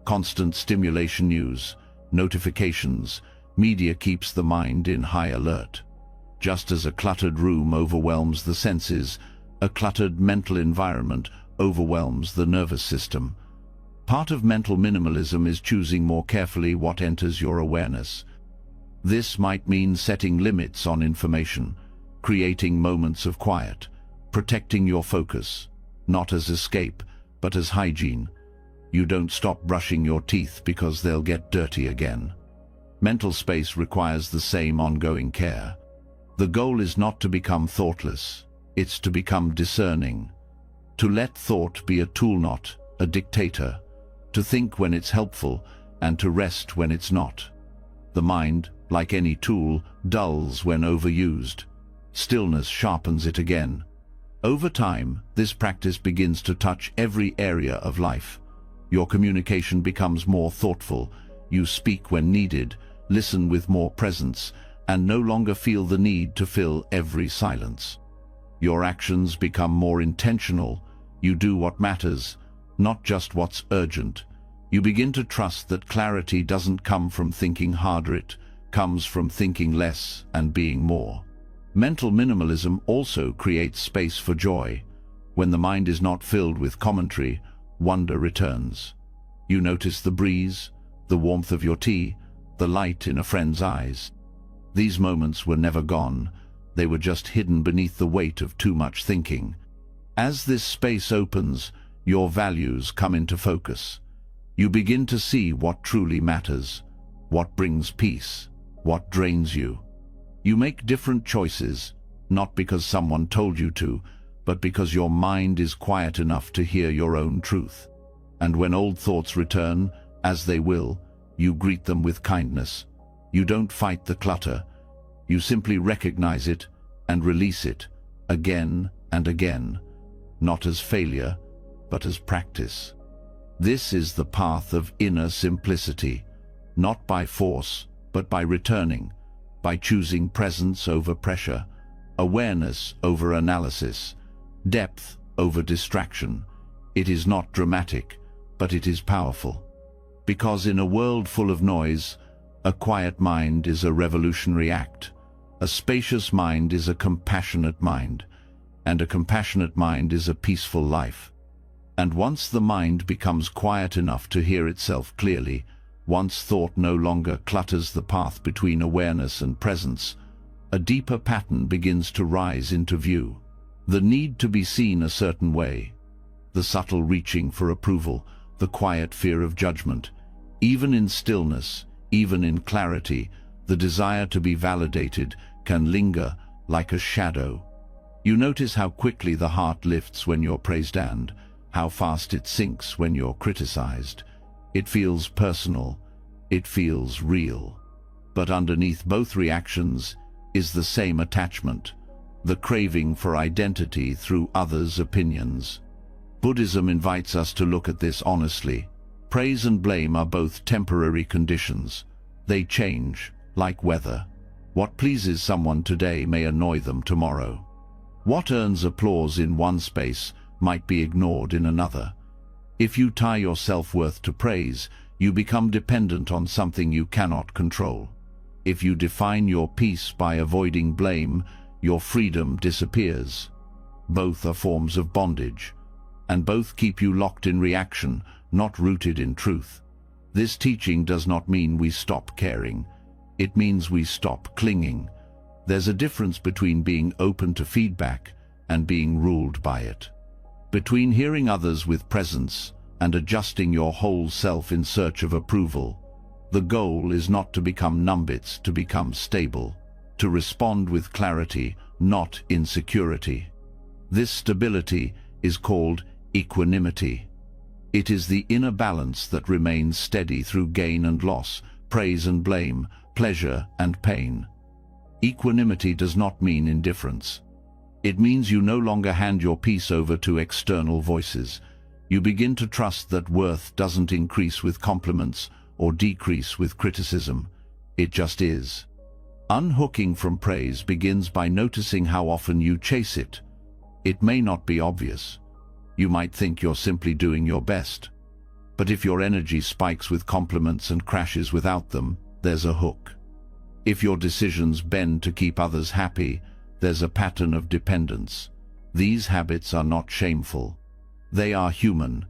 Constant stimulation, news, notifications, media keeps the mind in high alert. Just as a cluttered room overwhelms the senses, a cluttered mental environment overwhelms the nervous system. Part of mental minimalism is choosing more carefully what enters your awareness. This might mean setting limits on information, creating moments of quiet, protecting your focus, not as escape, but as hygiene. You don't stop brushing your teeth because they'll get dirty again. Mental space requires the same ongoing care. The goal is not to become thoughtless, it's to become discerning. To let thought be a tool, not a dictator. To think when it's helpful and to rest when it's not. The mind, like any tool, dulls when overused. Stillness sharpens it again. Over time, this practice begins to touch every area of life. Your communication becomes more thoughtful. You speak when needed, listen with more presence, and no longer feel the need to fill every silence. Your actions become more intentional. You do what matters, not just what's urgent. You begin to trust that clarity doesn't come from thinking harder, it comes from thinking less and being more. Mental minimalism also creates space for joy. When the mind is not filled with commentary, wonder returns. You notice the breeze, the warmth of your tea, the light in a friend's eyes. These moments were never gone, they were just hidden beneath the weight of too much thinking. As this space opens, your values come into focus. You begin to see what truly matters, what brings peace, what drains you. You make different choices, not because someone told you to, but because your mind is quiet enough to hear your own truth. And when old thoughts return, as they will, you greet them with kindness. You don't fight the clutter. You simply recognize it and release it, again and again, not as failure, but as practice. This is the path of inner simplicity, not by force, but by returning, by choosing presence over pressure, awareness over analysis, depth over distraction. It is not dramatic, but it is powerful. Because in a world full of noise, a quiet mind is a revolutionary act. A spacious mind is a compassionate mind, and a compassionate mind is a peaceful life. And once the mind becomes quiet enough to hear itself clearly, once thought no longer clutters the path between awareness and presence, a deeper pattern begins to rise into view. The need to be seen a certain way, the subtle reaching for approval, the quiet fear of judgment. Even in stillness, even in clarity, the desire to be validated can linger like a shadow. You notice how quickly the heart lifts when you're praised and how fast it sinks when you're criticized. It feels personal, it feels real. But underneath both reactions is the same attachment, the craving for identity through others' opinions. Buddhism invites us to look at this honestly. Praise and blame are both temporary conditions. They change, like weather. What pleases someone today may annoy them tomorrow. What earns applause in one space might be ignored in another. If you tie your self-worth to praise, you become dependent on something you cannot control. If you define your peace by avoiding blame, your freedom disappears. Both are forms of bondage, and both keep you locked in reaction, not rooted in truth. This teaching does not mean we stop caring. It means we stop clinging. There's a difference between being open to feedback and being ruled by it. Between hearing others with presence and adjusting your whole self in search of approval. The goal is not to become numbits, to become stable, to respond with clarity, not insecurity. This stability is called equanimity. It is the inner balance that remains steady through gain and loss, praise and blame, pleasure and pain. Equanimity does not mean indifference. It means you no longer hand your peace over to external voices. You begin to trust that worth doesn't increase with compliments or decrease with criticism. It just is. Unhooking from praise begins by noticing how often you chase it. It may not be obvious. You might think you're simply doing your best. But if your energy spikes with compliments and crashes without them, there's a hook. If your decisions bend to keep others happy, there's a pattern of dependence. These habits are not shameful. They are human,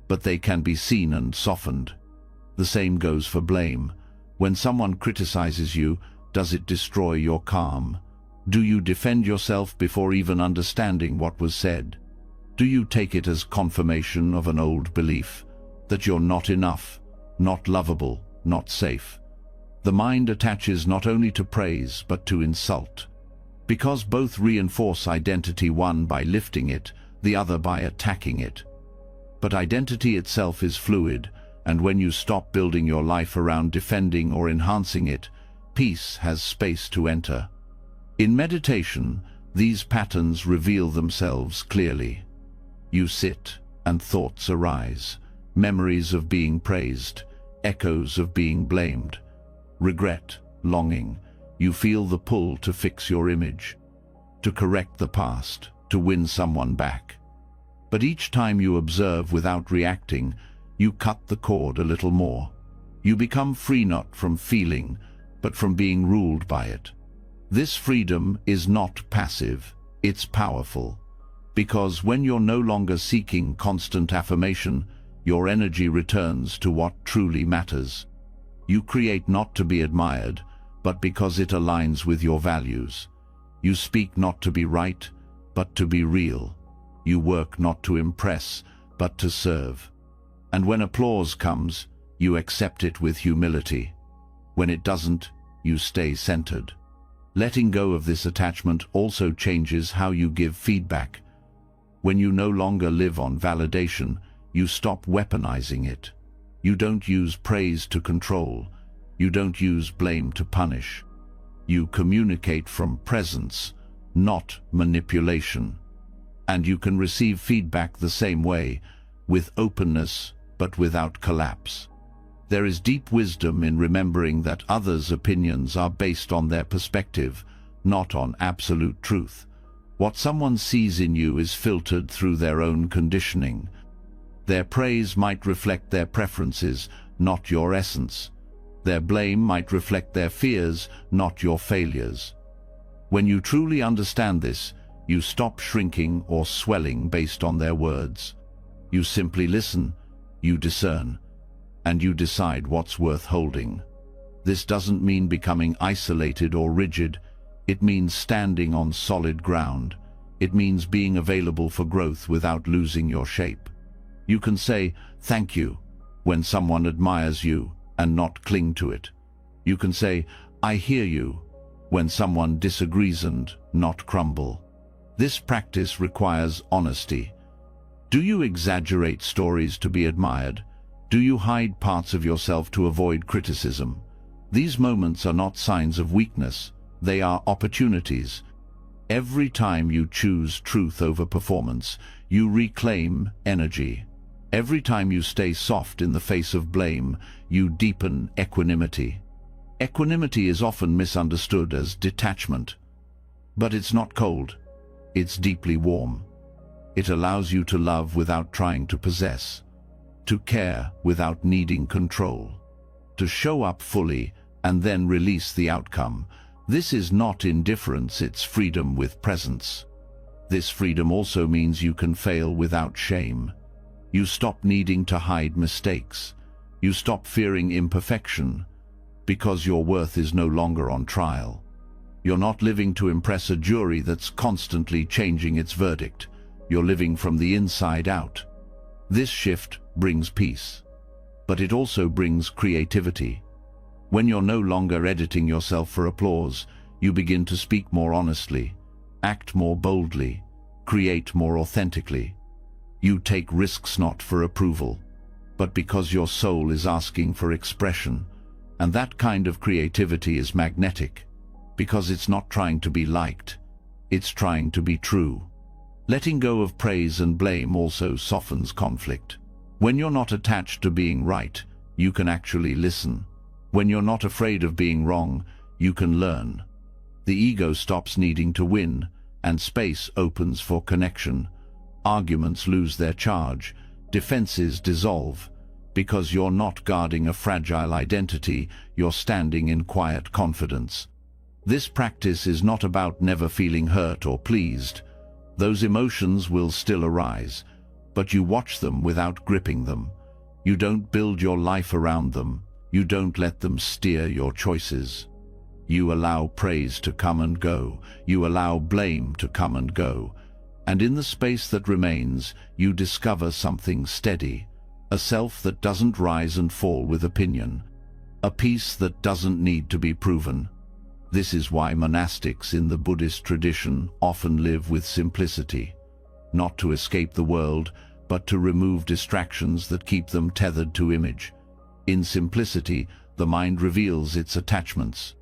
but they can be seen and softened. The same goes for blame. When someone criticizes you, does it destroy your calm? Do you defend yourself before even understanding what was said? Do you take it as confirmation of an old belief, that you're not enough, not lovable, not safe? The mind attaches not only to praise but to insult, because both reinforce identity, one by lifting it, the other by attacking it. But identity itself is fluid, and when you stop building your life around defending or enhancing it, peace has space to enter. In meditation, these patterns reveal themselves clearly. You sit, and thoughts arise, memories of being praised, echoes of being blamed, regret, longing. You feel the pull to fix your image, to correct the past, to win someone back. But each time you observe without reacting, you cut the cord a little more. You become free not from feeling, but from being ruled by it. This freedom is not passive, it's powerful. Because when you're no longer seeking constant affirmation, your energy returns to what truly matters. You create not to be admired, but because it aligns with your values. You speak not to be right, but to be real. You work not to impress, but to serve. And when applause comes, you accept it with humility. When it doesn't, you stay centered. Letting go of this attachment also changes how you give feedback. When you no longer live on validation, you stop weaponizing it. You don't use praise to control. You don't use blame to punish. You communicate from presence, not manipulation. And you can receive feedback the same way, with openness, but without collapse. There is deep wisdom in remembering that others' opinions are based on their perspective, not on absolute truth. What someone sees in you is filtered through their own conditioning. Their praise might reflect their preferences, not your essence. Their blame might reflect their fears, not your failures. When you truly understand this, you stop shrinking or swelling based on their words. You simply listen, you discern, and you decide what's worth holding. This doesn't mean becoming isolated or rigid. It means standing on solid ground. It means being available for growth without losing your shape. You can say, "Thank you," when someone admires you, and not cling to it. You can say, "I hear you," when someone disagrees and not crumble. This practice requires honesty. Do you exaggerate stories to be admired? Do you hide parts of yourself to avoid criticism? These moments are not signs of weakness. They are opportunities. Every time you choose truth over performance, you reclaim energy. Every time you stay soft in the face of blame, you deepen equanimity. Equanimity is often misunderstood as detachment. But it's not cold. It's deeply warm. It allows you to love without trying to possess, to care without needing control, to show up fully and then release the outcome. This is not indifference, it's freedom with presence. This freedom also means you can fail without shame. You stop needing to hide mistakes. You stop fearing imperfection, because your worth is no longer on trial. You're not living to impress a jury that's constantly changing its verdict. You're living from the inside out. This shift brings peace, but it also brings creativity. When you're no longer editing yourself for applause, you begin to speak more honestly, act more boldly, create more authentically. You take risks not for approval, but because your soul is asking for expression. And that kind of creativity is magnetic, because it's not trying to be liked, it's trying to be true. Letting go of praise and blame also softens conflict. When you're not attached to being right, you can actually listen. When you're not afraid of being wrong, you can learn. The ego stops needing to win, and space opens for connection. Arguments lose their charge, defenses dissolve. Because you're not guarding a fragile identity, you're standing in quiet confidence. This practice is not about never feeling hurt or pleased. Those emotions will still arise, but you watch them without gripping them. You don't build your life around them. You don't let them steer your choices. You allow praise to come and go. You allow blame to come and go. And in the space that remains, you discover something steady. A self that doesn't rise and fall with opinion. A peace that doesn't need to be proven. This is why monastics in the Buddhist tradition often live with simplicity. Not to escape the world, but to remove distractions that keep them tethered to image. In simplicity, the mind reveals its attachments.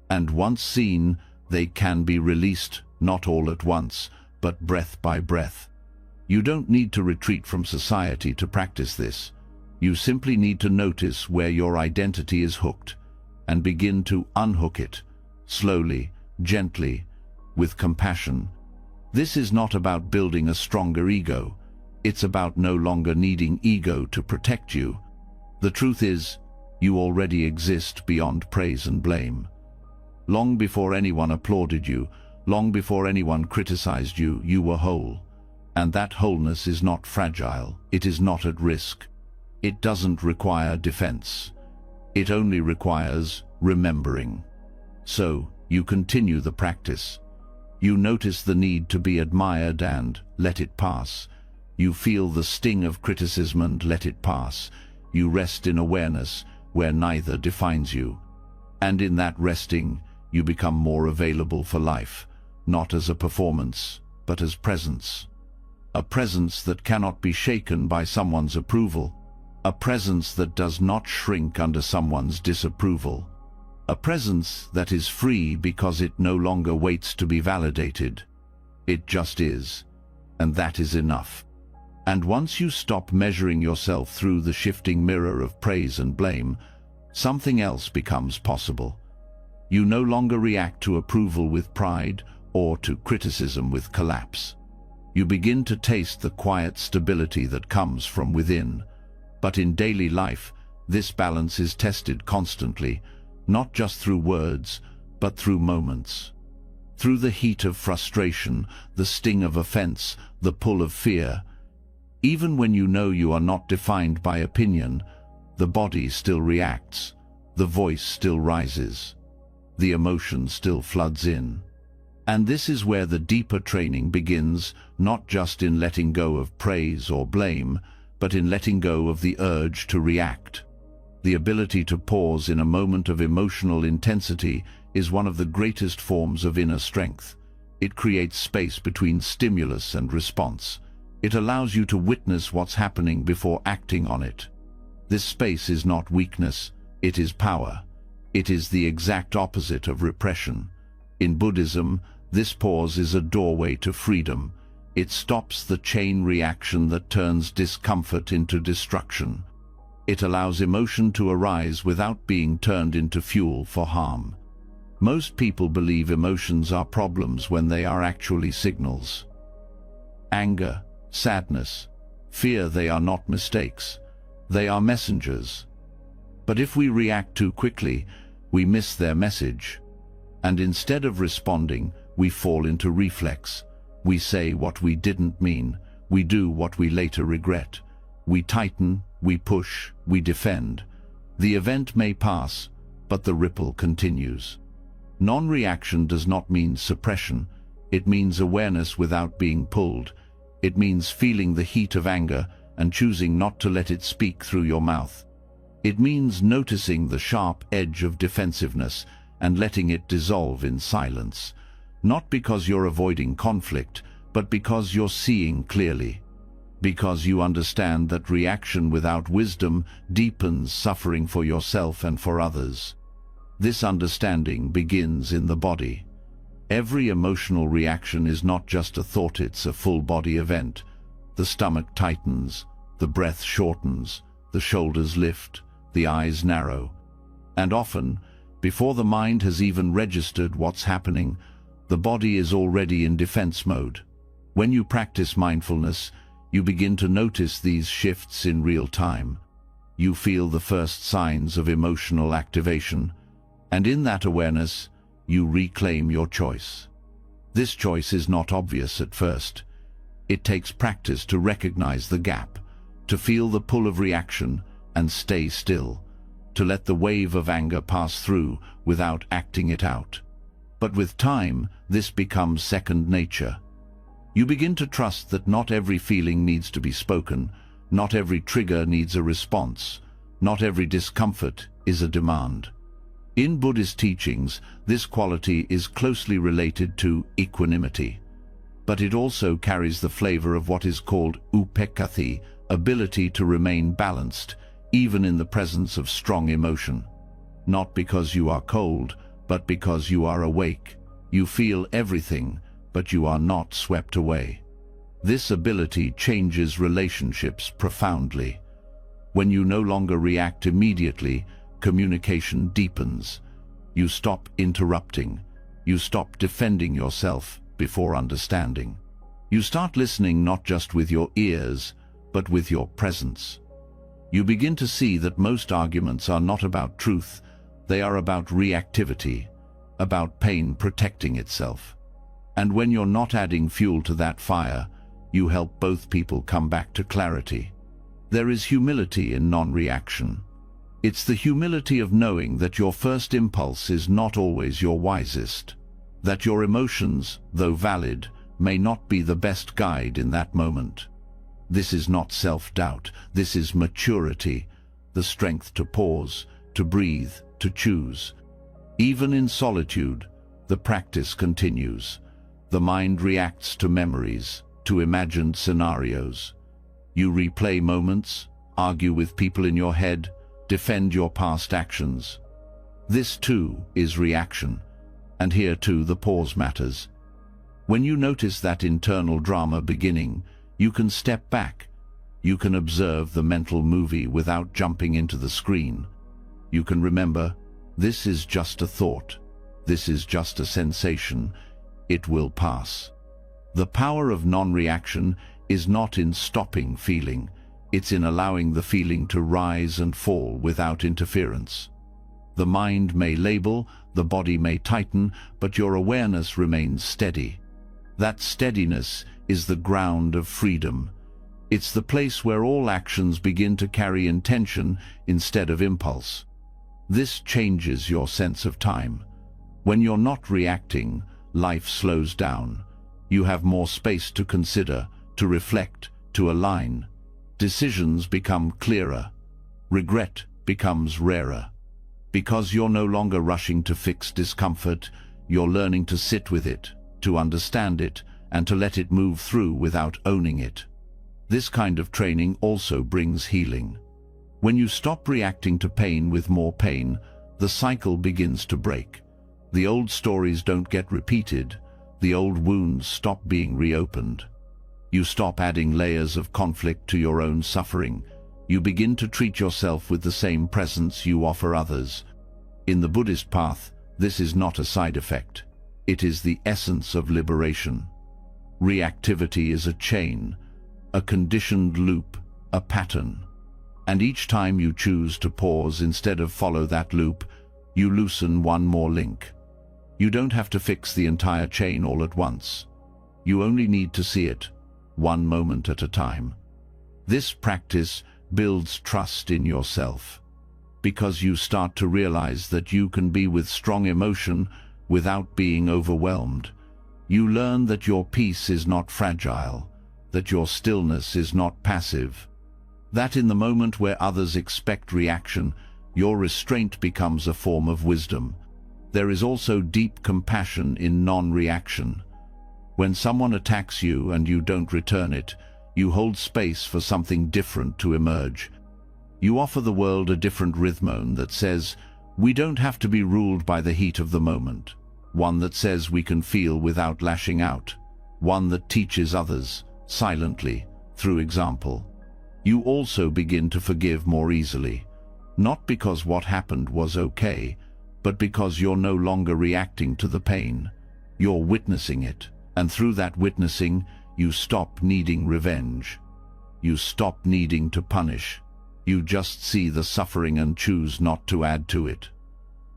And once seen, they can be released, not all at once, but breath by breath. You don't need to retreat from society to practice this. You simply need to notice where your identity is hooked and begin to unhook it, slowly, gently, with compassion. This is not about building a stronger ego. It's about no longer needing ego to protect you. The truth is, you already exist beyond praise and blame. Long before anyone applauded you, long before anyone criticized you, you were whole. And that wholeness is not fragile, it is not at risk. It doesn't require defense. It only requires remembering. So, you continue the practice. You notice the need to be admired and let it pass. You feel the sting of criticism and let it pass. You rest in awareness where neither defines you. And in that resting, you become more available for life, not as a performance, but as presence. A presence that cannot be shaken by someone's approval. A presence that does not shrink under someone's disapproval. A presence that is free because it no longer waits to be validated. It just is, and that is enough. And once you stop measuring yourself through the shifting mirror of praise and blame, something else becomes possible. You no longer react to approval with pride or to criticism with collapse. You begin to taste the quiet stability that comes from within. But in daily life, this balance is tested constantly, not just through words, but through moments. Through the heat of frustration, the sting of offense, the pull of fear. Even when you know you are not defined by opinion, the body still reacts, the voice still rises, the emotion still floods in. And this is where the deeper training begins, not just in letting go of praise or blame, but in letting go of the urge to react. The ability to pause in a moment of emotional intensity is one of the greatest forms of inner strength. It creates space between stimulus and response. It allows you to witness what's happening before acting on it. This space is not weakness, it is power. It is the exact opposite of repression. In Buddhism, this pause is a doorway to freedom. It stops the chain reaction that turns discomfort into destruction. It allows emotion to arise without being turned into fuel for harm. Most people believe emotions are problems when they are actually signals. Anger, sadness, fear, they are not mistakes. They are messengers. But if we react too quickly, we miss their message. And instead of responding, we fall into reflex. We say what we didn't mean. We do what we later regret. We tighten, we push, we defend. The event may pass, but the ripple continues. Non-reaction does not mean suppression. It means awareness without being pulled. It means feeling the heat of anger and choosing not to let it speak through your mouth. It means noticing the sharp edge of defensiveness and letting it dissolve in silence. Not because you're avoiding conflict, but because you're seeing clearly. Because you understand that reaction without wisdom deepens suffering for yourself and for others. This understanding begins in the body. Every emotional reaction is not just a thought, it's a full-body event. The stomach tightens, the breath shortens, the shoulders lift, the eyes narrow. And often, before the mind has even registered what's happening, the body is already in defense mode. When you practice mindfulness, you begin to notice these shifts in real time. You feel the first signs of emotional activation, and in that awareness, you reclaim your choice. This choice is not obvious at first. It takes practice to recognize the gap, to feel the pull of reaction and stay still, to let the wave of anger pass through without acting it out. But with time, this becomes second nature. You begin to trust that not every feeling needs to be spoken, not every trigger needs a response, not every discomfort is a demand. In Buddhist teachings, this quality is closely related to equanimity, but it also carries the flavor of what is called 𝗔𝗵𝗁, ability to remain balanced, even in the presence of strong emotion. Not because you are cold, but because you are awake. You feel everything, but you are not swept away. This ability changes relationships profoundly. When you no longer react immediately, communication deepens. You stop interrupting. You stop defending yourself before understanding. You start listening not just with your ears, but with your presence. You begin to see that most arguments are not about truth, they are about reactivity. about pain protecting itself. And when you're not adding fuel to that fire, you help both people come back to clarity. There is humility in non-reaction. It's the humility of knowing that your first impulse is not always your wisest, that your emotions, though valid, may not be the best guide in that moment. This is not self-doubt, this is maturity, the strength to pause, to breathe, to choose. Even in solitude, the practice continues. The mind reacts to memories, to imagined scenarios. You replay moments, argue with people in your head, defend your past actions. This too is reaction, and here too the pause matters. When you notice that internal drama beginning, you can step back. You can observe the mental movie without jumping into the screen. You can remember, this is just a thought. This is just a sensation. It will pass. The power of non-reaction is not in stopping feeling. It's in allowing the feeling to rise and fall without interference. The mind may label, the body may tighten, but your awareness remains steady. That steadiness is the ground of freedom. It's the place where all actions begin to carry intention instead of impulse. This changes your sense of time. When you're not reacting, life slows down. You have more space to consider, to reflect, to align. Decisions become clearer. Regret becomes rarer. Because you're no longer rushing to fix discomfort, you're learning to sit with it, to understand it, and to let it move through without owning it. This kind of training also brings healing. When you stop reacting to pain with more pain, the cycle begins to break. The old stories don't get repeated. The old wounds stop being reopened. You stop adding layers of conflict to your own suffering. You begin to treat yourself with the same presence you offer others. In the Buddhist path, this is not a side effect. It is the essence of liberation. Reactivity is a chain, a conditioned loop, a pattern. And each time you choose to pause instead of follow that loop, you loosen one more link. You don't have to fix the entire chain all at once. You only need to see it, one moment at a time. This practice builds trust in yourself, because you start to realize that you can be with strong emotion without being overwhelmed. You learn that your peace is not fragile, that your stillness is not passive, that in the moment where others expect reaction, your restraint becomes a form of wisdom. There is also deep compassion in non-reaction. When someone attacks you and you don't return it, you hold space for something different to emerge. You offer the world a different rhythm that says, we don't have to be ruled by the heat of the moment. One that says we can feel without lashing out. One that teaches others, silently, through example. You also begin to forgive more easily, not because what happened was okay, but because you're no longer reacting to the pain. You're witnessing it, and through that witnessing, you stop needing revenge. You stop needing to punish. You just see the suffering and choose not to add to it.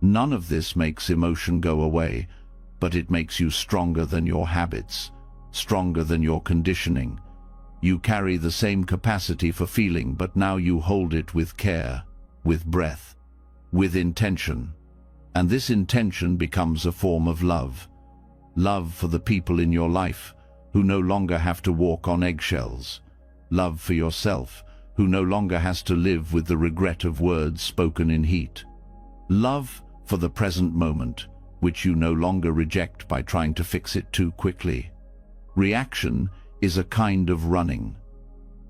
None of this makes emotion go away, but it makes you stronger than your habits, stronger than your conditioning. You carry the same capacity for feeling, but now you hold it with care, with breath, with intention. And this intention becomes a form of love. Love for the people in your life, who no longer have to walk on eggshells. Love for yourself, who no longer has to live with the regret of words spoken in heat. Love for the present moment, which you no longer reject by trying to fix it too quickly. Reaction is a kind of running.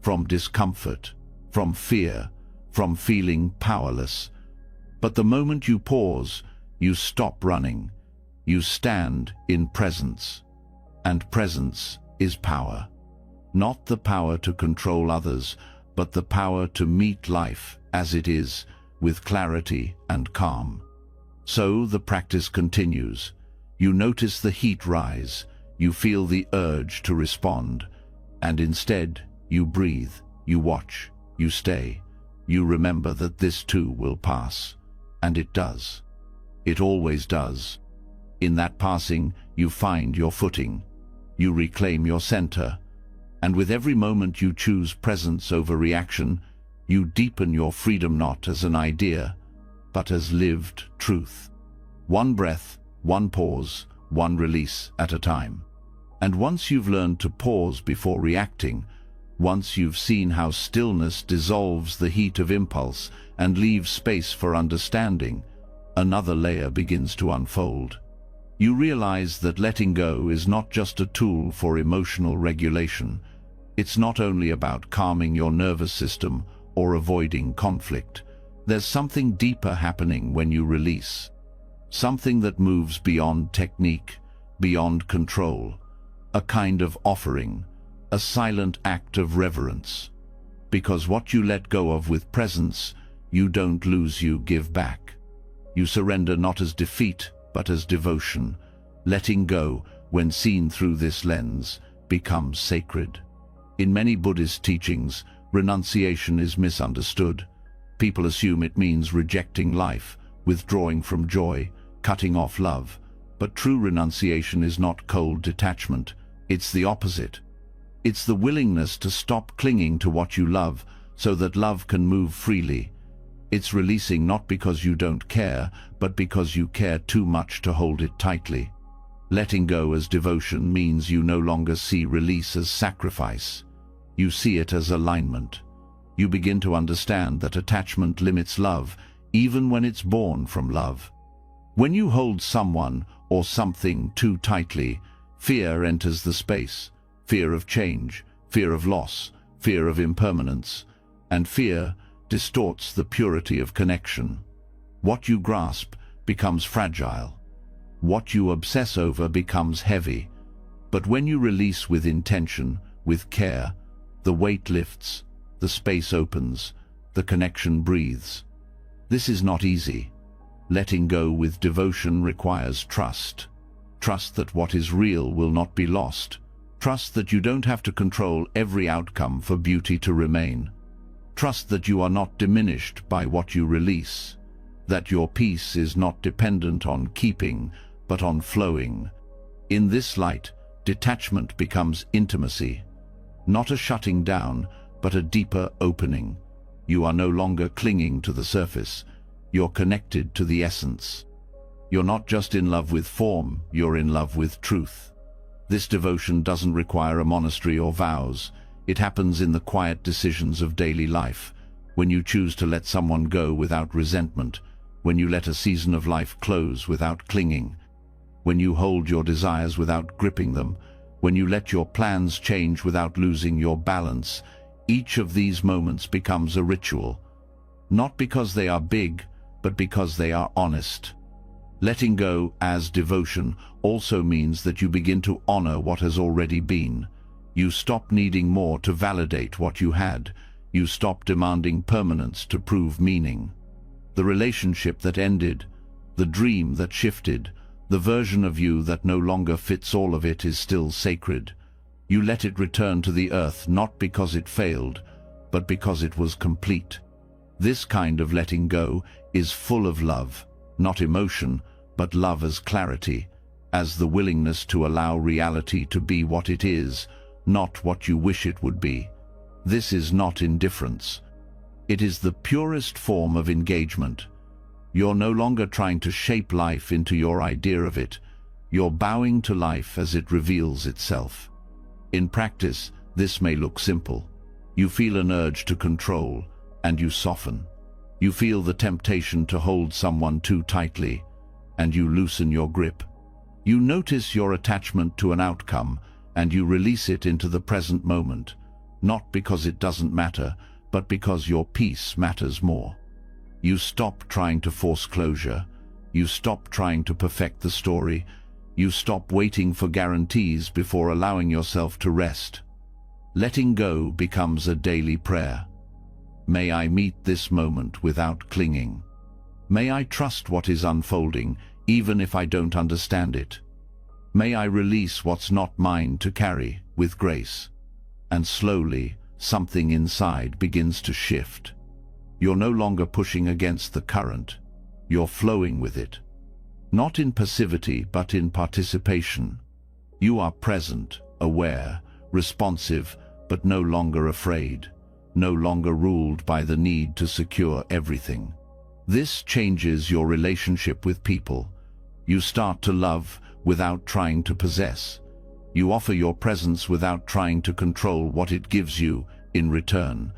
From discomfort, from fear, from feeling powerless. But the moment you pause, you stop running. You stand in presence. And presence is power. Not the power to control others, but the power to meet life as it is, with clarity and calm. So the practice continues. You notice the heat rise. You feel the urge to respond. And instead, you breathe, you watch, you stay. You remember that this too will pass. And it does. It always does. In that passing, you find your footing. You reclaim your center. And with every moment you choose presence over reaction, you deepen your freedom not as an idea, but as lived truth. One breath, one pause, one release at a time. And once you've learned to pause before reacting, once you've seen how stillness dissolves the heat of impulse and leaves space for understanding, another layer begins to unfold. You realize that letting go is not just a tool for emotional regulation. It's not only about calming your nervous system or avoiding conflict. There's something deeper happening when you release. Something that moves beyond technique, beyond control. A kind of offering, a silent act of reverence. Because what you let go of with presence, you don't lose, you give back. You surrender not as defeat, but as devotion. Letting go, when seen through this lens, becomes sacred. In many Buddhist teachings, renunciation is misunderstood. People assume it means rejecting life, withdrawing from joy, cutting off love. But true renunciation is not cold detachment. It's the opposite. It's the willingness to stop clinging to what you love so that love can move freely. It's releasing not because you don't care, but because you care too much to hold it tightly. Letting go as devotion means you no longer see release as sacrifice. You see it as alignment. You begin to understand that attachment limits love, even when it's born from love. When you hold someone or something too tightly, fear enters the space. Fear of change, fear of loss, fear of impermanence, and fear distorts the purity of connection. What you grasp becomes fragile. What you obsess over becomes heavy. But when you release with intention, with care, the weight lifts, the space opens, the connection breathes. This is not easy. Letting go with devotion requires trust. Trust that what is real will not be lost. Trust that you don't have to control every outcome for beauty to remain. Trust that you are not diminished by what you release. That your peace is not dependent on keeping, but on flowing. In this light, detachment becomes intimacy. Not a shutting down, but a deeper opening. You are no longer clinging to the surface. You're connected to the essence. You're not just in love with form, you're in love with truth. This devotion doesn't require a monastery or vows. It happens in the quiet decisions of daily life, when you choose to let someone go without resentment, when you let a season of life close without clinging, when you hold your desires without gripping them, when you let your plans change without losing your balance. Each of these moments becomes a ritual, not because they are big, but because they are honest. Letting go as devotion also means that you begin to honor what has already been. You stop needing more to validate what you had. You stop demanding permanence to prove meaning. The relationship that ended, the dream that shifted, the version of you that no longer fits all of it is still sacred. You let it return to the earth not because it failed, but because it was complete. This kind of letting go is full of love, not emotion, but love as clarity, as the willingness to allow reality to be what it is, not what you wish it would be. This is not indifference. It is the purest form of engagement. You're no longer trying to shape life into your idea of it. You're bowing to life as it reveals itself. In practice, this may look simple. You feel an urge to control, and you soften. You feel the temptation to hold someone too tightly, and you loosen your grip. You notice your attachment to an outcome, and you release it into the present moment, not because it doesn't matter, but because your peace matters more. You stop trying to force closure. You stop trying to perfect the story. You stop waiting for guarantees before allowing yourself to rest. Letting go becomes a daily prayer. May I meet this moment without clinging. May I trust what is unfolding, even if I don't understand it. May I release what's not mine to carry with grace. And slowly, something inside begins to shift. You're no longer pushing against the current. You're flowing with it. not in passivity but in participation. You are present, aware, responsive, but no longer afraid, no longer ruled by the need to secure everything. This changes your relationship with people. You start to love without trying to possess. You offer your presence without trying to control what it gives you in return.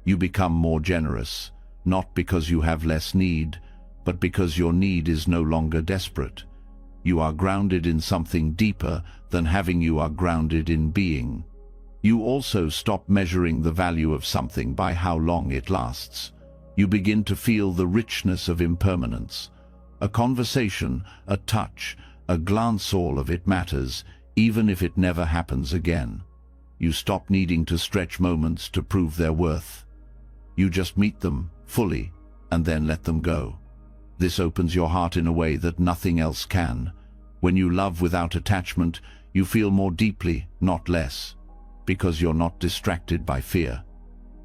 You become more generous, not because you have less need, but because your need is no longer desperate. You are grounded in something deeper than having. You are grounded in being. You also stop measuring the value of something by how long it lasts. You begin to feel the richness of impermanence. A conversation, a touch, a glance, all of it matters, even if it never happens again. You stop needing to stretch moments to prove their worth. You just meet them fully and then let them go. This opens your heart in a way that nothing else can. When you love without attachment, you feel more deeply, not less, because you're not distracted by fear.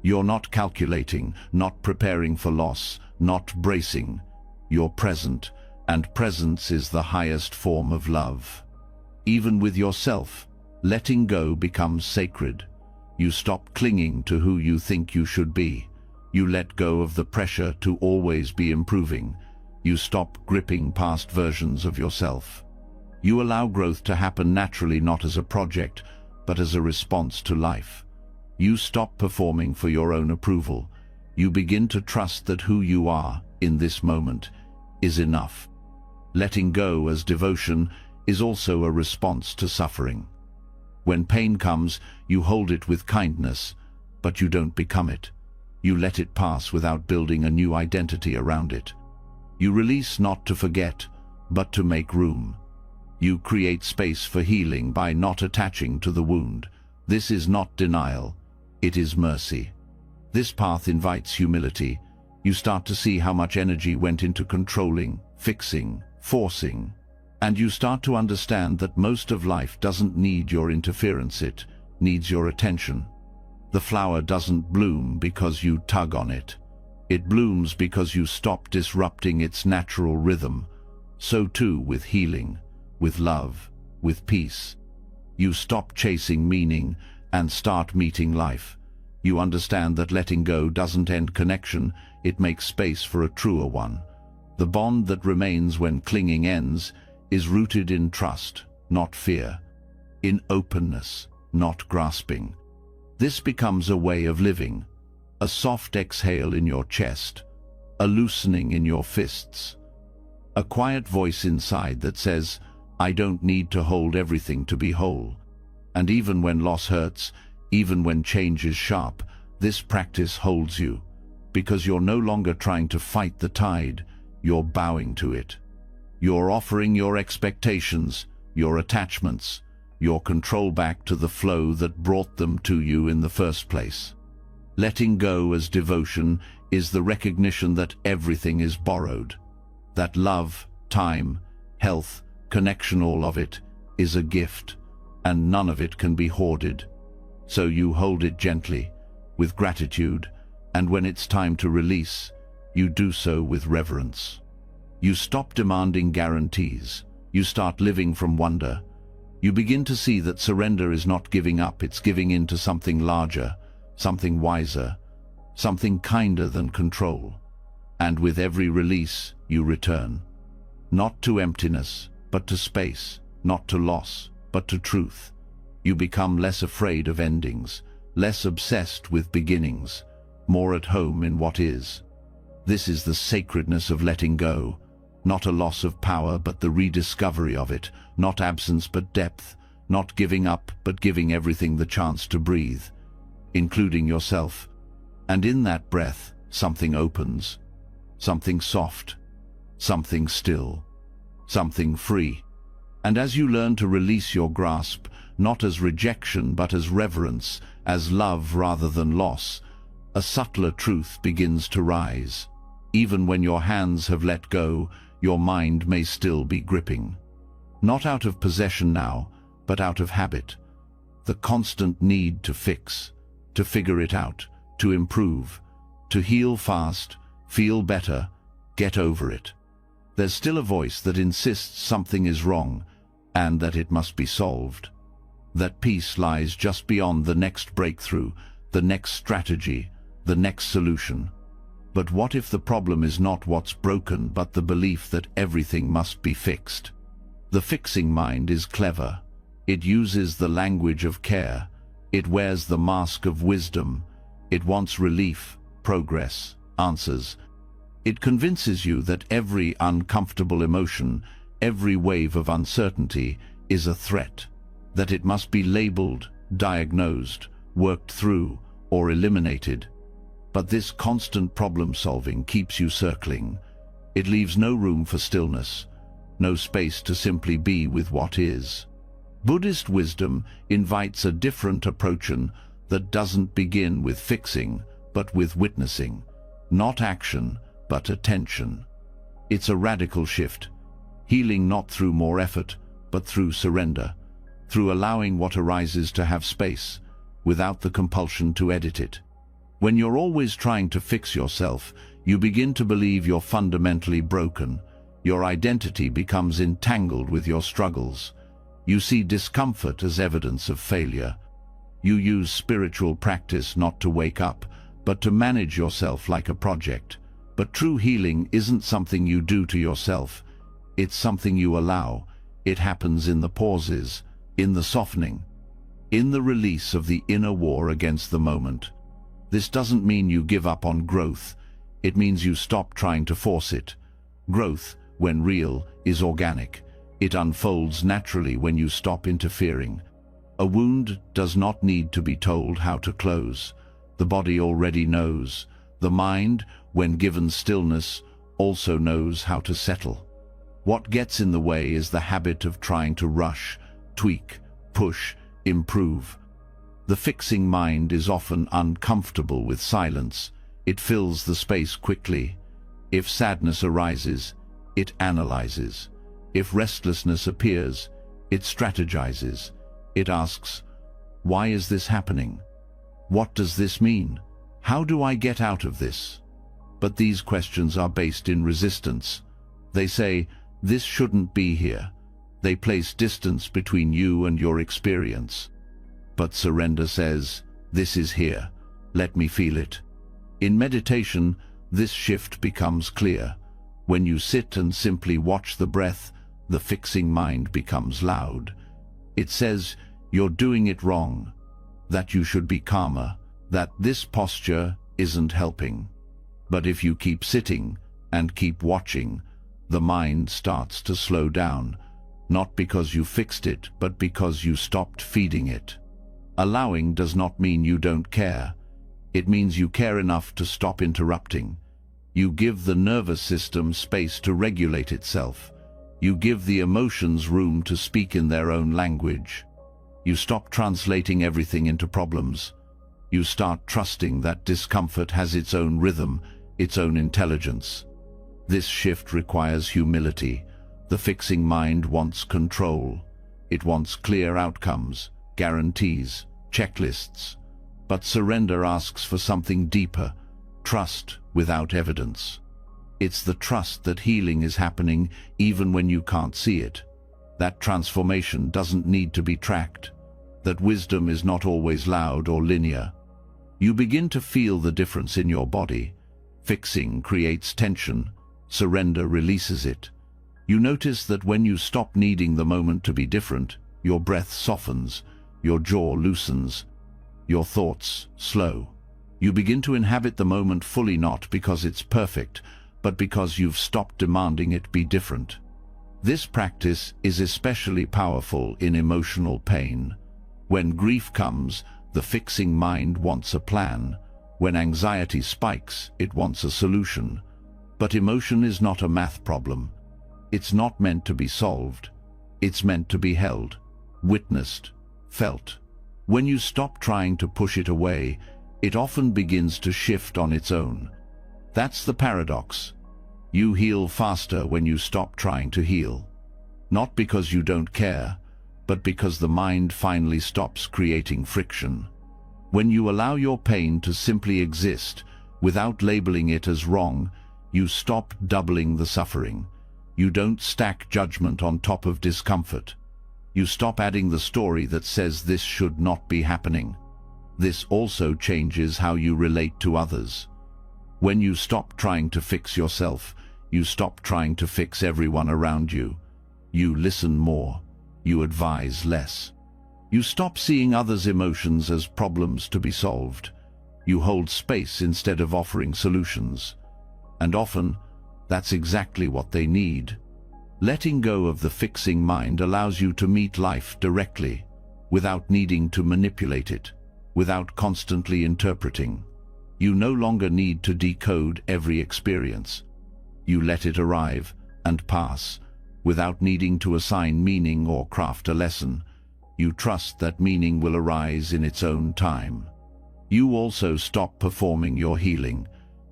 You're not calculating, not preparing for loss, not bracing. You're present, and presence is the highest form of love. Even with yourself, letting go becomes sacred. You stop clinging to who you think you should be. You let go of the pressure to always be improving. You stop gripping past versions of yourself. You allow growth to happen naturally, not as a project, but as a response to life. You stop performing for your own approval. You begin to trust that who you are in this moment is enough. Letting go as devotion is also a response to suffering. When pain comes, you hold it with kindness, but you don't become it. You let it pass without building a new identity around it. You release not to forget, but to make room. You create space for healing by not attaching to the wound. This is not denial, it is mercy. This path invites humility. You start to see how much energy went into controlling, fixing, forcing. And you start to understand that most of life doesn't need your interference, it needs your attention. The flower doesn't bloom because you tug on it. It blooms because you stop disrupting its natural rhythm. So too with healing, with love, with peace. You stop chasing meaning and start meeting life. You understand that letting go doesn't end connection, it makes space for a truer one. The bond that remains when clinging ends is rooted in trust, not fear, in openness, not grasping. This becomes a way of living, a soft exhale in your chest, a loosening in your fists, a quiet voice inside that says, I don't need to hold everything to be whole. And even when loss hurts, even when change is sharp, this practice holds you, because you're no longer trying to fight the tide, you're bowing to it. You're offering your expectations, your attachments, your control back to the flow that brought them to you in the first place. Letting go as devotion is the recognition that everything is borrowed, that love, time, health, connection, all of it is a gift, and none of it can be hoarded. So you hold it gently, with gratitude, and when it's time to release, you do so with reverence. You stop demanding guarantees. You start living from wonder. You begin to see that surrender is not giving up, it's giving in to something larger, something wiser, something kinder than control. And with every release, you return. Not to emptiness, but to space, not to loss, but to truth. You become less afraid of endings, less obsessed with beginnings, more at home in what is. This is the sacredness of letting go, not a loss of power but the rediscovery of it, not absence but depth, not giving up but giving everything the chance to breathe, including yourself. And in that breath, something opens, something soft, something still, something free. And as you learn to release your grasp, not as rejection but as reverence, as love rather than loss, a subtler truth begins to rise. Even when your hands have let go, your mind may still be gripping. Not out of possession now, but out of habit. The constant need to fix, to figure it out, to improve, to heal fast, feel better, get over it. there's still a voice that insists something is wrong and that it must be solved. That peace lies just beyond the next breakthrough, the next strategy, the next solution. But what if the problem is not what's broken, but the belief that everything must be fixed? The fixing mind is clever. It uses the language of care. It wears the mask of wisdom. It wants relief, progress, answers. It convinces you that every uncomfortable emotion, every wave of uncertainty is a threat, that it must be labeled, diagnosed, worked through, or eliminated. But this constant problem-solving keeps you circling. It leaves no room for stillness, no space to simply be with what is. Buddhist wisdom invites a different approach that doesn't begin with fixing, but with witnessing. Not action, but attention. It's a radical shift, healing not through more effort, but through surrender, through allowing what arises to have space, without the compulsion to edit it. When you're always trying to fix yourself, you begin to believe you're fundamentally broken. Your identity becomes entangled with your struggles. You see discomfort as evidence of failure. You use spiritual practice not to wake up, but to manage yourself like a project. But true healing isn't something you do to yourself. It's something you allow. It happens in the pauses, in the softening, in the release of the inner war against the moment. This doesn't mean you give up on growth. It means you stop trying to force it. Growth, when real, is organic. It unfolds naturally when you stop interfering. A wound does not need to be told how to close. The body already knows. The mind, when given stillness, also knows how to settle. What gets in the way is the habit of trying to rush, tweak, push, improve. The fixing mind is often uncomfortable with silence. It fills the space quickly. If sadness arises, it analyzes. If restlessness appears, it strategizes. It asks, why is this happening? What does this mean? How do I get out of this? But these questions are based in resistance. They say, this shouldn't be here. They place distance between you and your experience. But surrender says, this is here. Let me feel it. In meditation, this shift becomes clear. When you sit and simply watch the breath, the fixing mind becomes loud. It says, you're doing it wrong, that you should be calmer, that this posture isn't helping. But if you keep sitting and keep watching, the mind starts to slow down, not because you fixed it, but because you stopped feeding it. Allowing does not mean you don't care. It means you care enough to stop interrupting. You give the nervous system space to regulate itself. You give the emotions room to speak in their own language. You stop translating everything into problems. You start trusting that discomfort has its own rhythm, its own intelligence. This shift requires humility. The fixing mind wants control. It wants clear outcomes, guarantees, checklists. But surrender asks for something deeper, trust without evidence. It's the trust that healing is happening even when you can't see it. That transformation doesn't need to be tracked. That wisdom is not always loud or linear. You begin to feel the difference in your body. Fixing creates tension. Surrender releases it. You notice that when you stop needing the moment to be different, your breath softens, your jaw loosens, your thoughts slow. You begin to inhabit the moment fully, not because it's perfect, but because you've stopped demanding it be different. This practice is especially powerful in emotional pain. When grief comes, the fixing mind wants a plan. When anxiety spikes, it wants a solution. But emotion is not a math problem. It's not meant to be solved. It's meant to be held, witnessed, felt. When you stop trying to push it away, it often begins to shift on its own. That's the paradox. You heal faster when you stop trying to heal. Not because you don't care, but because the mind finally stops creating friction. When you allow your pain to simply exist, without labeling it as wrong, you stop doubling the suffering. You don't stack judgment on top of discomfort. You stop adding the story that says this should not be happening. This also changes how you relate to others. When you stop trying to fix yourself, you stop trying to fix everyone around you. You listen more. You advise less. You stop seeing others' emotions as problems to be solved. You hold space instead of offering solutions. And often, that's exactly what they need. Letting go of the fixing mind allows you to meet life directly, without needing to manipulate it, without constantly interpreting. You no longer need to decode every experience. You let it arrive and pass, without needing to assign meaning or craft a lesson. You trust that meaning will arise in its own time. You also stop performing your healing.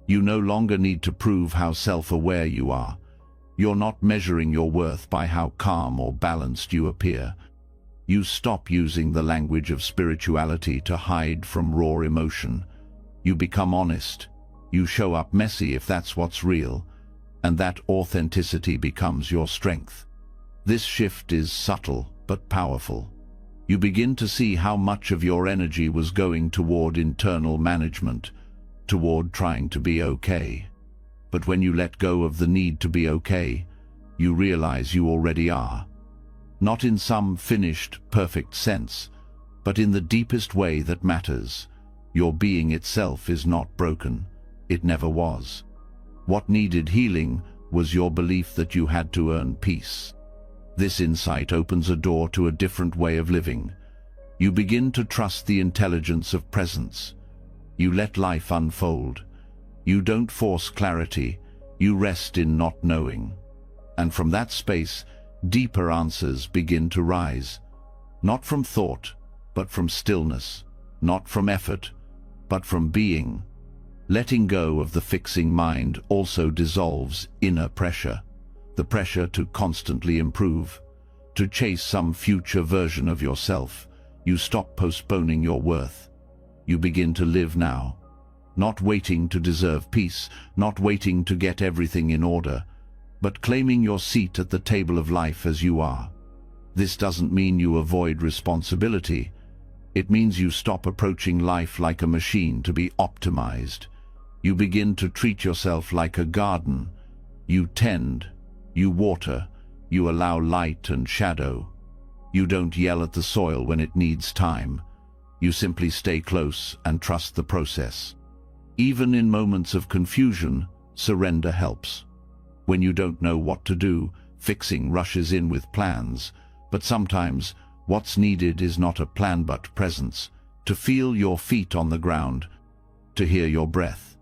You no longer need to prove how self-aware you are. You're not measuring your worth by how calm or balanced you appear. You stop using the language of spirituality to hide from raw emotion. You become honest. You show up messy if that's what's real, and that authenticity becomes your strength. This shift is subtle but powerful. You begin to see how much of your energy was going toward internal management, toward trying to be okay. But when you let go of the need to be okay, you realize you already are. Not in some finished, perfect sense, but in the deepest way that matters. Your being itself is not broken. It never was. What needed healing was your belief that you had to earn peace. This insight opens a door to a different way of living. You begin to trust the intelligence of presence. You let life unfold. You don't force clarity. You rest in not knowing. And from that space, deeper answers begin to rise. Not from thought, but from stillness. Not from effort, but from being. Letting go of the fixing mind also dissolves inner pressure. The pressure to constantly improve, to chase some future version of yourself. You stop postponing your worth. You begin to live now. Not waiting to deserve peace, not waiting to get everything in order, but claiming your seat at the table of life as you are. This doesn't mean you avoid responsibility. It means you stop approaching life like a machine to be optimized. You begin to treat yourself like a garden. You tend, you water, you allow light and shadow. You don't yell at the soil when it needs time. You simply stay close and trust the process. Even in moments of confusion, surrender helps. When you don't know what to do, fixing rushes in with plans. But sometimes, what's needed is not a plan but presence. To feel your feet on the ground, to hear your breath,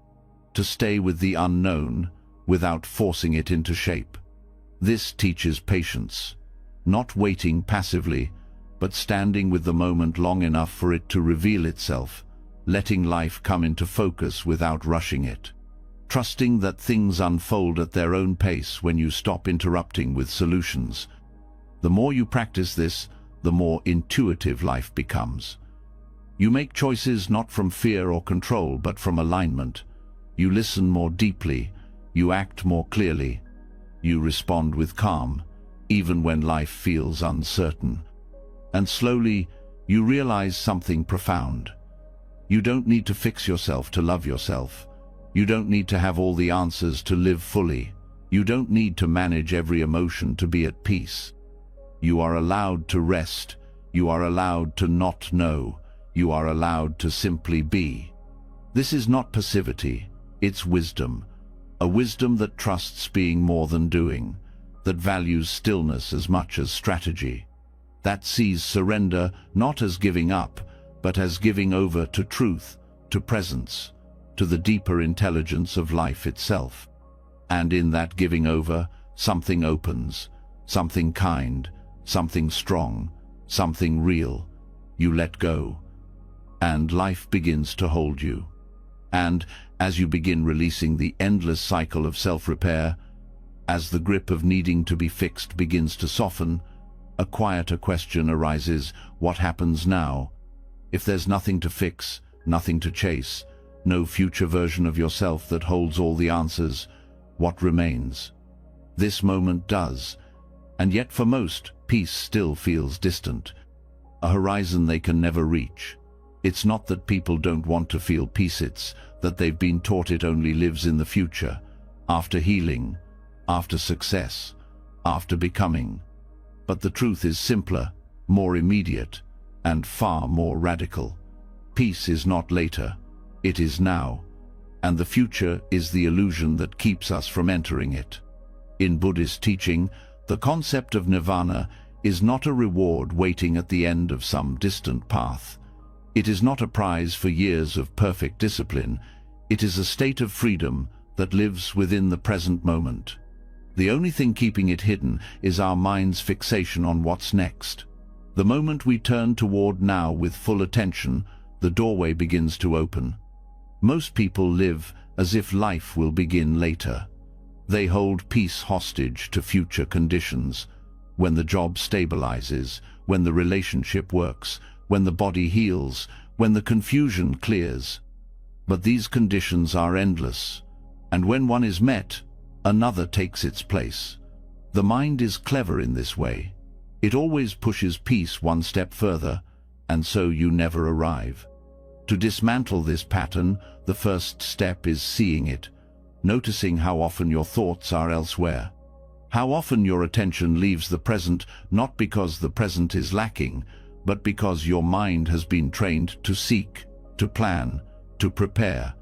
to stay with the unknown without forcing it into shape. This teaches patience, not waiting passively, but standing with the moment long enough for it to reveal itself, letting life come into focus without rushing it. Trusting that things unfold at their own pace when you stop interrupting with solutions. The more you practice this, the more intuitive life becomes. You make choices not from fear or control, but from alignment. You listen more deeply. You act more clearly. You respond with calm, even when life feels uncertain. And slowly, you realize something profound. You don't need to fix yourself to love yourself. You don't need to have all the answers to live fully. You don't need to manage every emotion to be at peace. You are allowed to rest. You are allowed to not know. You are allowed to simply be. This is not passivity, it's wisdom. A wisdom that trusts being more than doing, that values stillness as much as strategy, that sees surrender not as giving up, but as giving over to truth, to presence, to the deeper intelligence of life itself. And in that giving over, something opens, something kind, something strong, something real. You let go, and life begins to hold you. And as you begin releasing the endless cycle of self-repair, as the grip of needing to be fixed begins to soften, a quieter question arises: what happens now? If there's nothing to fix, nothing to chase, no future version of yourself that holds all the answers, what remains? This moment does, and yet for most, peace still feels distant, a horizon they can never reach. It's not that people don't want to feel peace, it's that they've been taught it only lives in the future, after healing, after success, after becoming. But the truth is simpler, more immediate, and far more radical. Peace is not later, it is now, and the future is the illusion that keeps us from entering it. In Buddhist teaching, the concept of nirvana is not a reward waiting at the end of some distant path. It is not a prize for years of perfect discipline. It is a state of freedom that lives within the present moment. The only thing keeping it hidden is our mind's fixation on what's next. The moment we turn toward now with full attention, the doorway begins to open. Most people live as if life will begin later. They hold peace hostage to future conditions. When the job stabilizes, when the relationship works, when the body heals, when the confusion clears. But these conditions are endless, and when one is met, another takes its place. The mind is clever in this way. It always pushes peace one step further, and so you never arrive. To dismantle this pattern, the first step is seeing it, noticing how often your thoughts are elsewhere. How often your attention leaves the present, not because the present is lacking, but because your mind has been trained to seek, to plan, to prepare.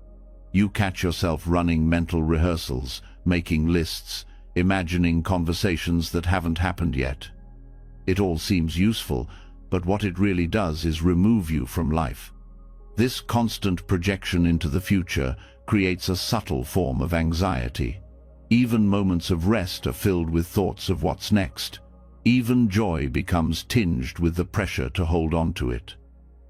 You catch yourself running mental rehearsals, making lists, imagining conversations that haven't happened yet. It all seems useful, but what it really does is remove you from life. This constant projection into the future creates a subtle form of anxiety. Even moments of rest are filled with thoughts of what's next. Even joy becomes tinged with the pressure to hold on to it.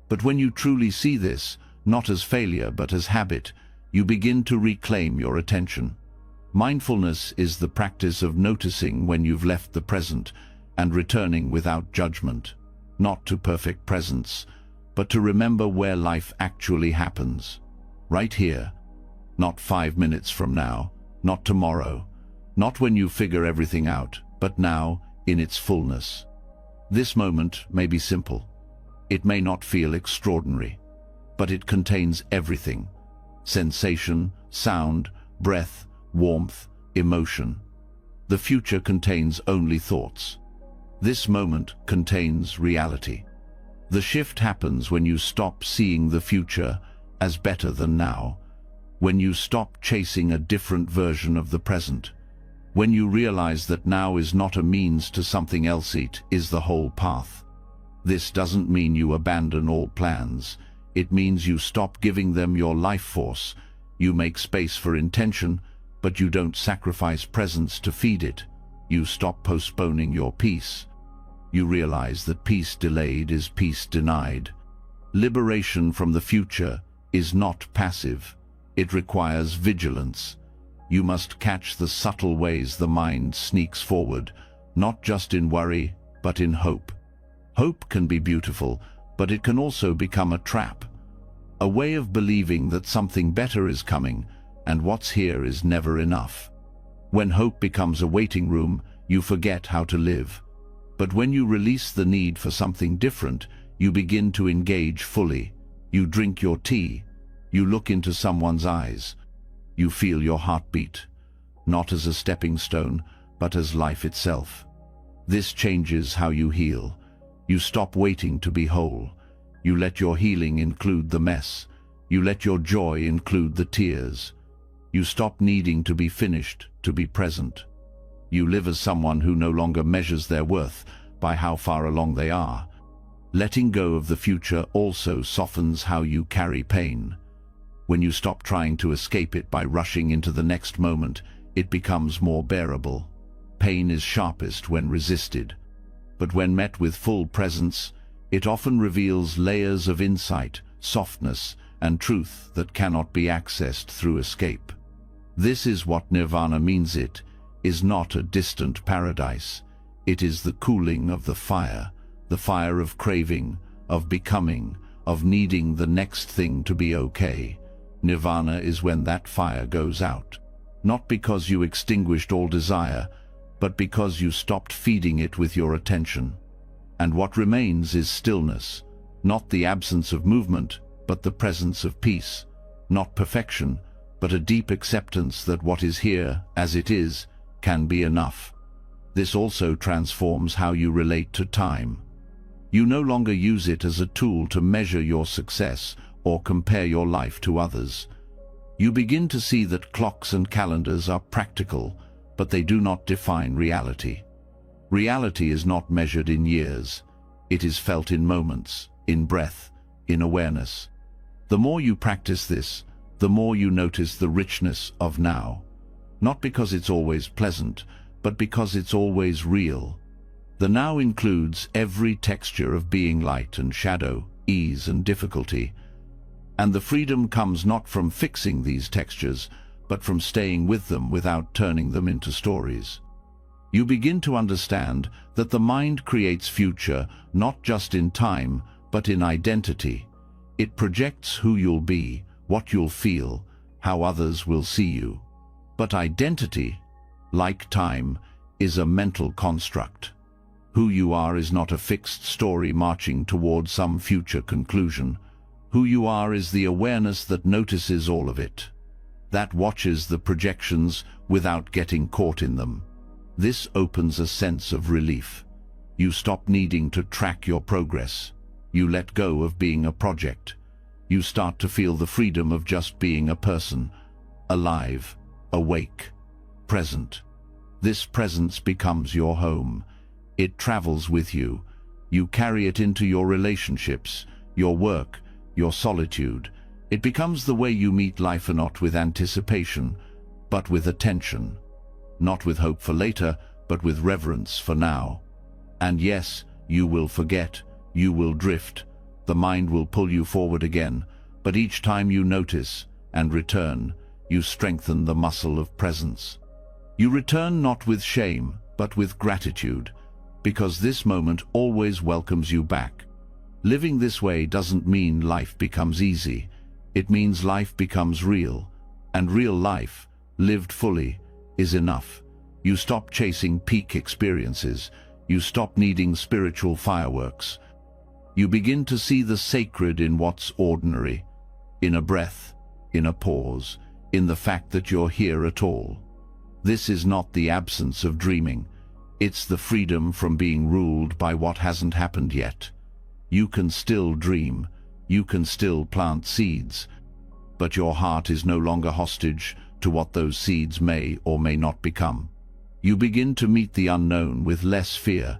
But when you truly see this, not as failure but as habit, you begin to reclaim your attention. Mindfulness is the practice of noticing when you've left the present and returning without judgment, not to perfect presence, but to remember where life actually happens. Right here, not 5 minutes from now, not tomorrow, not when you figure everything out, but now, in its fullness. This moment may be simple. It may not feel extraordinary, but it contains everything: sensation, sound, breath, warmth, emotion. The future contains only thoughts. This moment contains reality. The shift happens when you stop seeing the future as better than now, when you stop chasing a different version of the present, when you realize that now is not a means to something else, it is the whole path. This doesn't mean you abandon all plans. It means you stop giving them your life force. You make space for intention, but you don't sacrifice presence to feed it. You stop postponing your peace. You realize that peace delayed is peace denied. Liberation from the future is not passive. It requires vigilance. You must catch the subtle ways the mind sneaks forward, not just in worry, but in hope. Hope can be beautiful, but it can also become a trap. A way of believing that something better is coming, and what's here is never enough. When hope becomes a waiting room, you forget how to live. But when you release the need for something different, you begin to engage fully. You drink your tea. You look into someone's eyes. You feel your heartbeat, not as a stepping stone, but as life itself. This changes how you heal. You stop waiting to be whole. You let your healing include the mess. You let your joy include the tears. You stop needing to be finished, to be present. You live as someone who no longer measures their worth by how far along they are. Letting go of the future also softens how you carry pain. When you stop trying to escape it by rushing into the next moment, it becomes more bearable. Pain is sharpest when resisted, but when met with full presence, it often reveals layers of insight, softness, and truth that cannot be accessed through escape. This is what nirvana means. It is not a distant paradise. It is the cooling of the fire of craving, of becoming, of needing the next thing to be okay. Nirvana is when that fire goes out. Not because you extinguished all desire, but because you stopped feeding it with your attention. And what remains is stillness, not the absence of movement, but the presence of peace, not perfection, but a deep acceptance that what is here, as it is, can be enough. This also transforms how you relate to time. You no longer use it as a tool to measure your success or compare your life to others. You begin to see that clocks and calendars are practical, but they do not define reality. Reality is not measured in years. It is felt in moments, in breath, in awareness. The more you practice this, the more you notice the richness of now. Not because it's always pleasant, but because it's always real. The now includes every texture of being light and shadow, ease and difficulty. And the freedom comes not from fixing these textures, but from staying with them without turning them into stories. You begin to understand that the mind creates future not just in time, but in identity. It projects who you'll be, what you'll feel, how others will see you. But identity, like time, is a mental construct. Who you are is not a fixed story marching toward some future conclusion. Who you are is the awareness that notices all of it, that watches the projections without getting caught in them. This opens a sense of relief. You stop needing to track your progress. You let go of being a project. You start to feel the freedom of just being a person, alive, awake, present. This presence becomes your home. It travels with you. You carry it into your relationships, your work, your solitude. It becomes the way you meet life, not with anticipation, but with attention. Not with hope for later, but with reverence for now. And yes, you will forget, you will drift. The mind will pull you forward again, but each time you notice and return, you strengthen the muscle of presence. You return not with shame, but with gratitude, because this moment always welcomes you back. Living this way doesn't mean life becomes easy. It means life becomes real, and real life, lived fully, is enough. You stop chasing peak experiences. You stop needing spiritual fireworks. You begin to see the sacred in what's ordinary, in a breath, in a pause, in the fact that you're here at all. This is not the absence of dreaming. It's the freedom from being ruled by what hasn't happened yet. You can still dream. You can still plant seeds. But your heart is no longer hostage to what those seeds may or may not become. You begin to meet the unknown with less fear,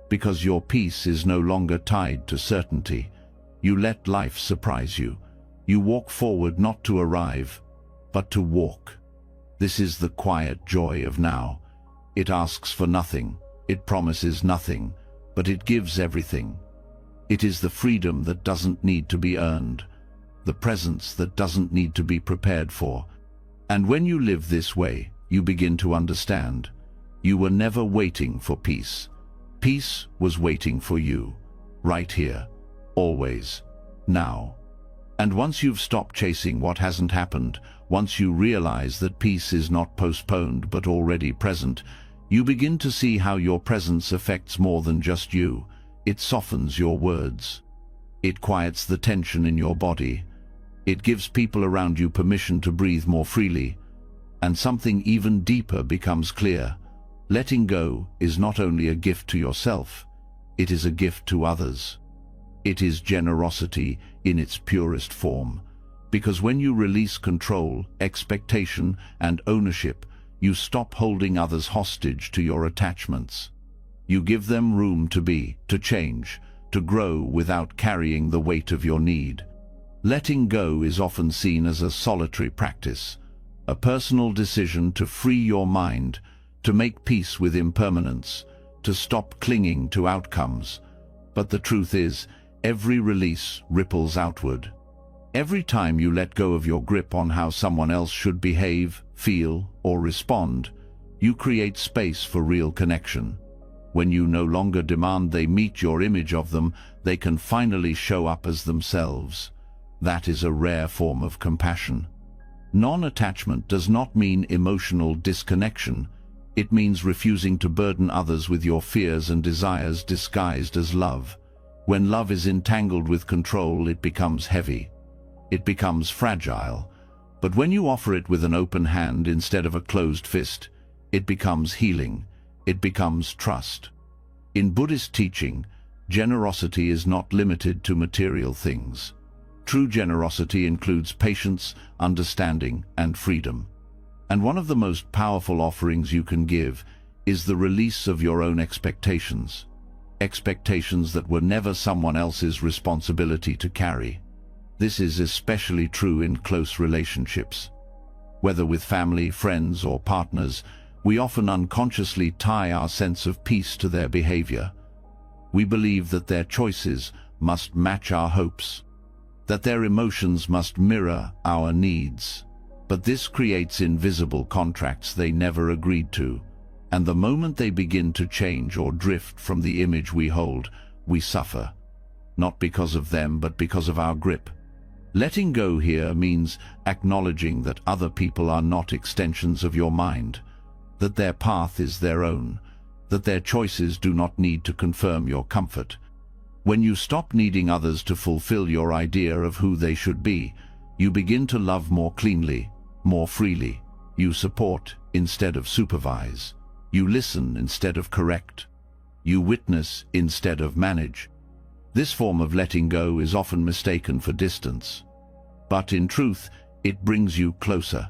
because your peace is no longer tied to certainty. You let life surprise you. You walk forward not to arrive, but to walk. This is the quiet joy of now. It asks for nothing, it promises nothing, but it gives everything. It is the freedom that doesn't need to be earned, the presence that doesn't need to be prepared for. And when you live this way, you begin to understand. You were never waiting for peace. Peace was waiting for you, right here, always, now. And once you've stopped chasing what hasn't happened, once you realize that peace is not postponed but already present, you begin to see how your presence affects more than just you. It softens your words. It quiets the tension in your body. It gives people around you permission to breathe more freely. And something even deeper becomes clear. Letting go is not only a gift to yourself, it is a gift to others. It is generosity in its purest form. Because when you release control, expectation, and ownership, you stop holding others hostage to your attachments. You give them room to be, to change, to grow without carrying the weight of your need. Letting go is often seen as a solitary practice, a personal decision to free your mind, to make peace with impermanence, to stop clinging to outcomes. But the truth is, every release ripples outward. Every time you let go of your grip on how someone else should behave, feel, or respond, you create space for real connection. When you no longer demand they meet your image of them, they can finally show up as themselves. That is a rare form of compassion. Non-attachment does not mean emotional disconnection. It means refusing to burden others with your fears and desires disguised as love. When love is entangled with control, it becomes heavy. It becomes fragile. But when you offer it with an open hand instead of a closed fist, it becomes healing. It becomes trust. In Buddhist teaching, generosity is not limited to material things. True generosity includes patience, understanding, and freedom. And one of the most powerful offerings you can give is the release of your own expectations. Expectations that were never someone else's responsibility to carry. This is especially true in close relationships. Whether with family, friends, or partners, we often unconsciously tie our sense of peace to their behavior. We believe that their choices must match our hopes, that their emotions must mirror our needs. But this creates invisible contracts they never agreed to, and the moment they begin to change or drift from the image we hold, we suffer. Not because of them, but because of our grip. Letting go here means acknowledging that other people are not extensions of your mind, that their path is their own, that their choices do not need to confirm your comfort. When you stop needing others to fulfill your idea of who they should be, you begin to love more cleanly, more freely. You support instead of supervise. You listen instead of correct. You witness instead of manage. This form of letting go is often mistaken for distance. But in truth, it brings you closer.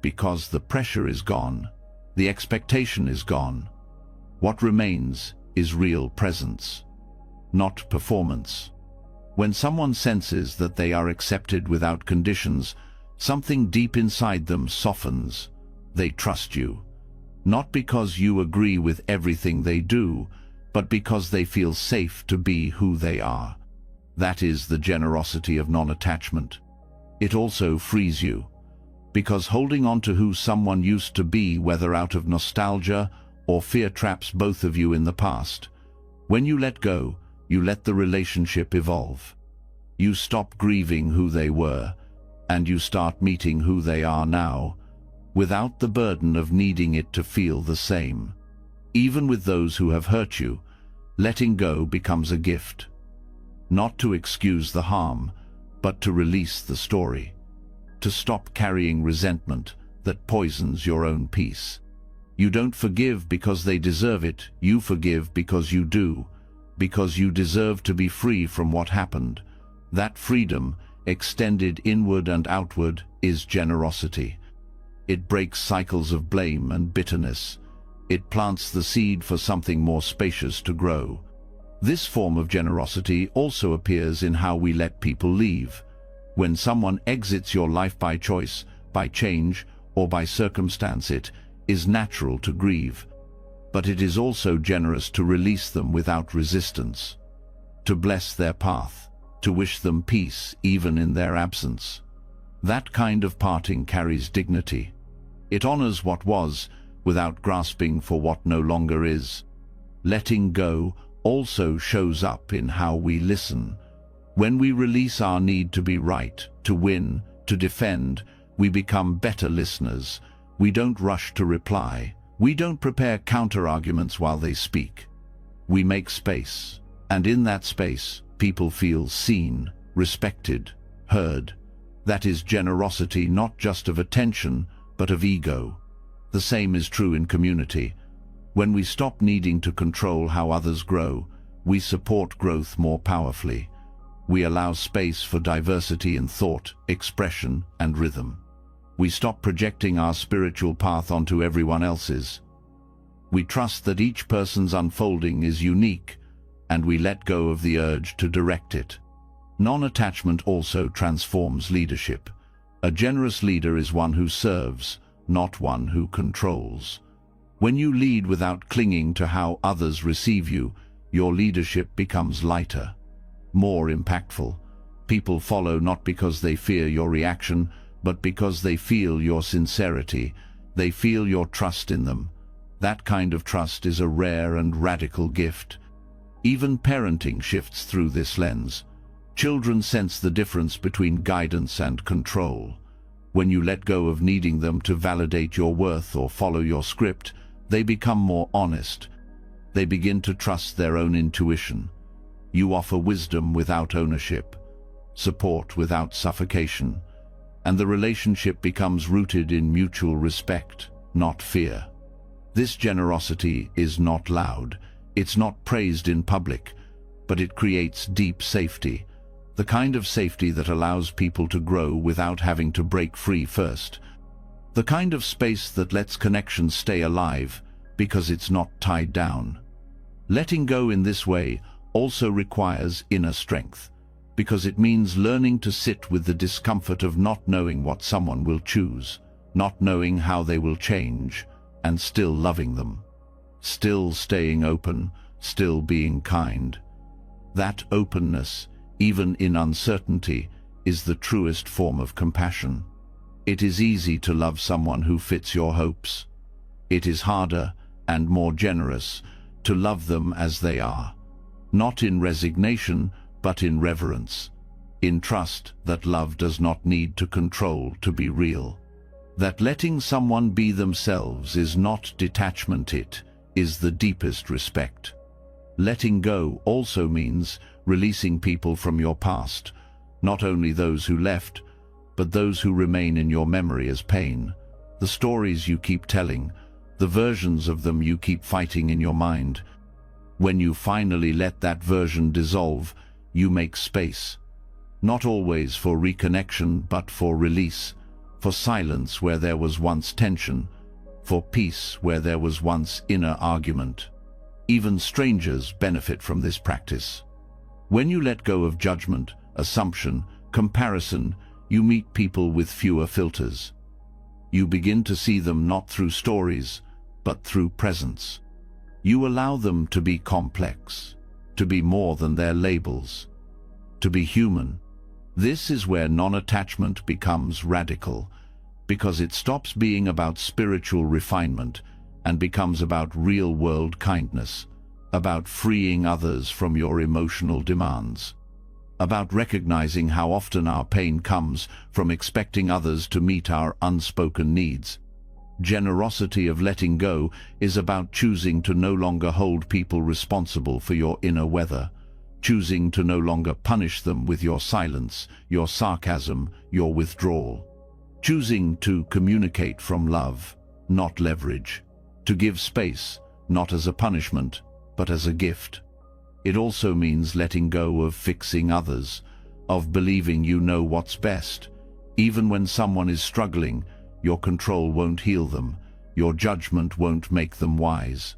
Because the pressure is gone, the expectation is gone. What remains is real presence, not performance. When someone senses that they are accepted without conditions, something deep inside them softens. They trust you, not because you agree with everything they do, but because they feel safe to be who they are. That is the generosity of non-attachment. It also frees you, because holding on to who someone used to be, whether out of nostalgia or fear, traps both of you in the past. When you let go, you let the relationship evolve. You stop grieving who they were, and you start meeting who they are now, without the burden of needing it to feel the same. Even with those who have hurt you, letting go becomes a gift. Not to excuse the harm, but to release the story. To stop carrying resentment that poisons your own peace. You don't forgive because they deserve it, you forgive because you do, because you deserve to be free from what happened. That freedom, extended inward and outward, is generosity. It breaks cycles of blame and bitterness. It plants the seed for something more spacious to grow. This form of generosity also appears in how we let people leave. When someone exits your life by choice, by change, or by circumstance, it is natural to grieve. But it is also generous to release them without resistance, to bless their path, to wish them peace even in their absence. That kind of parting carries dignity. It honors what was, without grasping for what no longer is. Letting go also shows up in how we listen. When we release our need to be right, to win, to defend, we become better listeners. We don't rush to reply. We don't prepare counter-arguments while they speak. We make space, and in that space, people feel seen, respected, heard. That is generosity, not just of attention, but of ego. The same is true in community. When we stop needing to control how others grow, we support growth more powerfully. We allow space for diversity in thought, expression, and rhythm. We stop projecting our spiritual path onto everyone else's. We trust that each person's unfolding is unique, and we let go of the urge to direct it. Non-attachment also transforms leadership. A generous leader is one who serves, not one who controls. When you lead without clinging to how others receive you, your leadership becomes lighter, more impactful. People follow not because they fear your reaction, but because they feel your sincerity. They feel your trust in them. That kind of trust is a rare and radical gift. Even parenting shifts through this lens. Children sense the difference between guidance and control. When you let go of needing them to validate your worth or follow your script, They become more honest. They begin to trust their own intuition. You offer wisdom without ownership, support without suffocation, and the relationship becomes rooted in mutual respect, not fear. This generosity is not loud. It's not praised in public, but it creates deep safety, the kind of safety that allows people to grow without having to break free first, the kind of space that lets connections stay alive because it's not tied down. Letting go in this way also requires inner strength, because it means learning to sit with the discomfort of not knowing what someone will choose, not knowing how they will change, and still loving them, still staying open, still being kind. That openness, even in uncertainty, is the truest form of compassion. It is easy to love someone who fits your hopes. It is harder and more generous to love them as they are, not in resignation, but in reverence, in trust that love does not need to control to be real. That letting someone be themselves is not detachment, it is the deepest respect. Letting go also means releasing people from your past, not only those who left, but those who remain in your memory as pain, the stories you keep telling, the versions of them you keep fighting in your mind. When you finally let that version dissolve, you make space, not always for reconnection, but for release, for silence where there was once tension, for peace where there was once inner argument. Even strangers benefit from this practice. When you let go of judgment, assumption, comparison, you meet people with fewer filters. You begin to see them not through stories, but through presence. You allow them to be complex, to be more than their labels, to be human. This is where non-attachment becomes radical, because it stops being about spiritual refinement and becomes about real-world kindness, about freeing others from your emotional demands, about recognizing how often our pain comes from expecting others to meet our unspoken needs. Generosity of letting go is about choosing to no longer hold people responsible for your inner weather, choosing to no longer punish them with your silence, your sarcasm, your withdrawal, choosing to communicate from love, not leverage, to give space, not as a punishment, but as a gift. It also means letting go of fixing others, of believing you know what's best. Even when someone is struggling, your control won't heal them, your judgment won't make them wise.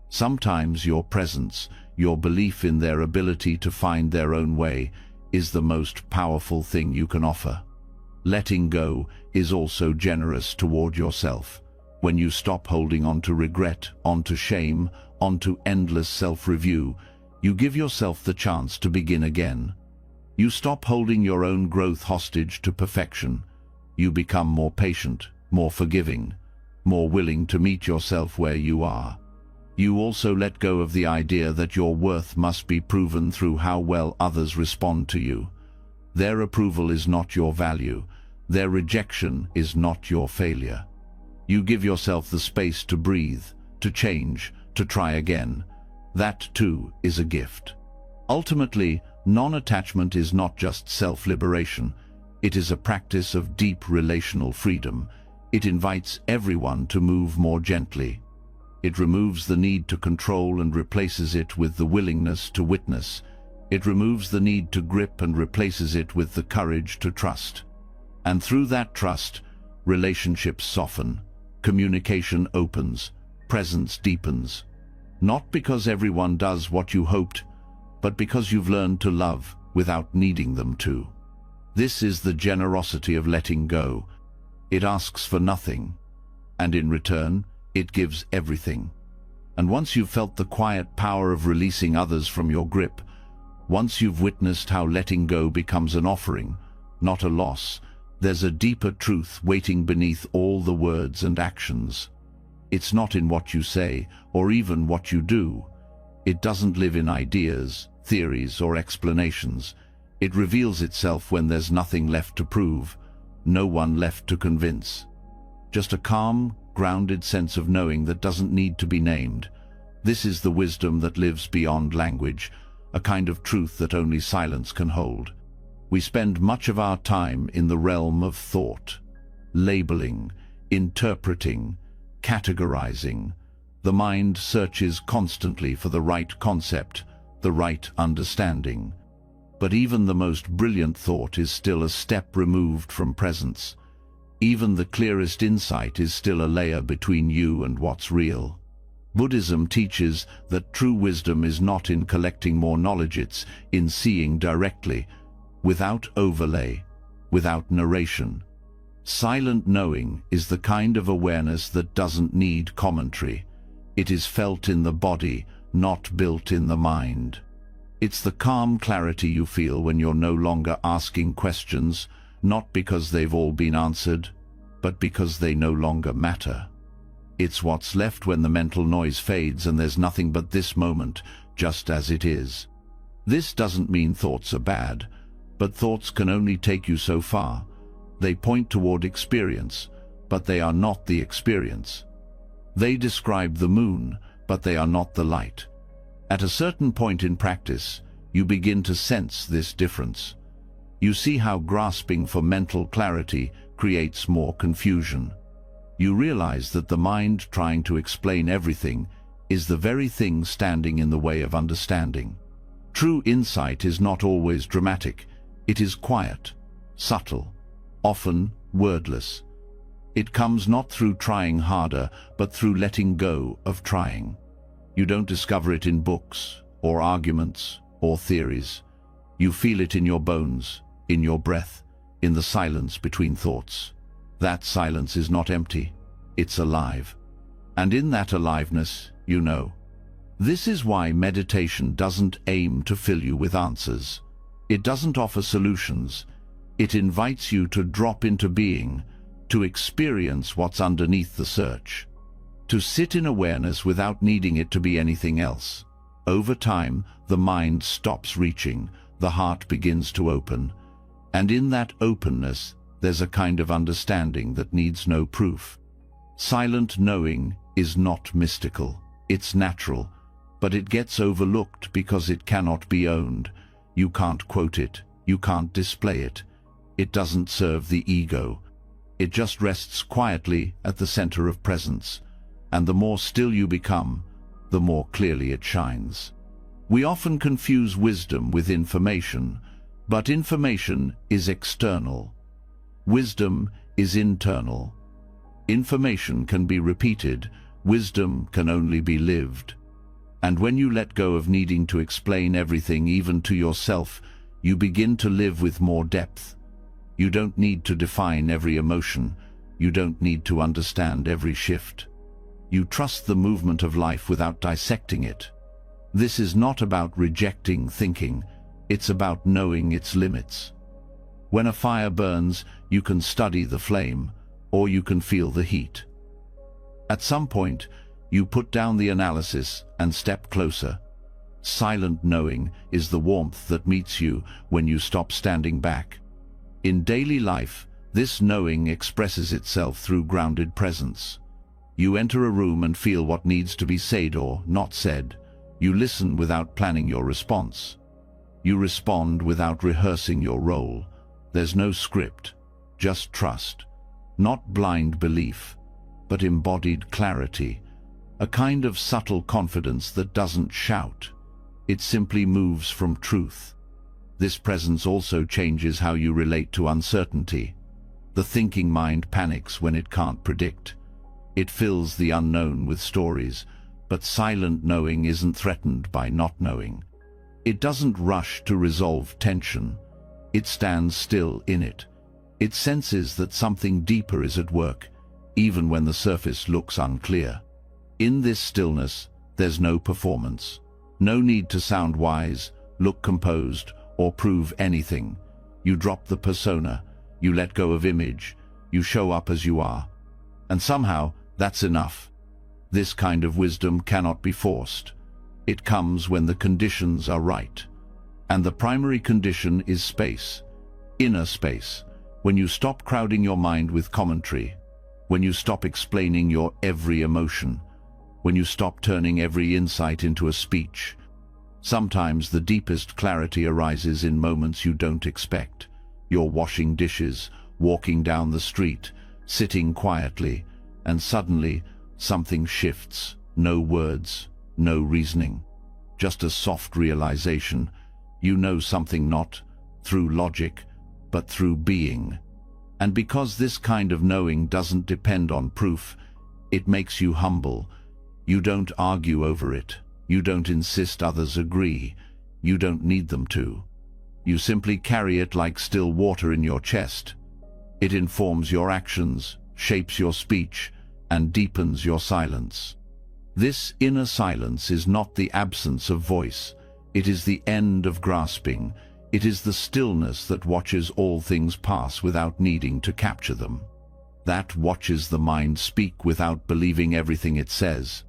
Sometimes your presence, your belief in their ability to find their own way, is the most powerful thing you can offer. Letting go is also generous toward yourself. When you stop holding on to regret, onto shame, onto endless self-review, you give yourself the chance to begin again. You stop holding your own growth hostage to perfection. You become more patient, more forgiving, more willing to meet yourself where you are. You also let go of the idea that your worth must be proven through how well others respond to you. Their approval is not your value. Their rejection is not your failure. You give yourself the space to breathe, to change, to try again. That too is a gift. Ultimately, non-attachment is not just self-liberation. It is a practice of deep relational freedom. It invites everyone to move more gently. It removes the need to control and replaces it with the willingness to witness. It removes the need to grip and replaces it with the courage to trust. And through that trust, relationships soften, communication opens, presence deepens. Not because everyone does what you hoped, but because you've learned to love without needing them to. This is the generosity of letting go. It asks for nothing, and in return, it gives everything. And once you've felt the quiet power of releasing others from your grip, once you've witnessed how letting go becomes an offering, not a loss, there's a deeper truth waiting beneath all the words and actions. It's not in what you say, or even what you do. It doesn't live in ideas, theories, or explanations. It reveals itself when there's nothing left to prove, no one left to convince. Just a calm, grounded sense of knowing that doesn't need to be named. This is the wisdom that lives beyond language, a kind of truth that only silence can hold. We spend much of our time in the realm of thought, labeling, interpreting, categorizing. The mind searches constantly for the right concept, the right understanding. But even the most brilliant thought is still a step removed from presence. Even the clearest insight is still a layer between you and what's real. Buddhism teaches that true wisdom is not in collecting more knowledge, it's in seeing directly, without overlay, without narration. Silent knowing is the kind of awareness that doesn't need commentary. It is felt in the body, not built in the mind. It's the calm clarity you feel when you're no longer asking questions, not because they've all been answered, but because they no longer matter. It's what's left when the mental noise fades and there's nothing but this moment, just as it is. This doesn't mean thoughts are bad, but thoughts can only take you so far. They point toward experience, but they are not the experience. They describe the moon, but they are not the light. At a certain point in practice, you begin to sense this difference. You see how grasping for mental clarity creates more confusion. You realize that the mind trying to explain everything is the very thing standing in the way of understanding. True insight is not always dramatic. It is quiet, subtle, often wordless. It comes not through trying harder, but through letting go of trying. You don't discover it in books, or arguments, or theories. You feel it in your bones, in your breath, in the silence between thoughts. That silence is not empty, it's alive. And in that aliveness, you know. This is why meditation doesn't aim to fill you with answers. It doesn't offer solutions. It invites you to drop into being, to experience what's underneath the search, to sit in awareness without needing it to be anything else. Over time, the mind stops reaching, the heart begins to open, and in that openness, there's a kind of understanding that needs no proof. Silent knowing is not mystical, it's natural, but it gets overlooked because it cannot be owned. You can't quote it, you can't display it. It doesn't serve the ego. It just rests quietly at the center of presence, and the more still you become, the more clearly it shines. We often confuse wisdom with information, but information is external. Wisdom is internal. Information can be repeated, wisdom can only be lived. And when you let go of needing to explain everything, even to yourself, you begin to live with more depth. You don't need to define every emotion. You don't need to understand every shift. You trust the movement of life without dissecting it. This is not about rejecting thinking. It's about knowing its limits. When a fire burns, you can study the flame, or you can feel the heat. At some point, you put down the analysis and step closer. Silent knowing is the warmth that meets you when you stop standing back. In daily life, this knowing expresses itself through grounded presence. You enter a room and feel what needs to be said or not said. You listen without planning your response. You respond without rehearsing your role. There's no script, just trust. Not blind belief, but embodied clarity. A kind of subtle confidence that doesn't shout. It simply moves from truth. This presence also changes how you relate to uncertainty. The thinking mind panics when it can't predict. It fills the unknown with stories, but silent knowing isn't threatened by not knowing. It doesn't rush to resolve tension. It stands still in it. It senses that something deeper is at work, even when the surface looks unclear. In this stillness, there's no performance. No need to sound wise, look composed, or prove anything. You drop the persona, you let go of image, you show up as you are. And somehow, that's enough. This kind of wisdom cannot be forced. It comes when the conditions are right. And the primary condition is space, inner space, when you stop crowding your mind with commentary. when you stop explaining your every emotion, when you stop turning every insight into a speech. Sometimes the deepest clarity arises in moments you don't expect. You're washing dishes, walking down the street, sitting quietly, and suddenly something shifts. No words, no reasoning, just a soft realization. You know something not through logic, but through being. And because this kind of knowing doesn't depend on proof, it makes you humble. You don't argue over it. You don't insist others agree. You don't need them to. You simply carry it like still water in your chest. It informs your actions, shapes your speech, and deepens your silence. This inner silence is not the absence of voice. It is the end of grasping. It is the stillness that watches all things pass without needing to capture them. That watches the mind speak without believing everything it says.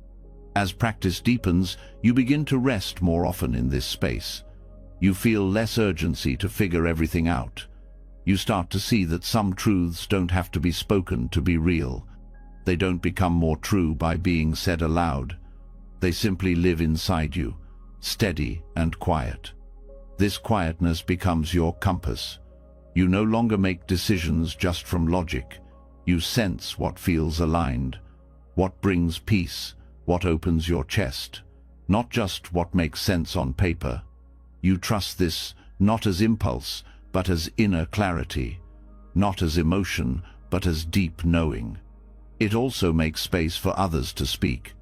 As practice deepens, you begin to rest more often in this space. You feel less urgency to figure everything out. You start to see that some truths don't have to be spoken to be real. They don't become more true by being said aloud. They simply live inside you, steady and quiet. This quietness becomes your compass. You no longer make decisions just from logic. You sense what feels aligned, what brings peace, what opens your chest, not just what makes sense on paper. You trust this not as impulse, but as inner clarity, not as emotion, but as deep knowing. It also makes space for others to speak.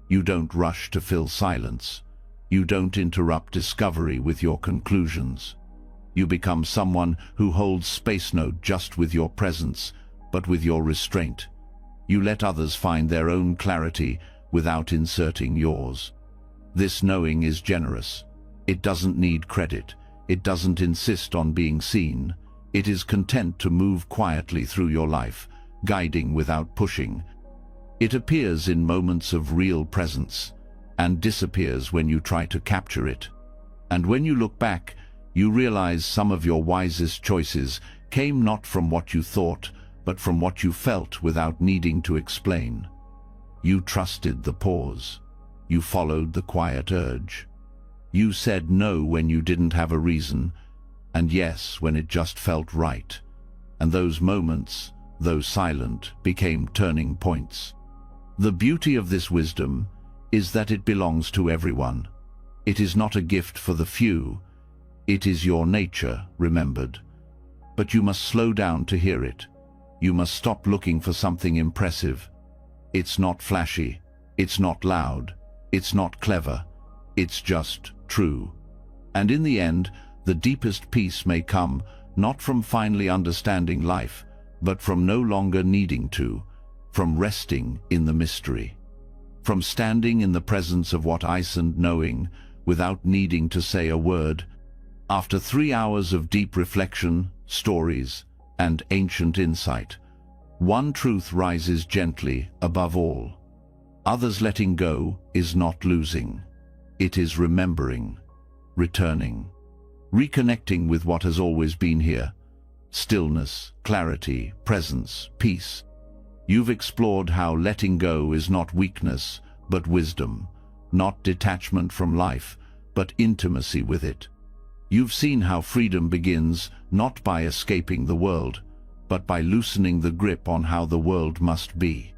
You don't rush to fill silence. You don't interrupt discovery with your conclusions. You become someone who holds space not just with your presence, but with your restraint. You let others find their own clarity without inserting yours. This knowing is generous. It doesn't need credit. It doesn't insist on being seen. It is content to move quietly through your life, guiding without pushing. It appears in moments of real presence, and disappears when you try to capture it. And when you look back, you realize some of your wisest choices came not from what you thought, but from what you felt without needing to explain. You trusted the pause. You followed the quiet urge. You said no when you didn't have a reason, and yes when it just felt right. And those moments, though silent, became turning points. The beauty of this wisdom is that it belongs to everyone. It is not a gift for the few. It is your nature, remembered. But you must slow down to hear it. You must stop looking for something impressive. It's not flashy. It's not loud. It's not clever. It's just true. And in the end, the deepest peace may come not from finally understanding life, but from no longer needing to, from resting in the mystery. From standing in the presence of what is and knowing without needing to say a word. After 3 hours of deep reflection, stories, and ancient insight, one truth rises gently above all. Others letting go is not losing. It is remembering, returning, reconnecting with what has always been here. Stillness, clarity, presence, peace. You've explored how letting go is not weakness, but wisdom, not detachment from life, but intimacy with it. You've seen how freedom begins not by escaping the world, but by loosening the grip on how the world must be.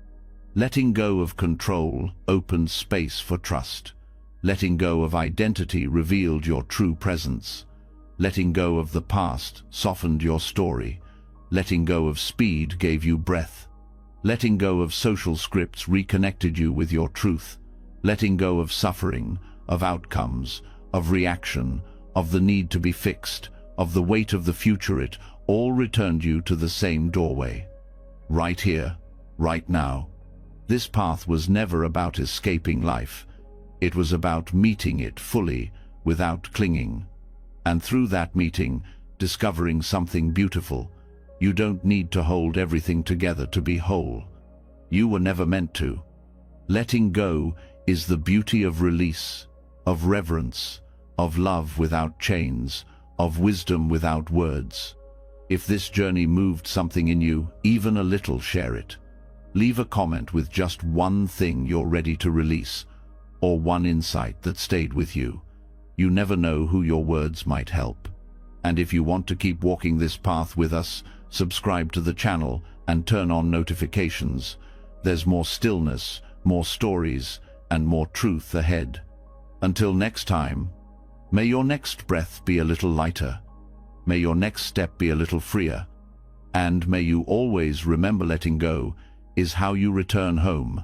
Letting go of control opened space for trust. Letting go of identity revealed your true presence. Letting go of the past softened your story. Letting go of speed gave you breath. Letting go of social scripts reconnected you with your truth. Letting go of suffering, of outcomes, of reaction, of the need to be fixed, of the weight of the future, it all returned you to the same doorway. Right here, right now. This path was never about escaping life. It was about meeting it fully, without clinging. And through that meeting, discovering something beautiful. You don't need to hold everything together to be whole. You were never meant to. Letting go is the beauty of release, of reverence, of love without chains, of wisdom without words. If this journey moved something in you, even a little, share it. Leave a comment with just one thing you're ready to release, or one insight that stayed with you. You never know who your words might help. And if you want to keep walking this path with us, subscribe to the channel and turn on notifications. There's more stillness, more stories, and more truth ahead. Until next time, may your next breath be a little lighter. May your next step be a little freer. And may you always remember letting go is how you return home.